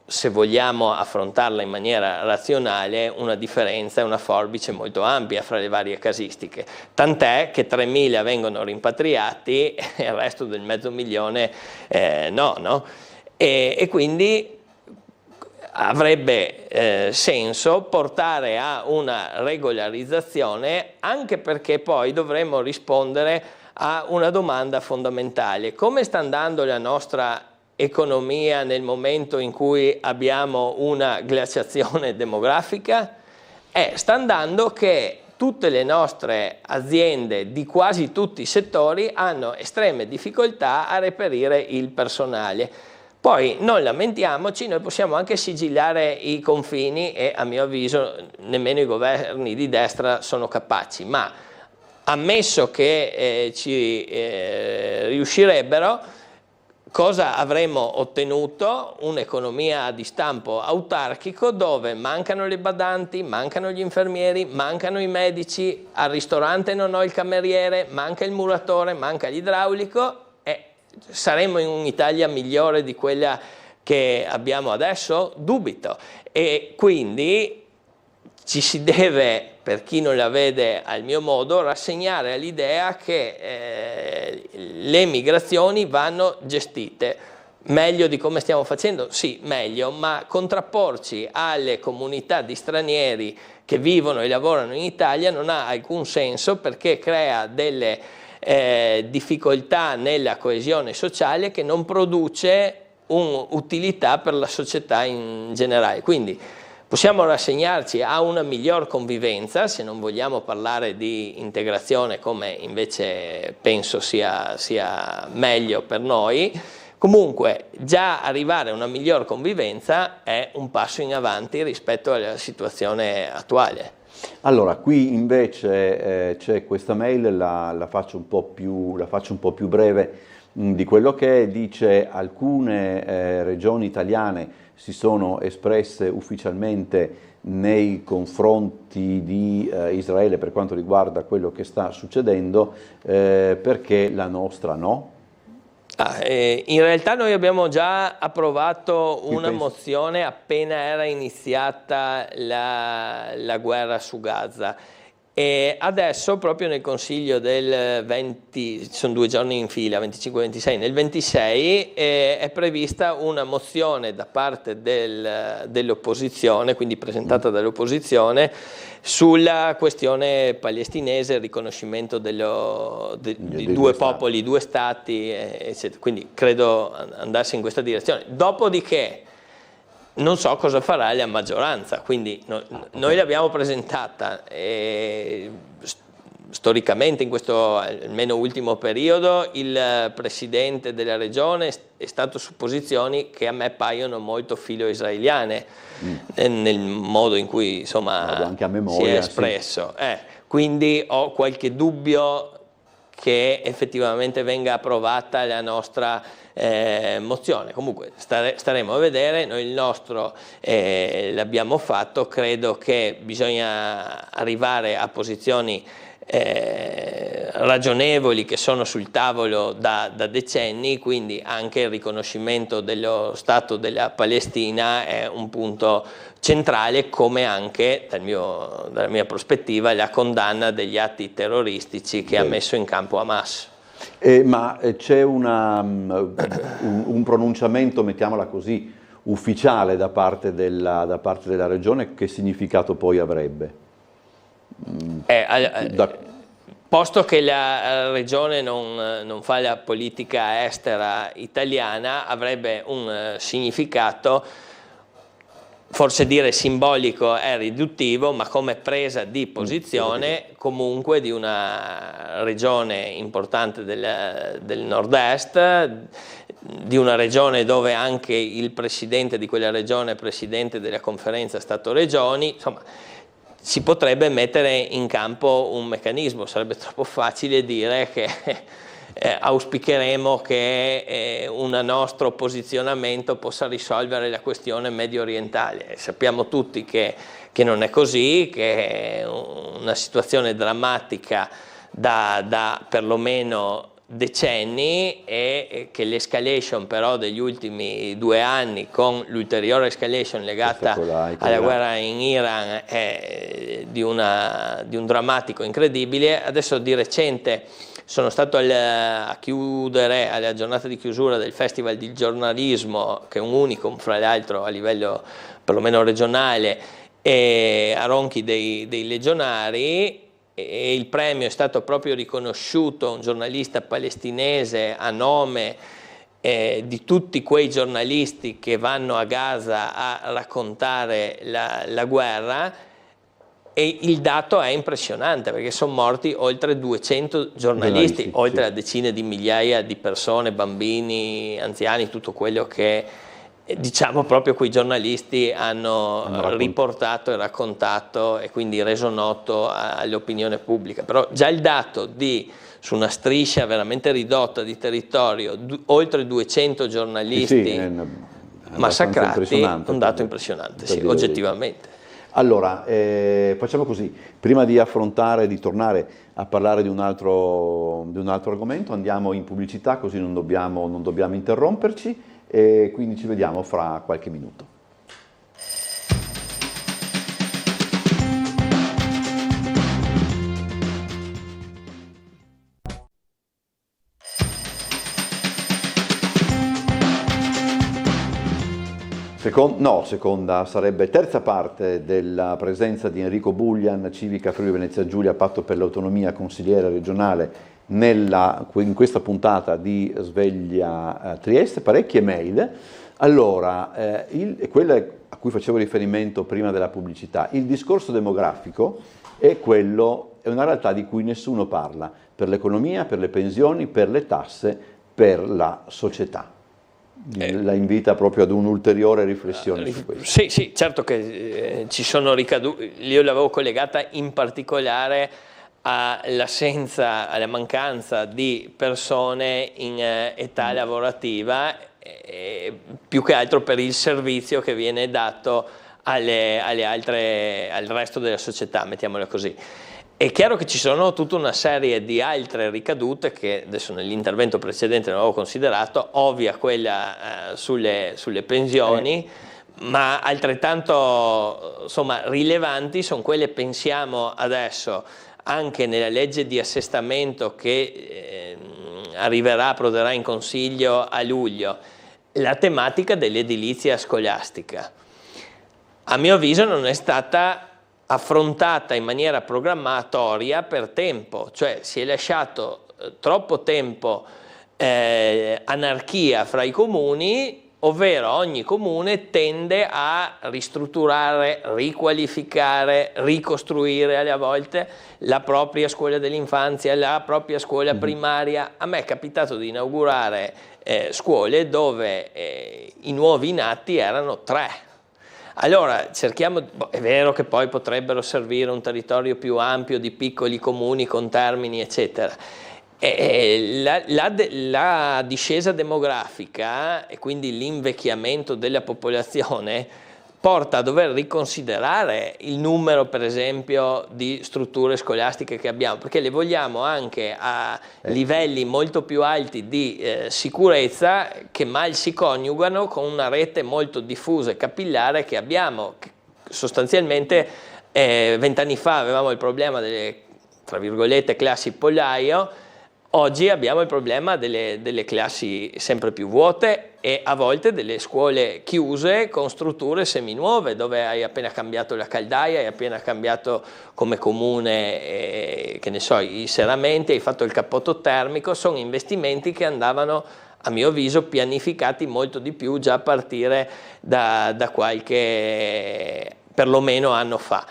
se vogliamo affrontarla in maniera razionale, una differenza e una forbice molto ampia fra le varie casistiche, tant'è che 3.000 vengono rimpatriati e il resto del 500.000 no? E quindi avrebbe senso portare a una regolarizzazione, anche perché poi dovremmo rispondere a una domanda fondamentale: come sta andando la nostra economia nel momento in cui abbiamo una glaciazione demografica? Sta andando che tutte le nostre aziende di quasi tutti i settori hanno estreme difficoltà a reperire il personale. Poi non lamentiamoci, noi possiamo anche sigillare i confini e a mio avviso nemmeno i governi di destra sono capaci, ma ammesso che ci riuscirebbero, cosa avremmo ottenuto? Un'economia di stampo autarchico dove mancano le badanti, mancano gli infermieri, mancano i medici, al ristorante non ho il cameriere, manca il muratore, manca l'idraulico, e saremmo in un'Italia migliore di quella che abbiamo adesso? Dubito. E quindi ci si deve, per chi non la vede al mio modo, rassegnare all'idea che le migrazioni vanno gestite meglio di come stiamo facendo, sì, meglio, ma contrapporci alle comunità di stranieri che vivono e lavorano in Italia non ha alcun senso, perché crea delle difficoltà nella coesione sociale che non produce un'utilità per la società in generale. Quindi possiamo rassegnarci a una miglior convivenza, se non vogliamo parlare di integrazione, come invece penso sia meglio per noi. Comunque già arrivare a una miglior convivenza è un passo in avanti rispetto alla situazione attuale. Allora, qui invece c'è questa mail, la faccio un po' più breve di quello che è. Dice: alcune regioni italiane si sono espresse ufficialmente nei confronti di Israele per quanto riguarda quello che sta succedendo, perché la nostra no? In realtà noi abbiamo già approvato una mozione appena era iniziata la guerra su Gaza, e adesso proprio nel Consiglio del 20, sono 2 giorni in fila, 25-26, nel 26 è prevista una mozione da parte dell'opposizione, quindi presentata dall'opposizione, sulla questione palestinese, il riconoscimento di 2 popoli, 2 stati, eccetera. Quindi credo andasse in questa direzione. Dopodiché non so cosa farà la maggioranza, quindi noi l'abbiamo presentata e storicamente in questo almeno ultimo periodo il presidente della regione è stato su posizioni che a me paiono molto filo-israeliane nel modo in cui insomma anche a memoria, si è espresso. Sì. Quindi ho qualche dubbio che effettivamente venga approvata la nostra mozione. Comunque staremo a vedere. Noi il nostro l'abbiamo fatto. Credo che bisogna arrivare a posizioni ragionevoli che sono sul tavolo da decenni, quindi anche il riconoscimento dello Stato della Palestina è un punto centrale, come anche dalla mia prospettiva la condanna degli atti terroristici che ha messo in campo Hamas. Ma c'è un pronunciamento, mettiamola così, ufficiale da parte della regione? Che significato poi avrebbe? Posto che la regione non fa la politica estera italiana, avrebbe un significato, forse dire simbolico è riduttivo, ma come presa di posizione comunque di una regione importante del nord-est, di una regione dove anche il presidente di quella regione è presidente della conferenza Stato-Regioni, insomma si potrebbe mettere in campo un meccanismo. Sarebbe troppo facile dire che auspicheremo che un nostro posizionamento possa risolvere la questione medio orientale. Sappiamo tutti che non è così, che è una situazione drammatica da perlomeno decenni, e che l'escalation però degli ultimi 2 anni, con l'ulteriore escalation legata alla guerra in Iran, è di un drammatico incredibile. Adesso di recente sono stato a chiudere alla giornata di chiusura del Festival di giornalismo, che è un unicum fra l'altro a livello perlomeno regionale, a Ronchi dei Legionari, e il premio è stato proprio riconosciuto a un giornalista palestinese a nome di tutti quei giornalisti che vanno a Gaza a raccontare la guerra, e il dato è impressionante perché sono morti oltre 200 giornalisti, oltre a decine di migliaia di persone, bambini, anziani, tutto quello che diciamo proprio quei giornalisti hanno riportato e raccontato e quindi reso noto all'opinione pubblica. Però già il dato su una striscia veramente ridotta di territorio, oltre 200 giornalisti massacrati, è un dato impressionante, sì, oggettivamente. Allora, facciamo così, prima di affrontare, di tornare a parlare di un altro argomento, andiamo in pubblicità, così non dobbiamo interromperci, e quindi ci vediamo fra qualche minuto. Seconda sarebbe terza parte della presenza di Enrico Bullian, Civica Friuli Venezia Giulia, Patto per l'Autonomia, consigliere regionale in questa puntata di Sveglia Trieste. Parecchie mail. Allora, quella a cui facevo riferimento prima della pubblicità, il discorso demografico è una realtà di cui nessuno parla, per l'economia, per le pensioni, per le tasse, per la società. La invita proprio ad un'ulteriore riflessione su questo. Sì, certo che ci sono ricadute. Io l'avevo collegata in particolare all'assenza, alla mancanza di persone in età lavorativa, più che altro per il servizio che viene dato al resto della società, mettiamola così. È chiaro che ci sono tutta una serie di altre ricadute che adesso nell'intervento precedente non avevo considerato, ovvia quella sulle pensioni, ma altrettanto rilevanti sono quelle, pensiamo adesso, anche nella legge di assestamento che approderà in Consiglio a luglio, la tematica dell'edilizia scolastica. A mio avviso non è stata affrontata in maniera programmatoria per tempo, cioè si è lasciato troppo tempo anarchia fra i comuni, ovvero ogni comune tende a ristrutturare, riqualificare, ricostruire alle volte la propria scuola dell'infanzia, la propria scuola primaria. A me è capitato di inaugurare scuole dove i nuovi nati erano 3. Allora cerchiamo, è vero che poi potrebbero servire un territorio più ampio di piccoli comuni con Termini eccetera. La discesa demografica e quindi l'invecchiamento della popolazione porta a dover riconsiderare il numero, per esempio, di strutture scolastiche che abbiamo, perché le vogliamo anche a livelli molto più alti di sicurezza, che mal si coniugano con una rete molto diffusa e capillare che abbiamo. Sostanzialmente 20 anni fa avevamo il problema delle, tra virgolette, classi pollaio. Oggi abbiamo il problema delle classi sempre più vuote e a volte delle scuole chiuse con strutture seminuove, dove hai appena cambiato la caldaia, hai appena cambiato come comune che ne so, i serramenti, hai fatto il cappotto termico. Sono investimenti che andavano, a mio avviso, pianificati molto di più già a partire da qualche perlomeno anno fa.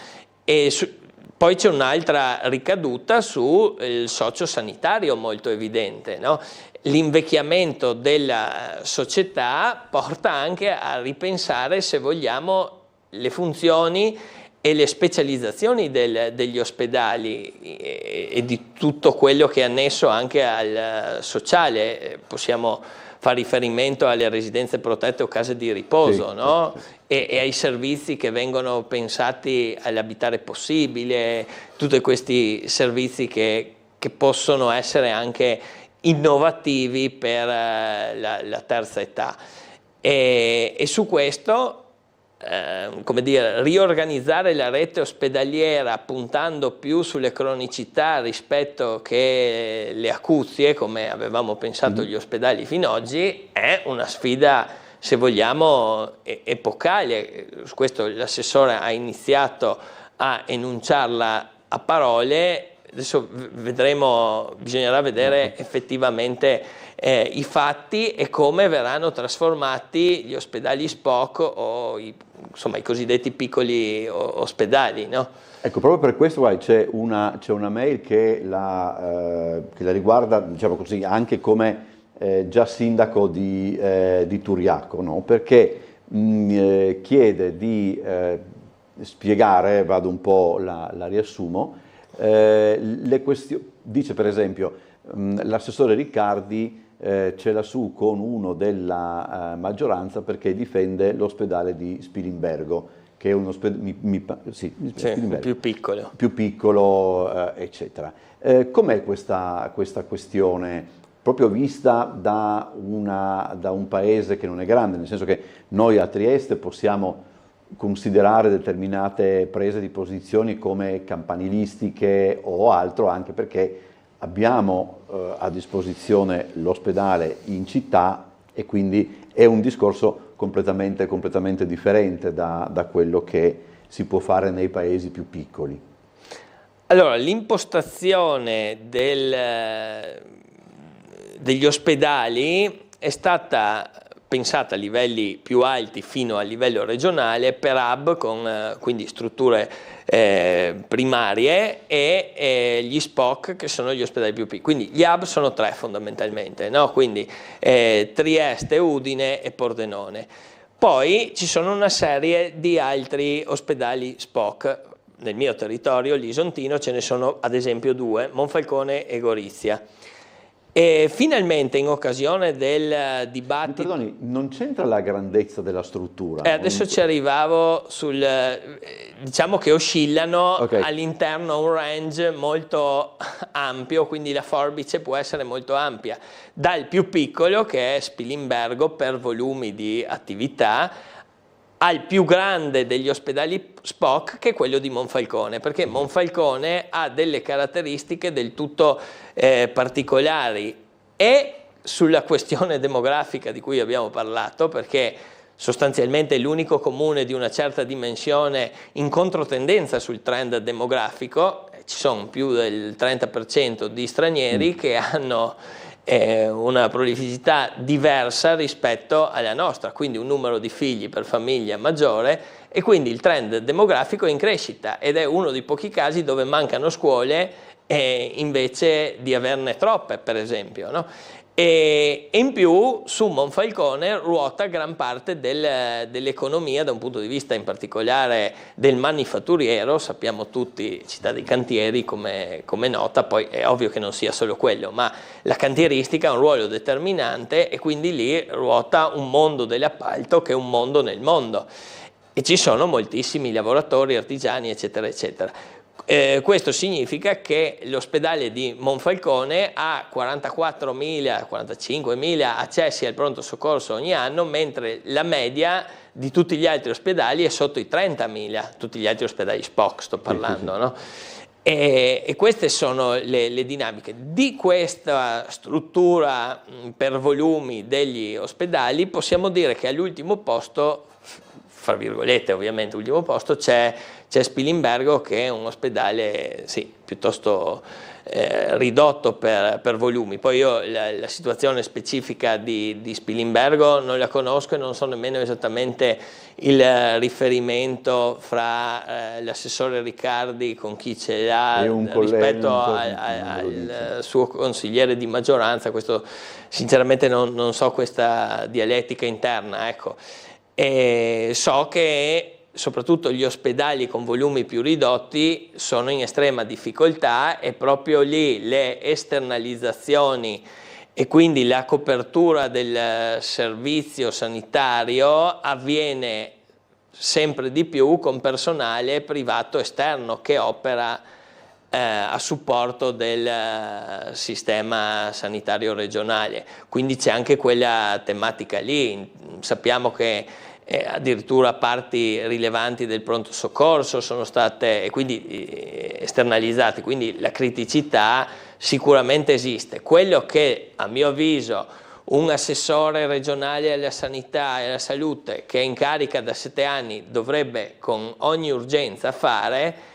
Poi c'è un'altra ricaduta sul sociosanitario molto evidente, no? l'invecchiamento della società porta anche a ripensare, se vogliamo, le funzioni e le specializzazioni degli ospedali e di tutto quello che è annesso anche al sociale. Possiamo fare riferimento alle residenze protette o case di riposo, sì, no? E ai servizi che vengono pensati all'abitare possibile, tutti questi servizi che possono essere anche innovativi per la terza età. E su questo, come dire, riorganizzare la rete ospedaliera puntando più sulle cronicità rispetto che le acuzie, come avevamo pensato gli ospedali fino ad oggi, è una sfida, se vogliamo, epocale. Su questo l'assessore ha iniziato a enunciarla a parole. Adesso vedremo, bisognerà vedere effettivamente i fatti e come verranno trasformati gli ospedali SPOC o insomma, i cosiddetti piccoli ospedali, no? Ecco, proprio per questo c'è una mail che la riguarda, diciamo così, anche come già sindaco di Turiaco, no? Perché chiede di spiegare, vado un po', la riassumo, le questioni. Dice per esempio l'assessore Riccardi ce l'ha su con uno della maggioranza perché difende l'ospedale di Spilimbergo, che è un ospedale più piccolo, eccetera. Com'è questa questione, proprio vista da un paese che non è grande, nel senso che noi a Trieste possiamo considerare determinate prese di posizioni come campanilistiche o altro, anche perché abbiamo a disposizione l'ospedale in città e quindi è un discorso completamente differente da quello che si può fare nei paesi più piccoli. Allora, l'impostazione degli ospedali è stata pensata a livelli più alti fino a livello regionale per hub con quindi strutture primarie e gli SPOC che sono gli ospedali più piccoli. Quindi gli hub sono 3 fondamentalmente, no? Quindi Trieste, Udine e Pordenone. Poi ci sono una serie di altri ospedali SPOC. Nel mio territorio, l'Isontino, ce ne sono ad esempio 2, Monfalcone e Gorizia. E finalmente, in occasione del dibattito... Perdoni, non c'entra la grandezza della struttura? Adesso ci arrivavo diciamo che oscillano all'interno un range molto ampio, quindi la forbice può essere molto ampia, dal più piccolo, che è Spilimbergo per volumi di attività, al più grande degli ospedali SPOC, che è quello di Monfalcone, perché Monfalcone ha delle caratteristiche del tutto particolari, e sulla questione demografica di cui abbiamo parlato, perché sostanzialmente è l'unico comune di una certa dimensione in controtendenza sul trend demografico. Ci sono più del 30% di stranieri che hanno una prolificità diversa rispetto alla nostra, quindi un numero di figli per famiglia maggiore, e quindi il trend demografico è in crescita ed è uno dei pochi casi dove mancano scuole invece di averne troppe, per esempio, no? E in più su Monfalcone ruota gran parte dell'economia da un punto di vista in particolare del manifatturiero. Sappiamo tutti, città dei cantieri come nota, poi è ovvio che non sia solo quello, ma la cantieristica ha un ruolo determinante e quindi lì ruota un mondo dell'appalto che è un mondo nel mondo e ci sono moltissimi lavoratori, artigiani, eccetera eccetera. Questo significa che l'ospedale di Monfalcone ha 44.000-45.000 accessi al pronto soccorso ogni anno, mentre la media di tutti gli altri ospedali è sotto i 30.000, tutti gli altri ospedali SPOC sto parlando, no? E queste sono le dinamiche. Di questa struttura per volumi degli ospedali possiamo dire che all'ultimo posto fra virgolette ovviamente ultimo posto, c'è Spilimbergo, che è un ospedale piuttosto ridotto per volumi. Poi io la situazione specifica di Spilimbergo non la conosco e non so nemmeno esattamente il riferimento fra l'assessore Riccardi con chi ce l'ha rispetto al suo consigliere di maggioranza. Questo sinceramente non so questa dialettica interna, ecco. E so che soprattutto gli ospedali con volumi più ridotti sono in estrema difficoltà, e proprio lì le esternalizzazioni e quindi la copertura del servizio sanitario avviene sempre di più con personale privato esterno che opera a supporto del sistema sanitario regionale. Quindi c'è anche quella tematica lì. Sappiamo che addirittura parti rilevanti del pronto soccorso sono state esternalizzate, quindi la criticità sicuramente esiste. Quello che a mio avviso un assessore regionale alla sanità e alla salute che è in carica da 7 anni dovrebbe con ogni urgenza fare,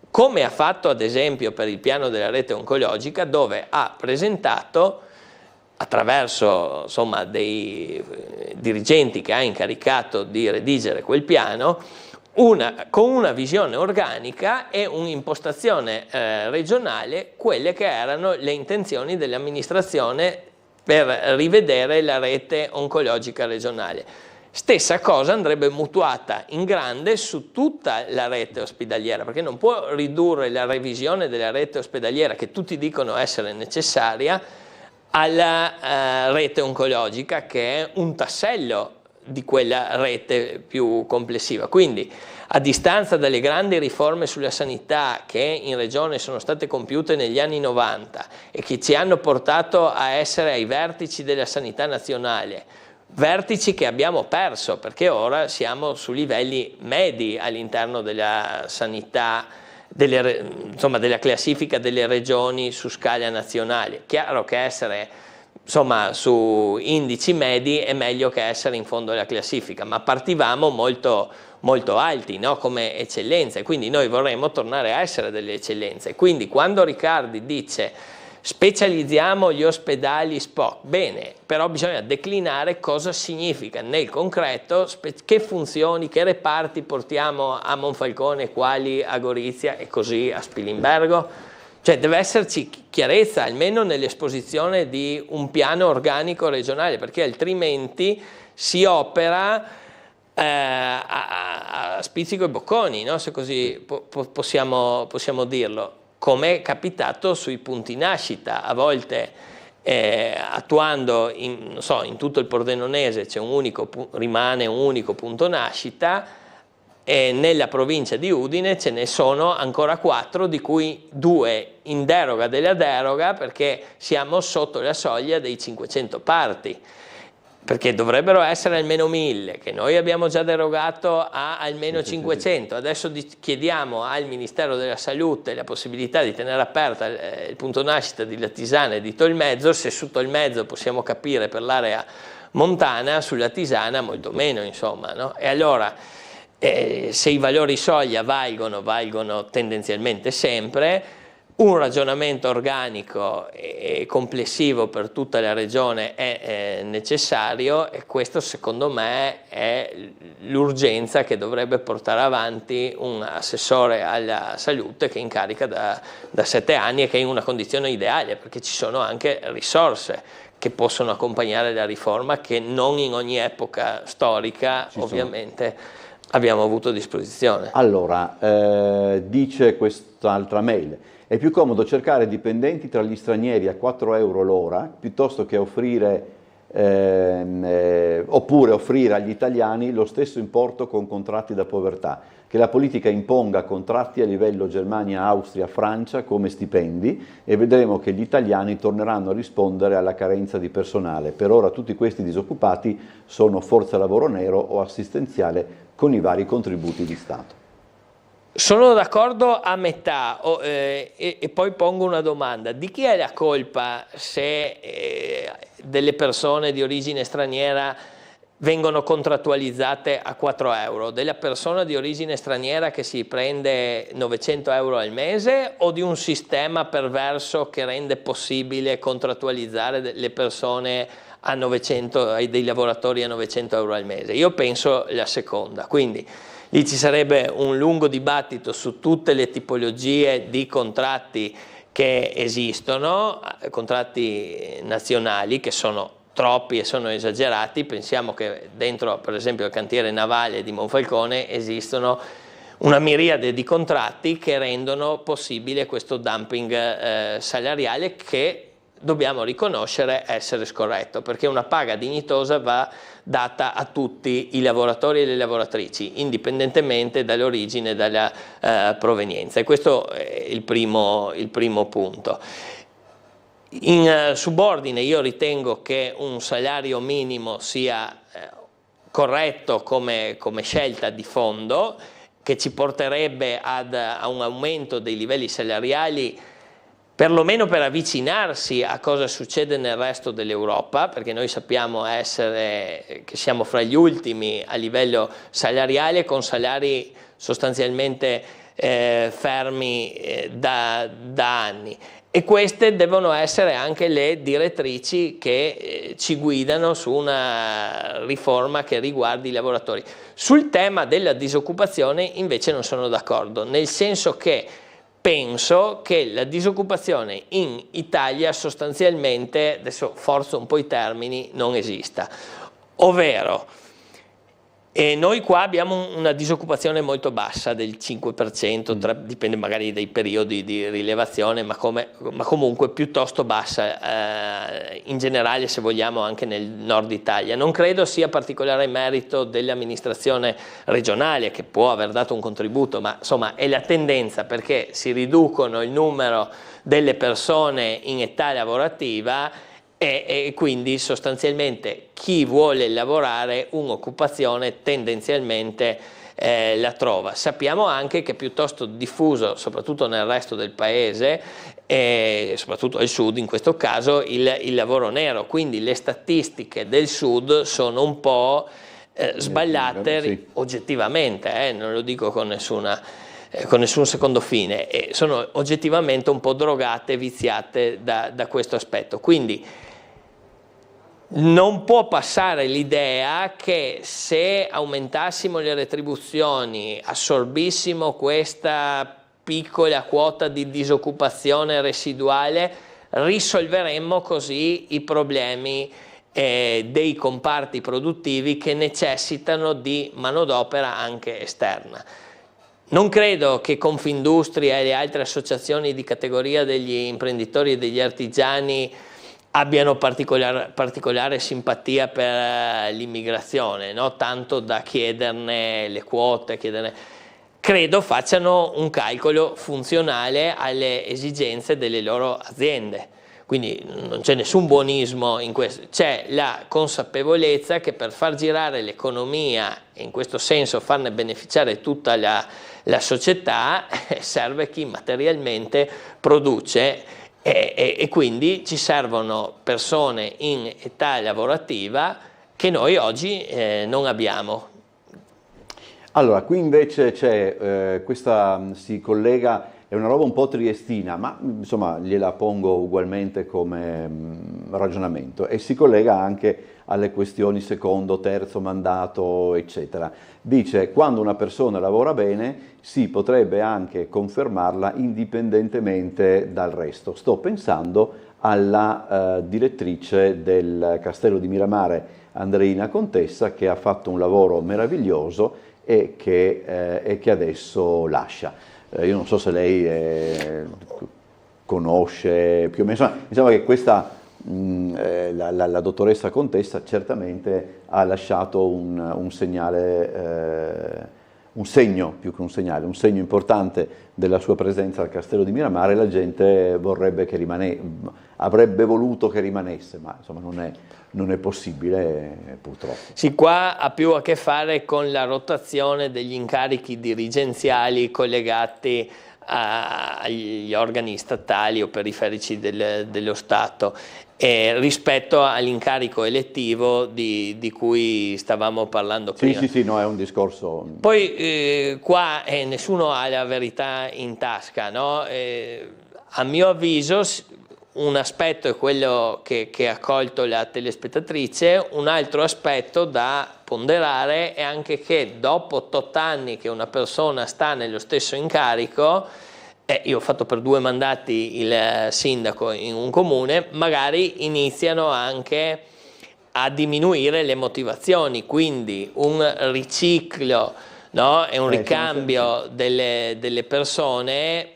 come ha fatto ad esempio per il piano della rete oncologica, dove ha presentato attraverso dei dirigenti che ha incaricato di redigere quel piano, con una visione organica e un'impostazione regionale, quelle che erano le intenzioni dell'amministrazione per rivedere la rete oncologica regionale. Stessa cosa andrebbe mutuata in grande su tutta la rete ospedaliera, perché non può ridurre la revisione della rete ospedaliera, che tutti dicono essere necessaria, alla rete oncologica, che è un tassello di quella rete più complessiva. Quindi, a distanza dalle grandi riforme sulla sanità che in Regione sono state compiute negli anni 90 e che ci hanno portato a essere ai vertici della sanità nazionale, vertici che abbiamo perso perché ora siamo su livelli medi all'interno della sanità, della classifica delle regioni su scala nazionale. Chiaro che essere su indici medi è meglio che essere in fondo alla classifica, ma partivamo molto, molto alti, no? Come eccellenze, quindi noi vorremmo tornare a essere delle eccellenze. Quindi quando Riccardi dice specializziamo gli ospedali SPOC, bene, però bisogna declinare cosa significa nel concreto, che funzioni, che reparti portiamo a Monfalcone, quali a Gorizia e così a Spilimbergo. Cioè deve esserci chiarezza almeno nell'esposizione di un piano organico regionale, perché altrimenti si opera a spizzico e bocconi, no? Se così possiamo dirlo, come è capitato sui punti nascita. A volte attuando in tutto il Pordenonese rimane un unico punto nascita, e nella provincia di Udine ce ne sono ancora 4, di cui 2 in deroga della deroga, perché siamo sotto la soglia dei 500 parti, perché dovrebbero essere almeno 1000, che noi abbiamo già derogato a almeno 500. Adesso chiediamo al Ministero della Salute la possibilità di tenere aperta il punto nascita di Latisana e di Tolmezzo. Se su Tolmezzo possiamo capire per l'area montana, sulla Tisana molto meno, insomma, no? E allora se i valori soglia valgono tendenzialmente sempre, un ragionamento organico e complessivo per tutta la regione è necessario, e questo secondo me è l'urgenza che dovrebbe portare avanti un assessore alla salute che è in carica da 7 anni e che è in una condizione ideale, perché ci sono anche risorse che possono accompagnare la riforma che non in ogni epoca storica ovviamente abbiamo avuto a disposizione. Allora, dice quest'altra mail: è più comodo cercare dipendenti tra gli stranieri a 4 euro l'ora piuttosto che oppure offrire agli italiani lo stesso importo con contratti da povertà. Che la politica imponga contratti a livello Germania, Austria, Francia come stipendi, e vedremo che gli italiani torneranno a rispondere alla carenza di personale. Per ora tutti questi disoccupati sono forza lavoro nero o assistenziale con i vari contributi di Stato. Sono d'accordo a metà e poi pongo una domanda: di chi è la colpa se delle persone di origine straniera vengono contrattualizzate a 4 euro, della persona di origine straniera che si prende 900 euro al mese o di un sistema perverso che rende possibile contrattualizzare le persone a 900, dei lavoratori a 900 euro al mese? Io penso la seconda, quindi lì ci sarebbe un lungo dibattito su tutte le tipologie di contratti che esistono, contratti nazionali che sono troppi e sono esagerati. Pensiamo che dentro, per esempio, il cantiere navale di Monfalcone esistono una miriade di contratti che rendono possibile questo dumping salariale, che dobbiamo riconoscere essere scorretto, perché una paga dignitosa va data a tutti i lavoratori e le lavoratrici, indipendentemente dall'origine e dalla provenienza, e questo è il primo punto. In subordine io ritengo che un salario minimo sia corretto come scelta di fondo, che ci porterebbe a un aumento dei livelli salariali, perlomeno per avvicinarsi a cosa succede nel resto dell'Europa, perché noi sappiamo che siamo fra gli ultimi a livello salariale, con salari sostanzialmente fermi da anni. E queste devono essere anche le direttrici che ci guidano su una riforma che riguardi i lavoratori. Sul tema della disoccupazione invece non sono d'accordo, nel senso che penso che la disoccupazione in Italia sostanzialmente, adesso forzo un po' i termini, non esista. Ovvero, noi qua abbiamo una disoccupazione molto bassa del 5%, dipende magari dai periodi di rilevazione, ma comunque piuttosto bassa in generale, se vogliamo, anche nel nord Italia. Non credo sia particolare merito dell'amministrazione regionale, che può aver dato un contributo, ma insomma è la tendenza, perché si riducono il numero delle persone in età lavorativa e quindi sostanzialmente chi vuole lavorare un'occupazione tendenzialmente la trova. Sappiamo anche che è piuttosto diffuso, soprattutto nel resto del paese, soprattutto al sud in questo caso, il lavoro nero, quindi le statistiche del sud sono un po' sbagliate, sì, oggettivamente, non lo dico con nessun secondo fine, sono oggettivamente un po' drogate, viziate da questo aspetto. Quindi non può passare l'idea che se aumentassimo le retribuzioni, assorbissimo questa piccola quota di disoccupazione residuale, risolveremmo così i problemi dei comparti produttivi che necessitano di manodopera anche esterna. Non credo che Confindustria e le altre associazioni di categoria degli imprenditori e degli artigiani abbiano particolare simpatia per l'immigrazione, no? Tanto da chiederne le quote, credo facciano un calcolo funzionale alle esigenze delle loro aziende. Quindi non c'è nessun buonismo in questo, c'è la consapevolezza che per far girare l'economia e in questo senso farne beneficiare tutta la società serve chi materialmente produce e quindi ci servono persone in età lavorativa che noi oggi non abbiamo. Allora, qui invece c'è, questa si collega, è una roba un po' triestina, ma insomma gliela pongo ugualmente come ragionamento, e si collega anche alle questioni secondo, terzo mandato, eccetera. Dice: quando una persona lavora bene si potrebbe anche confermarla indipendentemente dal resto. Sto pensando alla direttrice del Castello di Miramare, Andreina Contessa, che ha fatto un lavoro meraviglioso e che adesso lascia. Io non so se lei conosce più o meno, insomma, mi sembra che questa, la dottoressa Contessa certamente ha lasciato un segnale, un segno, più che un segnale, un segno importante della sua presenza al Castello di Miramare. La gente avrebbe voluto che rimanesse, ma insomma non è possibile, purtroppo. Sì, qua ha più a che fare con la rotazione degli incarichi dirigenziali collegati agli organi statali o periferici dello Stato, rispetto all'incarico elettivo di cui stavamo parlando prima. Sì, no, è un discorso... Poi qua nessuno ha la verità in tasca, no? A mio avviso un aspetto è quello che ha colto la telespettatrice, un altro aspetto da ponderare è anche che dopo 8 anni che una persona sta nello stesso incarico, io ho fatto per 2 mandati il sindaco in un comune, magari iniziano anche a diminuire le motivazioni, quindi un riciclo, no? E un ricambio delle persone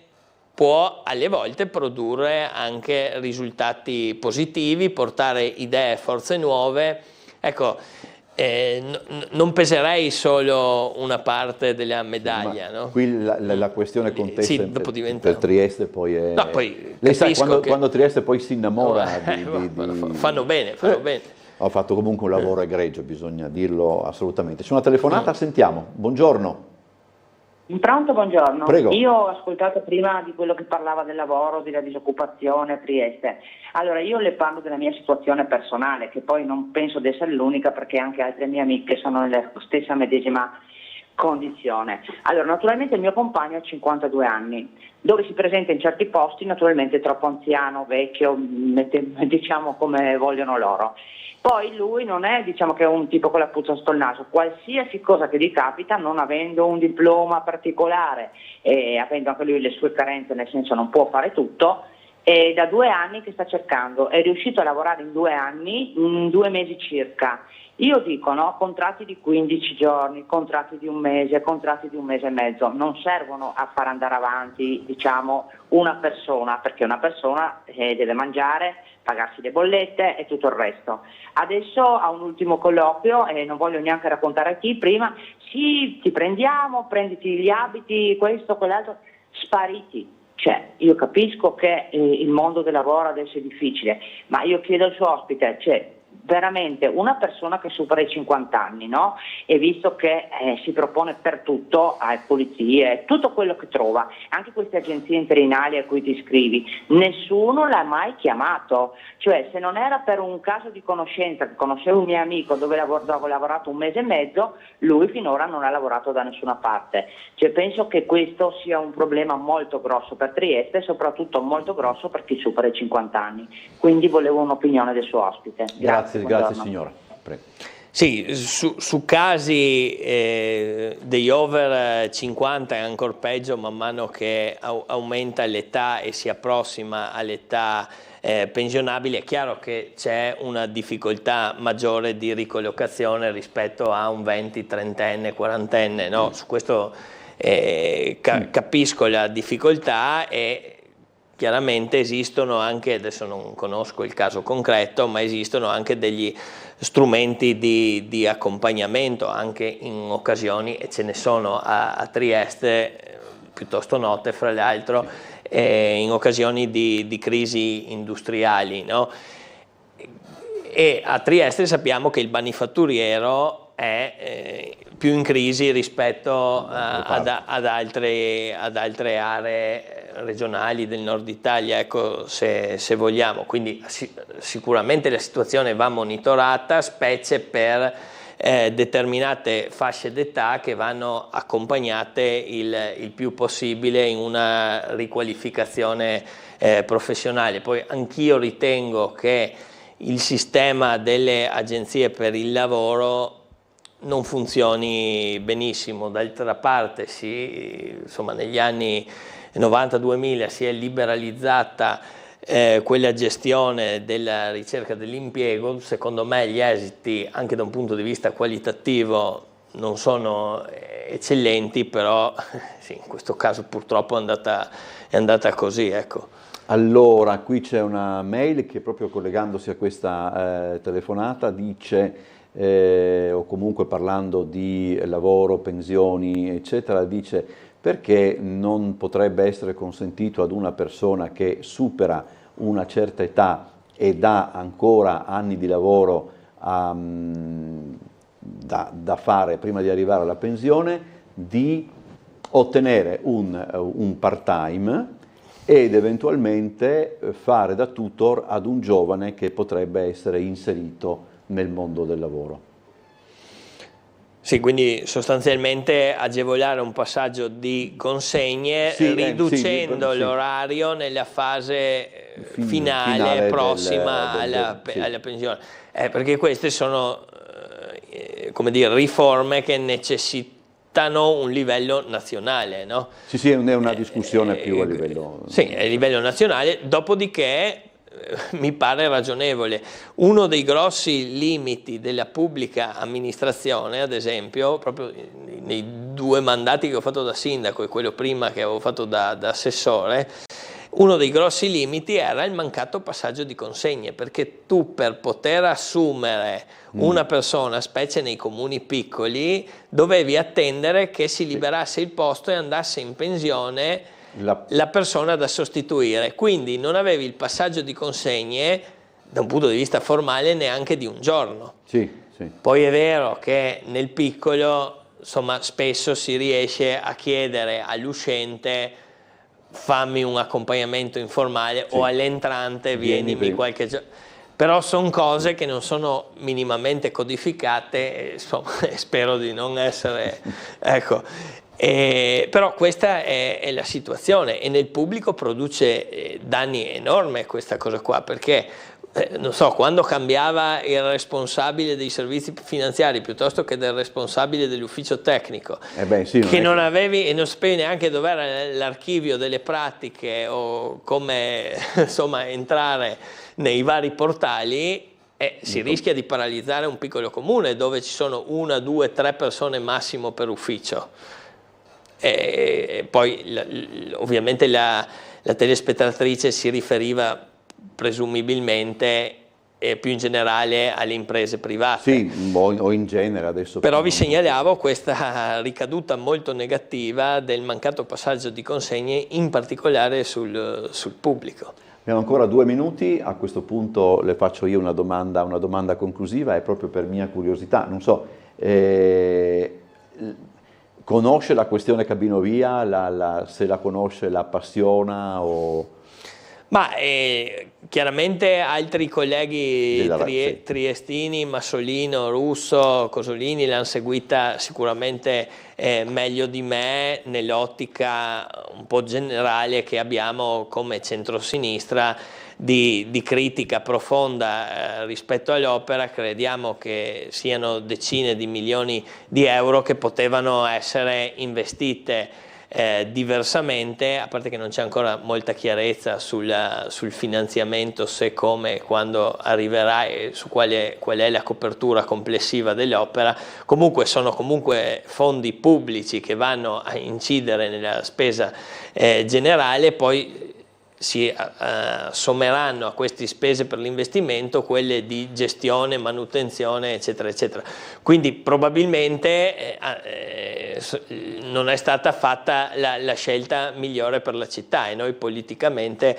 può alle volte produrre anche risultati positivi, portare idee, forze nuove. Ecco, non peserei solo una parte della medaglia. No? Qui la questione contesta sì, dopo diventa... per Trieste poi è... No, poi lei sa, quando Trieste poi si innamora fanno bene, fanno bene. Ho fatto comunque un lavoro egregio, bisogna dirlo assolutamente. C'è una telefonata, sentiamo. Buongiorno. Pronto, buongiorno. Prego. Io ho ascoltato prima di quello che parlava del lavoro, della disoccupazione a Trieste. Allora io le parlo della mia situazione personale, che poi non penso di essere l'unica perché anche altre mie amiche sono nella stessa medesima condizione. Allora naturalmente il mio compagno ha 52 anni, dove si presenta in certi posti naturalmente troppo anziano, vecchio, diciamo come vogliono loro. Poi lui non è, diciamo, che è un tipo con la puzza sto il naso, qualsiasi cosa che gli capita, non avendo un diploma particolare e avendo anche lui le sue carenze, nel senso non può fare tutto, è da 2 anni che sta cercando, è riuscito a lavorare in 2 anni, in 2 mesi circa. Io dico, no, contratti di 15 giorni, contratti di 1 mese, contratti di 1 mese e mezzo, non servono a far andare avanti, diciamo, una persona, perché una persona deve mangiare, pagarsi le bollette e tutto il resto. Adesso a un ultimo colloquio, e non voglio neanche raccontare a chi, prima, sì, ti prendiamo, prenditi gli abiti, questo, quell'altro, spariti. Cioè, io capisco che il mondo del lavoro adesso è difficile, ma io chiedo al suo ospite, cioè, veramente una persona che supera i 50 anni, no? E visto che si propone per tutto, pulizie, tutto quello che trova, anche queste agenzie interinali a cui ti iscrivi, nessuno l'ha mai chiamato, cioè se non era per un caso di conoscenza, che conoscevo un mio amico dove avevo lavorato 1 mese e mezzo, lui finora non ha lavorato da nessuna parte, cioè penso che questo sia un problema molto grosso per Trieste e soprattutto molto grosso per chi supera i 50 anni, quindi volevo un'opinione del suo ospite. Grazie signora. Prego. Sì, su casi degli over 50 è ancora peggio man mano che aumenta l'età e si approssima all'età pensionabile. È chiaro che c'è una difficoltà maggiore di ricollocazione rispetto a un 20, 30enne, 40enne, no? Su questo capisco la difficoltà e chiaramente esistono anche, adesso non conosco il caso concreto, ma esistono anche degli strumenti di accompagnamento anche in occasioni, e ce ne sono a Trieste, piuttosto note fra l'altro, in occasioni di crisi industriali, no? E a Trieste sappiamo che il manifatturiero è più in crisi rispetto ad altre aree regionali del nord Italia, ecco, se vogliamo, quindi sicuramente la situazione va monitorata, specie per determinate fasce d'età che vanno accompagnate il più possibile in una riqualificazione professionale. Poi anch'io ritengo che il sistema delle agenzie per il lavoro non funzioni benissimo, d'altra parte insomma, negli anni 90-2000 si è liberalizzata quella gestione della ricerca dell'impiego. Secondo me gli esiti anche da un punto di vista qualitativo non sono eccellenti, però sì, in questo caso purtroppo è andata così, ecco. Allora, qui c'è una mail che proprio collegandosi a questa telefonata dice, o comunque parlando di lavoro, pensioni, eccetera, dice: perché non potrebbe essere consentito ad una persona che supera una certa età ed ha ancora anni di lavoro da fare prima di arrivare alla pensione, di ottenere un part-time ed eventualmente fare da tutor ad un giovane che potrebbe essere inserito nel mondo del lavoro. Sì, quindi sostanzialmente agevolare un passaggio di consegne, riducendo l'orario nella fase finale prossima alla pensione. Perché queste sono come dire, riforme che necessitano un livello nazionale, no? Sì, è una discussione più a livello... Sì, a livello nazionale, dopodiché mi pare ragionevole. Uno dei grossi limiti della pubblica amministrazione, ad esempio, proprio nei 2 mandati che ho fatto da sindaco e quello prima che avevo fatto da assessore, uno dei grossi limiti era il mancato passaggio di consegne, perché tu per poter assumere una persona, specie nei comuni piccoli, dovevi attendere che si liberasse il posto e andasse in pensione la persona da sostituire, quindi non avevi il passaggio di consegne da un punto di vista formale neanche di un giorno. Poi è vero che nel piccolo, insomma, spesso si riesce a chiedere all'uscente fammi un accompagnamento informale o all'entrante vienimi qualche giorno. Però sono cose che non sono minimamente codificate, insomma, spero di non essere... ecco. Però questa è la situazione e nel pubblico produce danni enormi questa cosa qua, perché non so, quando cambiava il responsabile dei servizi finanziari piuttosto che del responsabile dell'ufficio tecnico, che non avevi e non sapevi neanche dove era l'archivio delle pratiche o come insomma entrare nei vari portali, si rischia di paralizzare un piccolo comune dove ci sono 1, 2, 3 persone massimo per ufficio. E poi ovviamente la telespettatrice si riferiva presumibilmente e più in generale alle imprese private. Sì, o in genere adesso. Però vi segnalavo questa ricaduta molto negativa del mancato passaggio di consegne, in particolare sul pubblico. Abbiamo ancora 2 minuti, a questo punto le faccio io una domanda conclusiva, è proprio per mia curiosità, non so, conosce la questione Cabinovia, se la conosce, la appassiona o... Ma chiaramente altri colleghi triestini, Massolino, Russo, Cosolini l'hanno seguita sicuramente meglio di me nell'ottica un po' generale che abbiamo come centrosinistra di critica profonda rispetto all'opera. Crediamo che siano decine di milioni di euro che potevano essere investite diversamente, a parte che non c'è ancora molta chiarezza sul finanziamento, se, come, quando arriverà e su qual è la copertura complessiva dell'opera. Comunque sono fondi pubblici che vanno a incidere nella spesa generale, poi si sommeranno a queste spese per l'investimento quelle di gestione, manutenzione, eccetera, eccetera. Quindi probabilmente non è stata fatta la scelta migliore per la città, e noi politicamente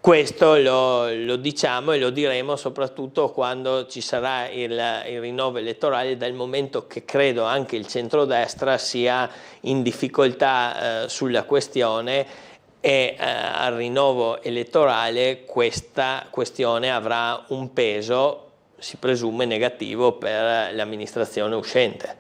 questo lo diciamo e lo diremo soprattutto quando ci sarà il rinnovo elettorale, dal momento che credo anche il centrodestra sia in difficoltà sulla questione, e al rinnovo elettorale questa questione avrà un peso, si presume, negativo per l'amministrazione uscente.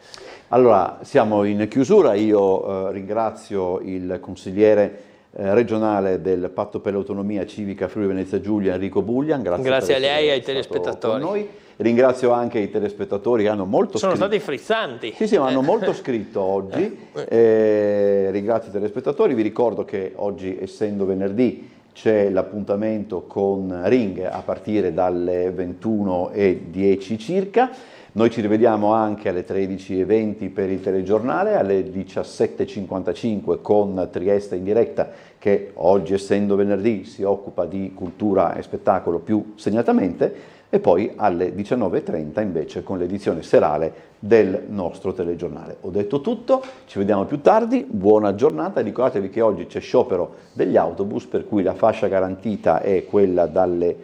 Allora, siamo in chiusura, io ringrazio il consigliere regionale del Patto per l'Autonomia Civica Friuli Venezia Giulia, Enrico Buglian. Grazie a lei e ai telespettatori. Con noi. Ringrazio anche i telespettatori che hanno molto scritto. Sono stati frizzanti. Sì, ma hanno molto scritto oggi. Ringrazio i telespettatori. Vi ricordo che oggi, essendo venerdì, c'è l'appuntamento con Ring a partire dalle 21:10 circa. Noi ci rivediamo anche alle 13:20 per il telegiornale, alle 17:55 con Trieste in diretta, che oggi, essendo venerdì, si occupa di cultura e spettacolo più segnatamente, e poi alle 19:30 invece con l'edizione serale del nostro telegiornale. Ho detto tutto, ci vediamo più tardi, buona giornata, ricordatevi che oggi c'è sciopero degli autobus, per cui la fascia garantita è quella dalle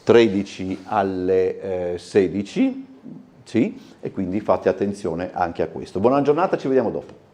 13 alle 16, sì, e quindi fate attenzione anche a questo. Buona giornata, ci vediamo dopo.